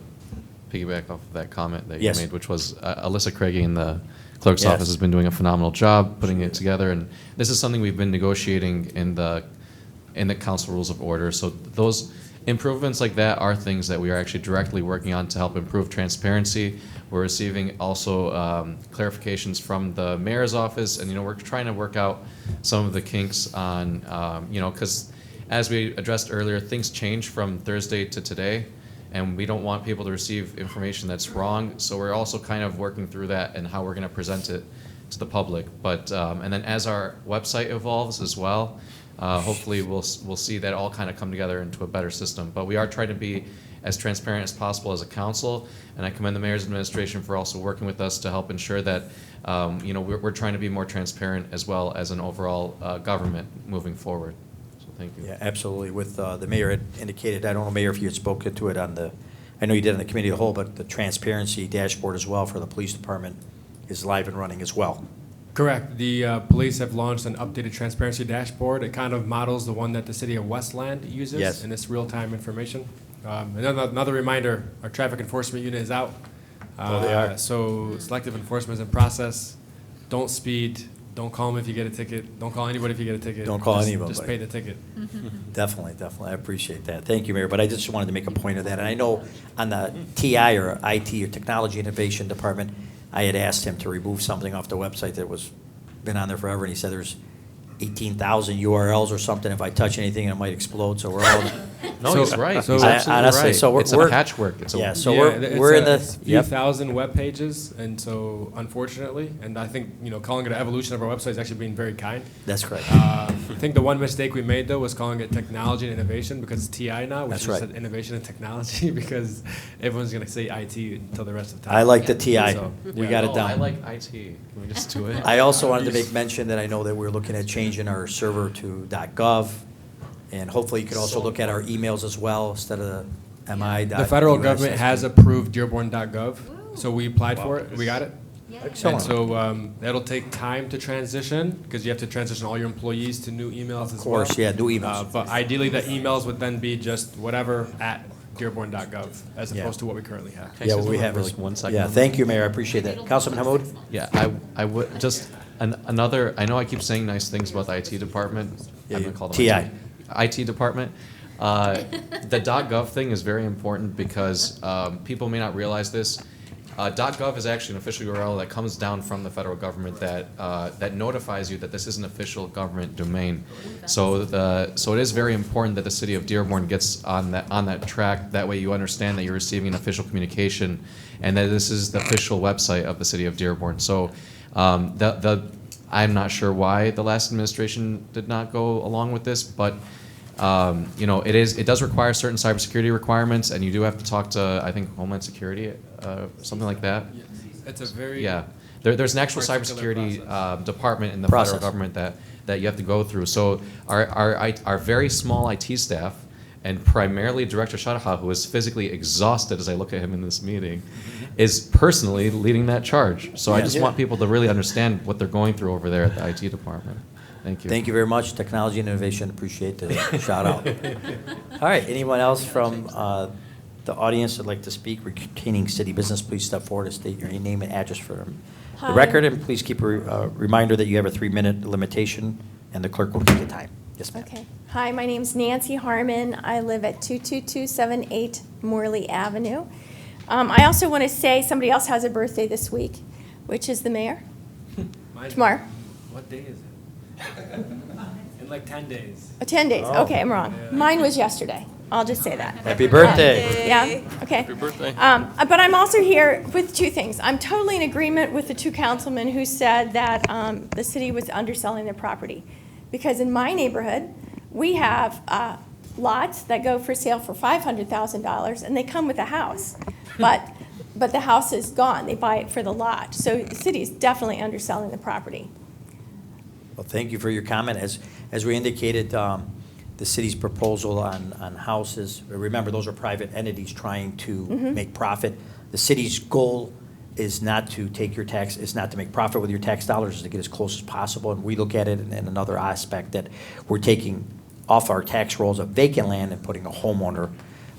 piggyback off of that comment that you Yes. made, which was Alyssa Craigie in the clerk's Yes. office has been doing a phenomenal job putting it together, and this is something we've been negotiating in the council rules of order. So those improvements like that are things that we are actually directly working on to help improve transparency. We're receiving also clarifications from the mayor's office, and we're trying to work out some of the kinks on because as we addressed earlier, things change from Thursday to today, and we don't want people to receive information that's wrong. So we're also kind of working through that and how we're going to present it to the public. But and then as our website evolves as well, hopefully we'll see that all kind of come together into a better system. But we are trying to be as transparent as possible as a council, and I commend the mayor's administration for also working with us to help ensure that we're trying to be more transparent as well as an overall government moving forward. So thank you. Yeah, absolutely. With the mayor had indicated, I don't know, Mayor, if you had spoken to it on I know you did on the committee of the whole, but the transparency dashboard as well for the police department is live and running as well. Correct. The police have launched an updated transparency dashboard. It kind of models the one that the city of Westland uses. Yes. And it's real-time information. Another reminder, our traffic enforcement unit is out. Oh, they are. So selective enforcement is in process. Don't speed. Don't call them if you get a ticket. Don't call anybody if you get a ticket. Don't call anybody. Just pay the ticket. Definitely. I appreciate that. Thank you, Mayor. But I just wanted to make a point of that. And I know on the TI or IT or Technology Innovation Department, I had asked him to remove something off the website that was been on there forever, and he said there's 18,000 URLs or something. If I touch anything, it might explode. So we're all. No, he's right. He's I- absolutely honestly, right. so we're, It's a patchwork. It's a- yeah. So Yeah, we're in it's the a few yep. thousand web pages, and so unfortunately, and I think calling it an evolution of our website is actually being very kind. That's correct. I think the one mistake we made though was calling it technology and innovation because it's TI now, which That's is right. said innovation and technology because everyone's gonna say IT until the rest of the time. I like the TI. So, We yeah. got it Oh, down. I like IT. Can we just do it? I also wanted to make mention that I know that we're looking at changing our server to .gov, and hopefully you could also look at our emails as well instead of the mi. The federal government has approved Dearborn.gov, so we applied for it. We got it. Excellent. And so that'll take time to transition because you have to transition all your employees to new emails as well. Of course, yeah, new emails. But ideally, the emails would then be just whatever at Dearborn.gov as Yeah. opposed to what we currently have. Yeah, what we have is, yeah, thank you, Mayor, I appreciate that. Councilman Hamud? Yeah, I would just another. I know I keep saying nice things about the IT department. Yeah, I'm gonna call them TI. IT department. The .gov thing is very important because people may not realize this. .gov is actually an official URL that comes down from the federal government that notifies you that this is an official government domain. So it is very important that the city of Dearborn gets on that track. That way you understand that you're receiving an official communication and that this is the official website of the city of Dearborn. So I'm not sure why the last administration did not go along with this, but it does require certain cybersecurity requirements, and you do have to talk to, I think, Homeland Security, something like that. It's a very Yeah. There's an actual particular cybersecurity department in the Process. federal government that you have to go through. So our very small IT staff and primarily Director Sharaha, who is physically exhausted as I look at him in this meeting, is personally leading that charge. So I just want people to really understand what they're going through over there at the IT department. Thank you. Thank you very much. Technology and innovation, appreciate the shout out. All right, anyone else from the audience that'd like to speak retaining city business, please step forward and state your name and address for the record, and please keep a reminder that you have a 3-minute limitation, and the clerk will keep the time. Yes, ma'am. Okay. Hi, my name's Nancy Harmon. I live at 22278 Morley Avenue. I also want to say somebody else has a birthday this week, which is the mayor. Tomorrow. What day is it? In like 10 days. 10 days. Oh. Okay, I'm wrong. Mine was yesterday. I'll just say that. Happy birthday. Yeah, okay. Happy birthday. But I'm also here with two things. I'm totally in agreement with the two councilmen who said that the city was underselling their property. Because in my neighborhood, we have lots that go for sale for $500,000, and they come with a house. But the house is gone. They buy it for the lot. So the city is definitely underselling the property. Well, thank you for your comment. As we indicated, the city's proposal on houses, remember, those are private entities trying to make profit. The city's goal is not to take your tax, is not to make profit with your tax dollars, is to get as close as possible. And we look at it in another aspect, that we're taking off our tax rolls of vacant land and putting a homeowner.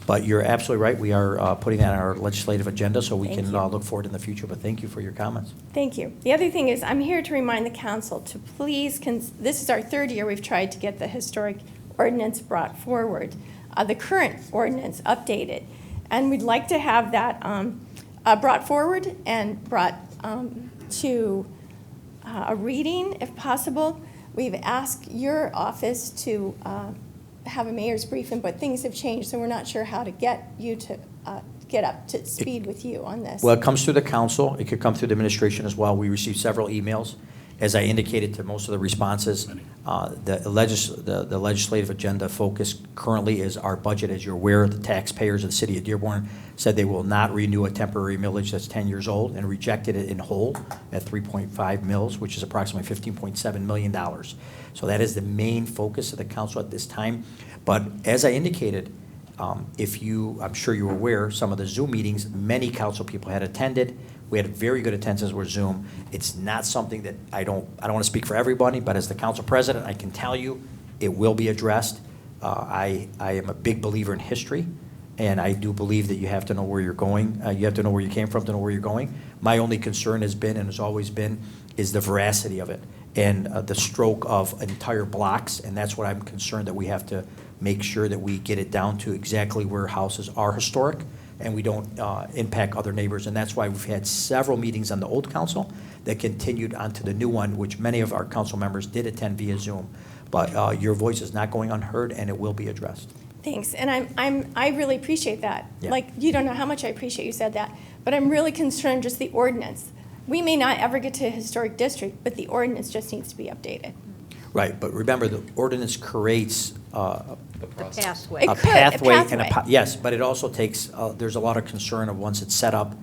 But you're absolutely right. We are putting that on our legislative agenda, so we can look forward in the future. But thank you for your comments. Thank you. The other thing is, I'm here to remind the council to please, this is our 3rd year we've tried to get the historic ordinance brought forward, the current ordinance updated. And we'd like to have that brought forward and brought to a reading, if possible. We've asked your office to have a mayor's briefing, but things have changed, so we're not sure how to get you to get up to speed with you on this. Well, it comes through the council. It could come through the administration as well. We received several emails. As I indicated to most of the responses, the legislative agenda focus currently is our budget. As you're aware, the taxpayers of the city of Dearborn said they will not renew a temporary millage that's 10 years old, and rejected it in whole at 3.5 mils, which is approximately $15.7 million. So that is the main focus of the council at this time. But as I indicated, I'm sure you're aware, some of the Zoom meetings, many council people had attended. We had very good attendance with Zoom. It's not something that I don't want to speak for everybody, but as the council president, I can tell you it will be addressed. I am a big believer in history, and I do believe that you have to know where you're going. You have to know where you came from to know where you're going. My only concern has been, and has always been, is the veracity of it and the stroke of entire blocks, and that's what I'm concerned, that we have to make sure that we get it down to exactly where houses are historic, and we don't impact other neighbors. And that's why we've had several meetings on the old council that continued onto the new one, which many of our council members did attend via Zoom. But your voice is not going unheard, and it will be addressed. Thanks, and I really appreciate that. Yeah. Like, you don't know how much I appreciate you said that, but I'm really concerned just the ordinance. We may not ever get to a historic district, but the ordinance just needs to be updated. Right, but remember, the ordinance creates The pathway. a pathway. Yes, but it also takes, there's a lot of concern of once it's set up,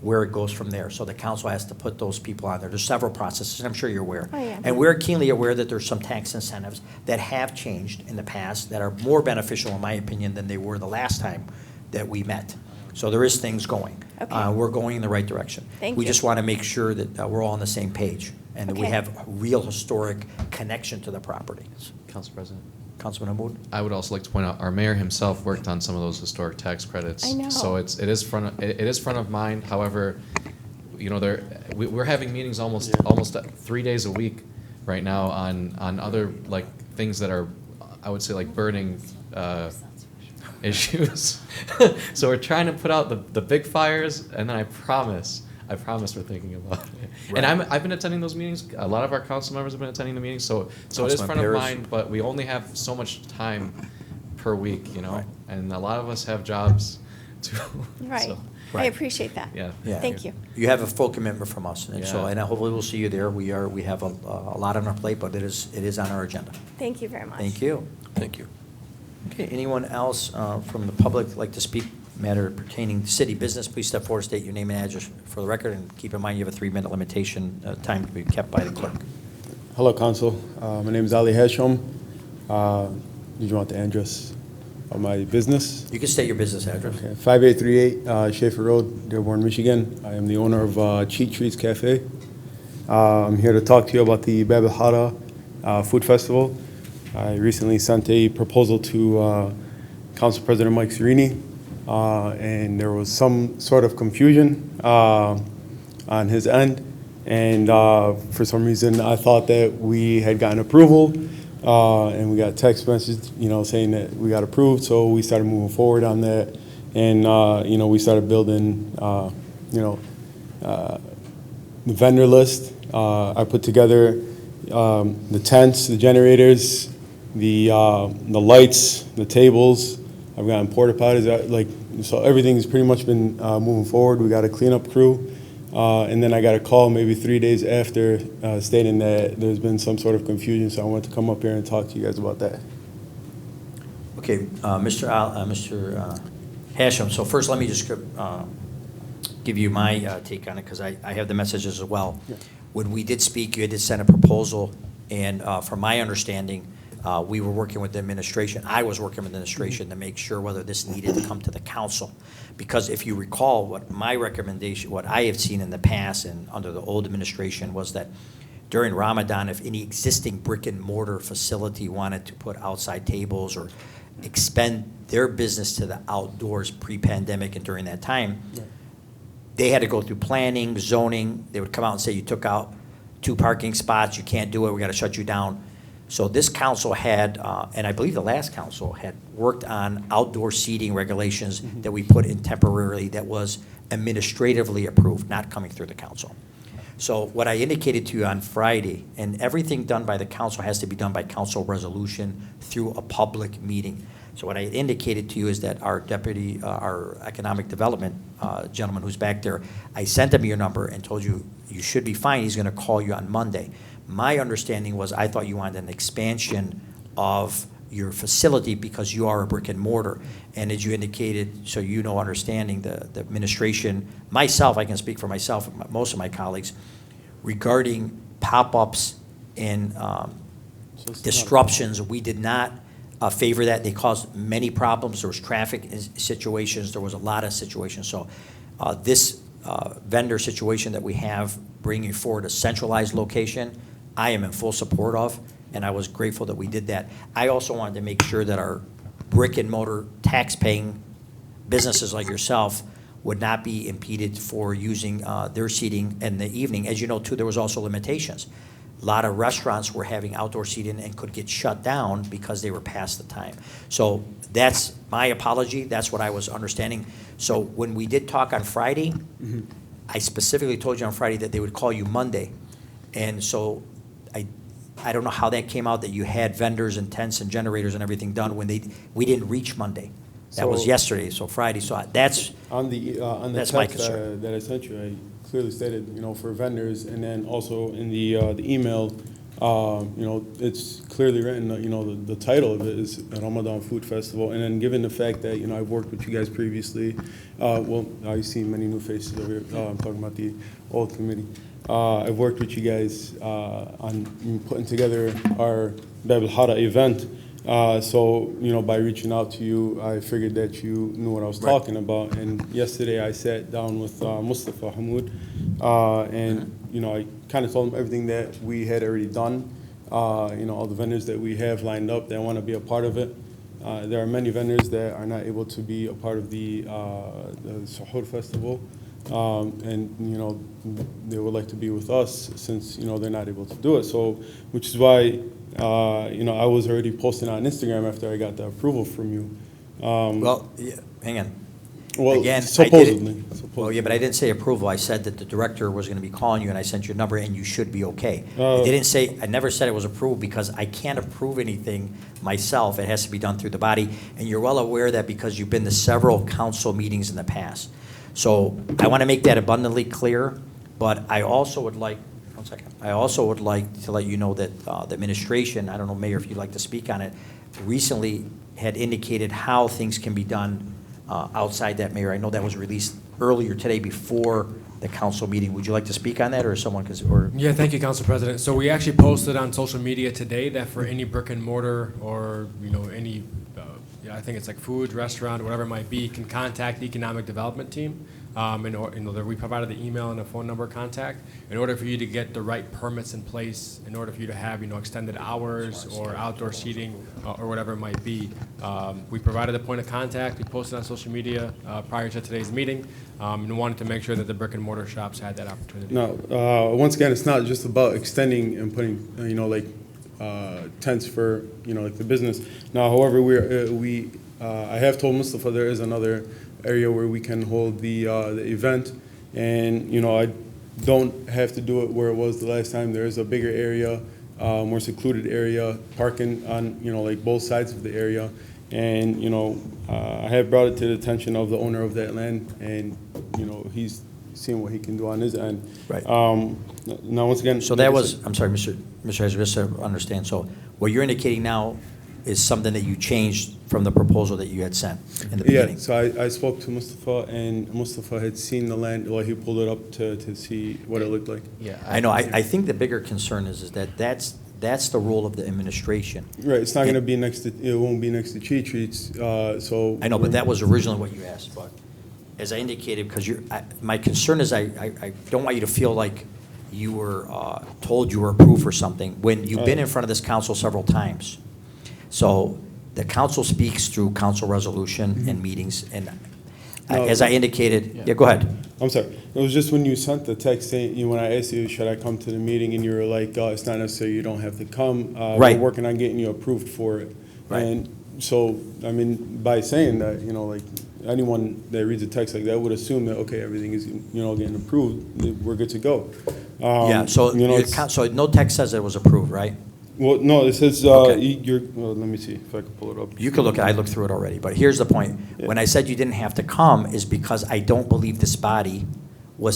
where it goes from there. So the council has to put those people on there. There's several processes, and I'm sure you're aware. Oh, yeah. And we're keenly aware that there's some tax incentives that have changed in the past that are more beneficial, in my opinion, than they were the last time that we met. So there is things going. Okay. We're going in the right direction. Thank We you. just want to make sure that we're all on the same page, and that we Okay. have a real historic connection to the property. Council President. Councilman Hamud? I would also like to point out, our mayor himself worked on some of those historic tax credits. I know. So it is front of mind. However, we're having meetings almost 3 days a week right now on other like things that are, I would say, like burning issues. So we're trying to put out the big fires, and then I promise we're thinking about it. Right. And I've been attending those meetings. A lot of our council members have been attending the meetings, so it is Councilman front of Paris. mind, but we only have so much time per week, Right. and a lot of us have jobs too. Right. So, I Right. appreciate that. yeah. Thank you. You have a full commitment from us, and so, Yeah. and hopefully we'll see you there. We have a lot on our plate, but it is on our agenda. Thank you very much. Thank you. Thank you. Okay, anyone else from the public like to speak matter pertaining to city business? Please step forward, state your name and address for the record, and keep in mind you have a 3-minute limitation, time to be kept by the clerk. Hello, Council. My name is Ali Hesham. Did you want the address? of my business. You can state your business address. Okay, 5838 Schaefer Road, Dearborn, Michigan. I am the owner of Cheat Treats Cafe. I'm here to talk to you about the Bab el Hara Food Festival. I recently sent a proposal to Council President Mike Serini, and there was some sort of confusion on his end. And for some reason, I thought that we had gotten approval, and we got text message, saying that we got approved. So we started moving forward on that, and we started building, the vendor list. I put together the tents, the generators, the lights, the tables. I've gotten porta potties, so everything's pretty much been moving forward. We got a cleanup crew. And then I got a call maybe 3 days after stating that there's been some sort of confusion, so I wanted to come up here and talk to you guys about that. Okay, Mr. Hashem, so first let me just give you my take on it, because I have the messages as well. Yeah. When we did speak, you did send a proposal, and from my understanding, we were working with the administration. I was working with the administration to make sure whether this needed to come to the council. Because if you recall, what my recommendation, what I have seen in the past and under the old administration was that during Ramadan, if any existing brick and mortar facility wanted to put outside tables or expend their business to the outdoors pre-pandemic and during that time, they had to go through planning, zoning. They would come out and say, you took out 2 parking spots, you can't do it, we got to shut you down. So this council had, and I believe the last council had worked on outdoor seating regulations that we put in temporarily that was administratively approved, not coming through the council. So what I indicated to you on Friday, and everything done by the council has to be done by council resolution through a public meeting. So what I indicated to you is that our deputy, our economic development gentleman who's back there, I sent him your number and told you, you should be fine, he's gonna call you on Monday. My understanding was I thought you wanted an expansion of your facility because you are a brick and mortar. And as you indicated, so understanding the administration, myself, I can speak for myself and most of my colleagues, regarding pop-ups and disruptions, we did not favor that. They caused many problems. There was traffic situations. There was a lot of situations. So this vendor situation that we have, bringing forward a centralized location, I am in full support of, and I was grateful that we did that. I also wanted to make sure that our brick and mortar tax-paying businesses like yourself would not be impeded for using their seating in the evening. As you know, too, there was also limitations. A lot of restaurants were having outdoor seating and could get shut down because they were past the time. So that's my apology. That's what I was understanding. So when we did talk on Friday, I specifically told you on Friday that they would call you Monday. And so I don't know how that came out that you had vendors and tents and generators and everything done when we didn't reach Monday. That was yesterday, so Friday. So that's on the that's my text concern. that I sent you. I clearly stated, for vendors, and then also in the email, it's clearly written. The title of it is Ramadan Food Festival, and then given the fact that I've worked with you guys previously, I've seen many new faces over here. I'm talking about the old committee. I've worked with you guys on putting together our Bab el Hara event. So, by reaching out to you, I figured that you knew what I was talking about. And yesterday I sat down with Mustafa Hamoud, and, I kind of told him everything that we had already done, all the vendors that we have lined up that want to be a part of it. There are many vendors that are not able to be a part of the Suhoor Festival. And they would like to be with us since they're not able to do it. So, which is why I was already posting on Instagram after I got the approval from you. Hang on. Well, Again, supposedly. Well, yeah, but I didn't say approval. I said that the director was going to be calling you, and I sent you a number, and you should be okay. I never said it was approved because I can't approve anything myself. It has to be done through the body, and you're well aware that because you've been to several council meetings in the past. So I want to make that abundantly clear, but I also would like, one second, I also would like to let you know that the administration, I don't know, Mayor, if you'd like to speak on it, recently had indicated how things can be done outside that, Mayor. I know that was released earlier today before the council meeting. Would you like to speak on that, or someone? Yeah, thank you, Council President. So we actually posted on social media today that for any brick and mortar or any yeah, I think it's like food, restaurant, whatever it might be, can contact the economic development team. We provided the email and the phone number contact in order for you to get the right permits in place, in order for you to have, extended hours or outdoor seating or whatever it might be. We provided a point of contact. We posted on social media prior to today's meeting, and wanted to make sure that the brick and mortar shops had that opportunity. No, once again, it's not just about extending and putting, tents for, like the business. Now, however, I have told Mustafa there is another area where we can hold the event, and, I don't have to do it where it was the last time. There is a bigger area, more secluded area, parking on, both sides of the area. And, I have brought it to the attention of the owner of that land, and, he's seeing what he can do on his end. Right. Now, once again. So that was, I'm sorry, Mr. Hazard, just to understand, so what you're indicating now is something that you changed from the proposal that you had sent in the beginning? Yeah, so I spoke to Mustafa, and Mustafa had seen the land, he pulled it up to see what it looked like. Yeah, I know. I think the bigger concern is that that's the role of the administration. Right, it's not going to be it won't be next to Cheat Treats, so. I know, but that was originally what you asked, but as I indicated, because my concern is I don't want you to feel like you were told you were approved for something when you've been in front of this council several times. So the council speaks through council resolution and meetings, and as I indicated, yeah, go ahead. I'm sorry. It was just when you sent the text saying, when I asked you, should I come to the meeting, and you were like, it's not necessary, you don't have to come. Right. We're working on getting you approved for it. Right. And so, by saying that, anyone that reads a text like that would assume that, okay, everything is, getting approved, we're good to go. Yeah, so so no text says it was approved, right? Well, no, it says, Okay. let me see if I can pull it up. You could look, I looked through it already, but here's the point. Yeah. When I said you didn't have to come is because I don't believe this body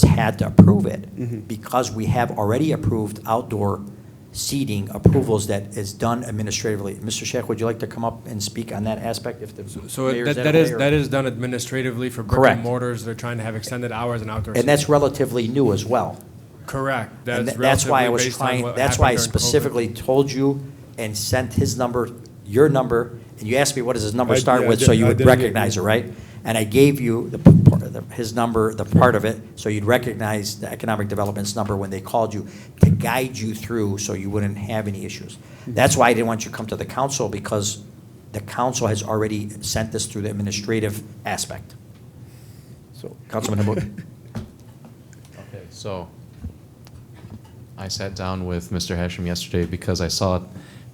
had to approve it, because we have already approved outdoor seating approvals that is done administratively. Mr. Sheikh, would you like to come up and speak on that aspect? If the So mayor's that okay, or- is done administratively for brick Correct. and mortars. They're trying to have extended hours and outdoor. And that's seating. relatively new as well. Correct. And That's that's why I relatively was based on trying, what that's why I happened during COVID. specifically told you and sent his number, your number, and you asked me what does his number start I with, did- so you I would didn't get recognize it, you. right? And I gave you his number, the part of it, so you'd recognize the economic development's number when they called you to guide you through so you wouldn't have any issues. That's why I didn't want you to come to the council, because the council has already sent this through the administrative aspect. So, Councilman Hammoud. Okay, so I sat down with Mr. Hashem yesterday because I saw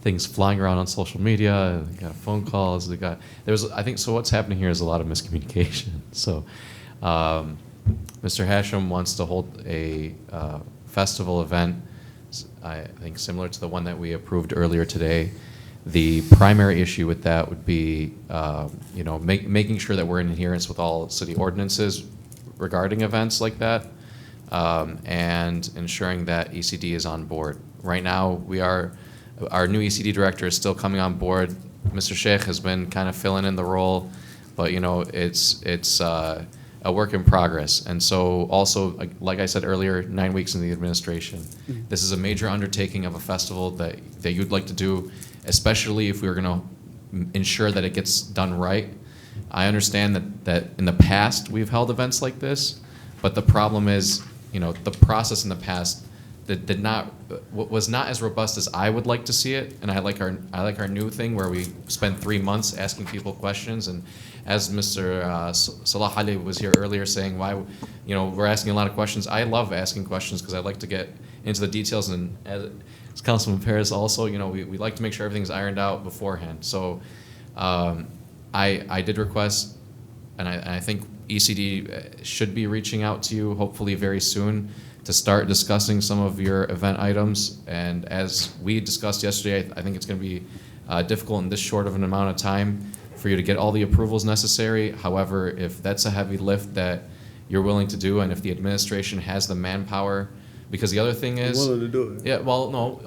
things flying around on social media. They got phone calls. I think, so what's happening here is a lot of miscommunication. So Mr. Hashem wants to hold a festival event, I think similar to the one that we approved earlier today. The primary issue with that would be, making sure that we're in adherence with all city ordinances regarding events like that, and ensuring that ECD is on board. Right now, our new ECD director is still coming on board. Mr. Sheikh has been kind of filling in the role, but it's a work in progress. And so also, like I said earlier, 9 weeks in the administration. This is a major undertaking of a festival that you'd like to do, especially if we were going to ensure that it gets done right. I understand that in the past we've held events like this, but the problem is, the process in the past that was not as robust as I would like to see it. And I like our new thing where we spend 3 months asking people questions. And as Mr. Salah Ali was here earlier saying, why, we're asking a lot of questions. I love asking questions because I like to get into the details. And as Councilman Paris also, we like to make sure everything's ironed out beforehand. So I did request, and I think ECD should be reaching out to you hopefully very soon to start discussing some of your event items. And as we discussed yesterday, I think it's going to be difficult in this short of an amount of time for you to get all the approvals necessary. However, if that's a heavy lift that you're willing to do, and if the administration has the manpower, because the other thing is, I'm willing to do it. yeah, well, no.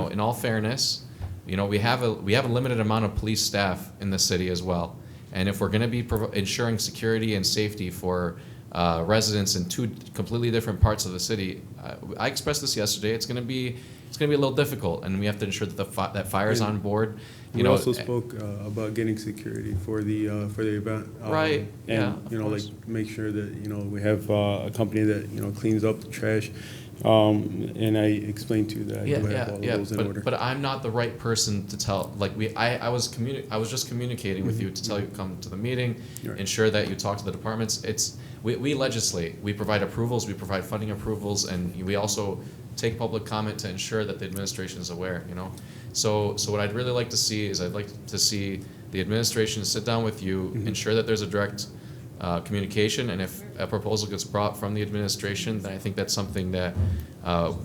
In all fairness, we have a limited amount of police staff in the city as well, and if we're going to be ensuring security and safety for residents in two completely different parts of the city, I expressed this yesterday. It's going to be it's going to be a little difficult, and we have to ensure that that fire is And on board. We also spoke about getting security for the event. Right, yeah, And, of you know, like, course. make sure that, you know, we have a company that, you know, cleans up the trash. And I explained to you that I do have all of those in order. But I'm not the right person to tell, like, I was just communicating with you to tell you to come to the meeting, Right. ensure that you talk to the departments. We legislate, we provide approvals, we provide funding approvals, and we also take public comment to ensure that the administration is aware, you know? So what I'd really like to see is I'd like to see the administration sit down with you, ensure that there's a direct communication, and if a proposal gets brought from the administration, then I think that's something that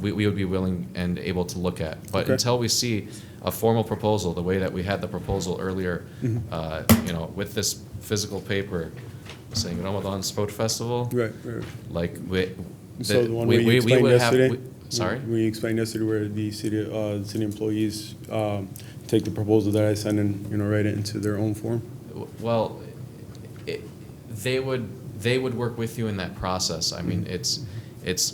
we would be willing and able to look at. But Okay. until we see a formal proposal, the way that we had the proposal earlier, you know, with this physical paper saying Ramadan Sport Festival, Right. like So the one where you explained yesterday? Sorry? Where you explained yesterday where the city employees take the proposal that I send and, you know, write it into their own form? Well, they would work with you in that process. I mean, it's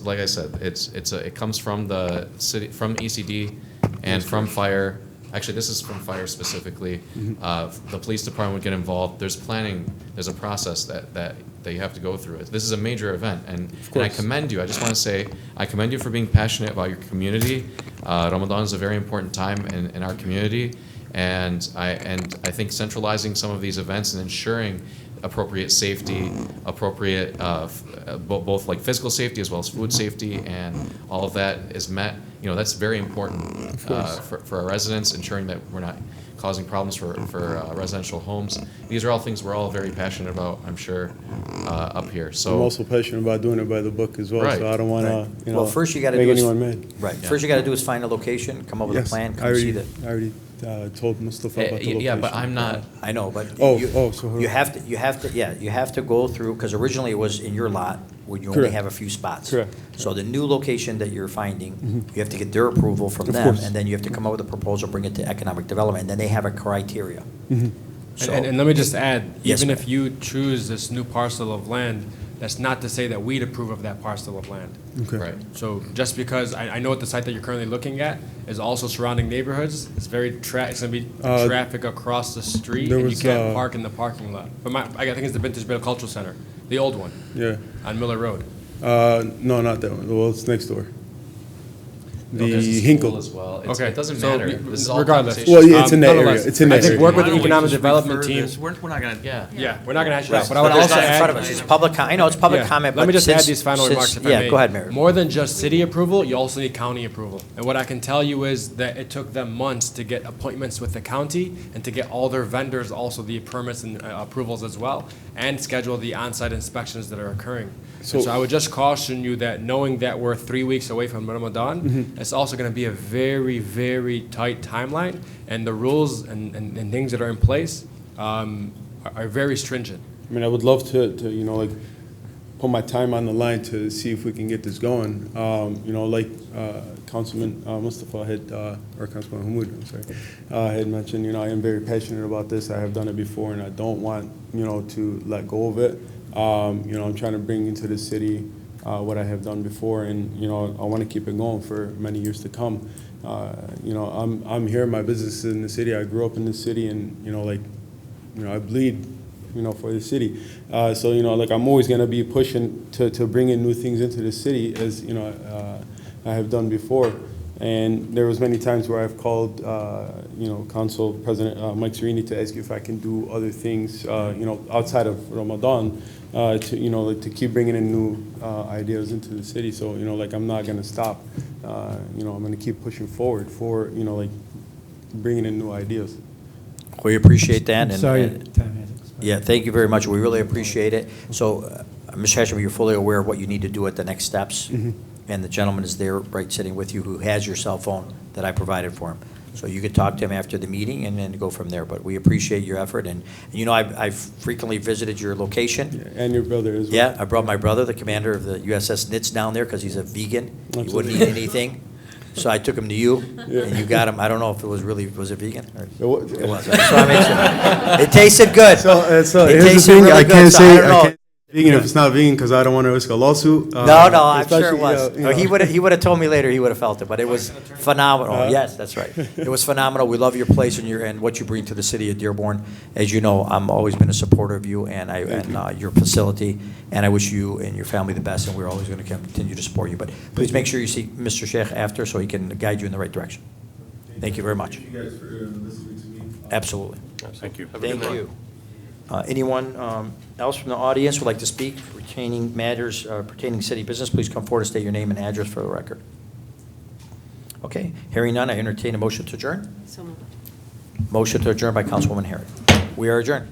like I said, it comes from the city, from ECD, and from fire. Actually, this is from fire specifically. The police department would get involved. There's planning. There's a process that you have to go through. This is a major event, and I commend you. I just want to say I commend you for being passionate about your community. Ramadan is a very important time in our community, and I think centralizing some of these events and ensuring appropriate safety, appropriate both like physical safety as well as food safety, and all of that is met. You know, that's very important for our residents, ensuring that we're not causing problems for residential homes. These are all things we're all very passionate about, I'm sure, up here. So I'm also passionate about doing it by the book as well, Right. so I don't want to, you know, Well, first you got to make do is anyone mad. Right. First you got to do is find a location, come up with a Yes, plan, I come see already, the. I already told Mustafa about the location. yeah, but I'm not. I know, but Oh, you, so you have to go through, because originally it was in your lot where you only Correct. have a few spots. Correct. So the new location that you're finding, you have to get their approval from Of them, course. and then you have to come up with a proposal, bring it to economic development, and then they have a criteria. So- And let me just add, Yes, even ma'am. if you choose this new parcel of land, that's not to say that we'd approve of that parcel of land. Okay. Right. So just because, I know what the site that you're currently looking at is also surrounding neighborhoods, it's it's gonna be traffic across the street, there and you was, can't park in the parking lot. But I think it's the Vintage Bell Cultural Center, the old one, Yeah. on Miller Road. No, not that one. Well, it's next door. The There's a school Hinkle. as well. Okay, It doesn't so matter. This is all regardless. conversation. Well, yeah, it's in that area. Nonetheless, It's in that I think area. work with the Why don't we economic just development refer team. this? We're not gonna. Yeah. Yeah, we're not gonna hash it Right. out, but I would There's also not in front add. of us. It's public, I know it's public Yeah, comment, let but me just add since- these final since- remarks if I yeah, may. go ahead, Mayor. More than just city approval, you also need county approval. And what I can tell you is that it took them months to get appointments with the county and to get all their vendors also the permits and approvals as well, and schedule the on-site inspections that are occurring. So- So I would just caution you that knowing that we're 3 weeks away from Ramadan, it's also gonna be a very, very tight timeline, and the rules and things that are in place are very stringent. I mean, I would love to, you know, like, put my time on the line to see if we can get this going. You know, like Councilman Mustafa had, or Councilman Hamoud, I'm sorry, had mentioned, you know, I am very passionate about this. I have done it before, and I don't want, you know, to let go of it. You know, I'm trying to bring into the city what I have done before, and, you know, I want to keep it going for many years to come. You know, I'm here, my business is in the city. I grew up in the city, and, you know, like, you know, I bleed, you know, for the city. So, you know, like, I'm always going to be pushing to bring in new things into the city, as, you know, I have done before. And there was many times where I've called, you know, Council President Mike Serini to ask you if I can do other things, you know, outside of Ramadan, to, you know, like, to keep bringing in new ideas into the city. So, you know, like, I'm not going to stop. You know, I'm going to keep pushing forward for, you know, like, bringing in new ideas. We appreciate that. and- Sorry, and- time has expired. Yeah, thank you very much. We really appreciate it. So, Mr. Hashim, you're fully aware of what you need to do at the next steps? And the gentleman is there, right, sitting with you, who has your cell phone that I provided for him. So you could talk to him after the meeting and then go from there. But we appreciate your effort. And, you know, I've frequently visited your location. And your brother as well. Yeah, I brought my brother, the commander of the USS Nitz, down there because he's a vegan. He wouldn't eat anything. So I took him to you, and you got him. I don't know if it was it vegan? Or, it was. So I mean, it tasted good. So It here's the tasted thing, really I good, can't so say, don't know. Vegan if it's not vegan, because I don't want to risk a lawsuit. No, I'm sure it especially, was. you know. He would have told me later, he would have felt it, but it was phenomenal. Yes, that's right. It was phenomenal. We love your place and what you bring to the city of Dearborn. As you know, I'm always been a supporter of you and your facility, and I wish you and your family the best, and we're always going to continue to support you. But please make sure you see Mr. Sheikh after so he can guide you in the right direction. Thank you very much. Thank you guys for listening to me. Absolutely. Thank you. Thank you. Anyone else from the audience would like to speak pertaining matters pertaining city business? Please come forward and state your name and address for the record. Okay, hearing none, I entertain a motion to adjourn. So moved. Motion to adjourn by Councilwoman Harry. We are adjourned.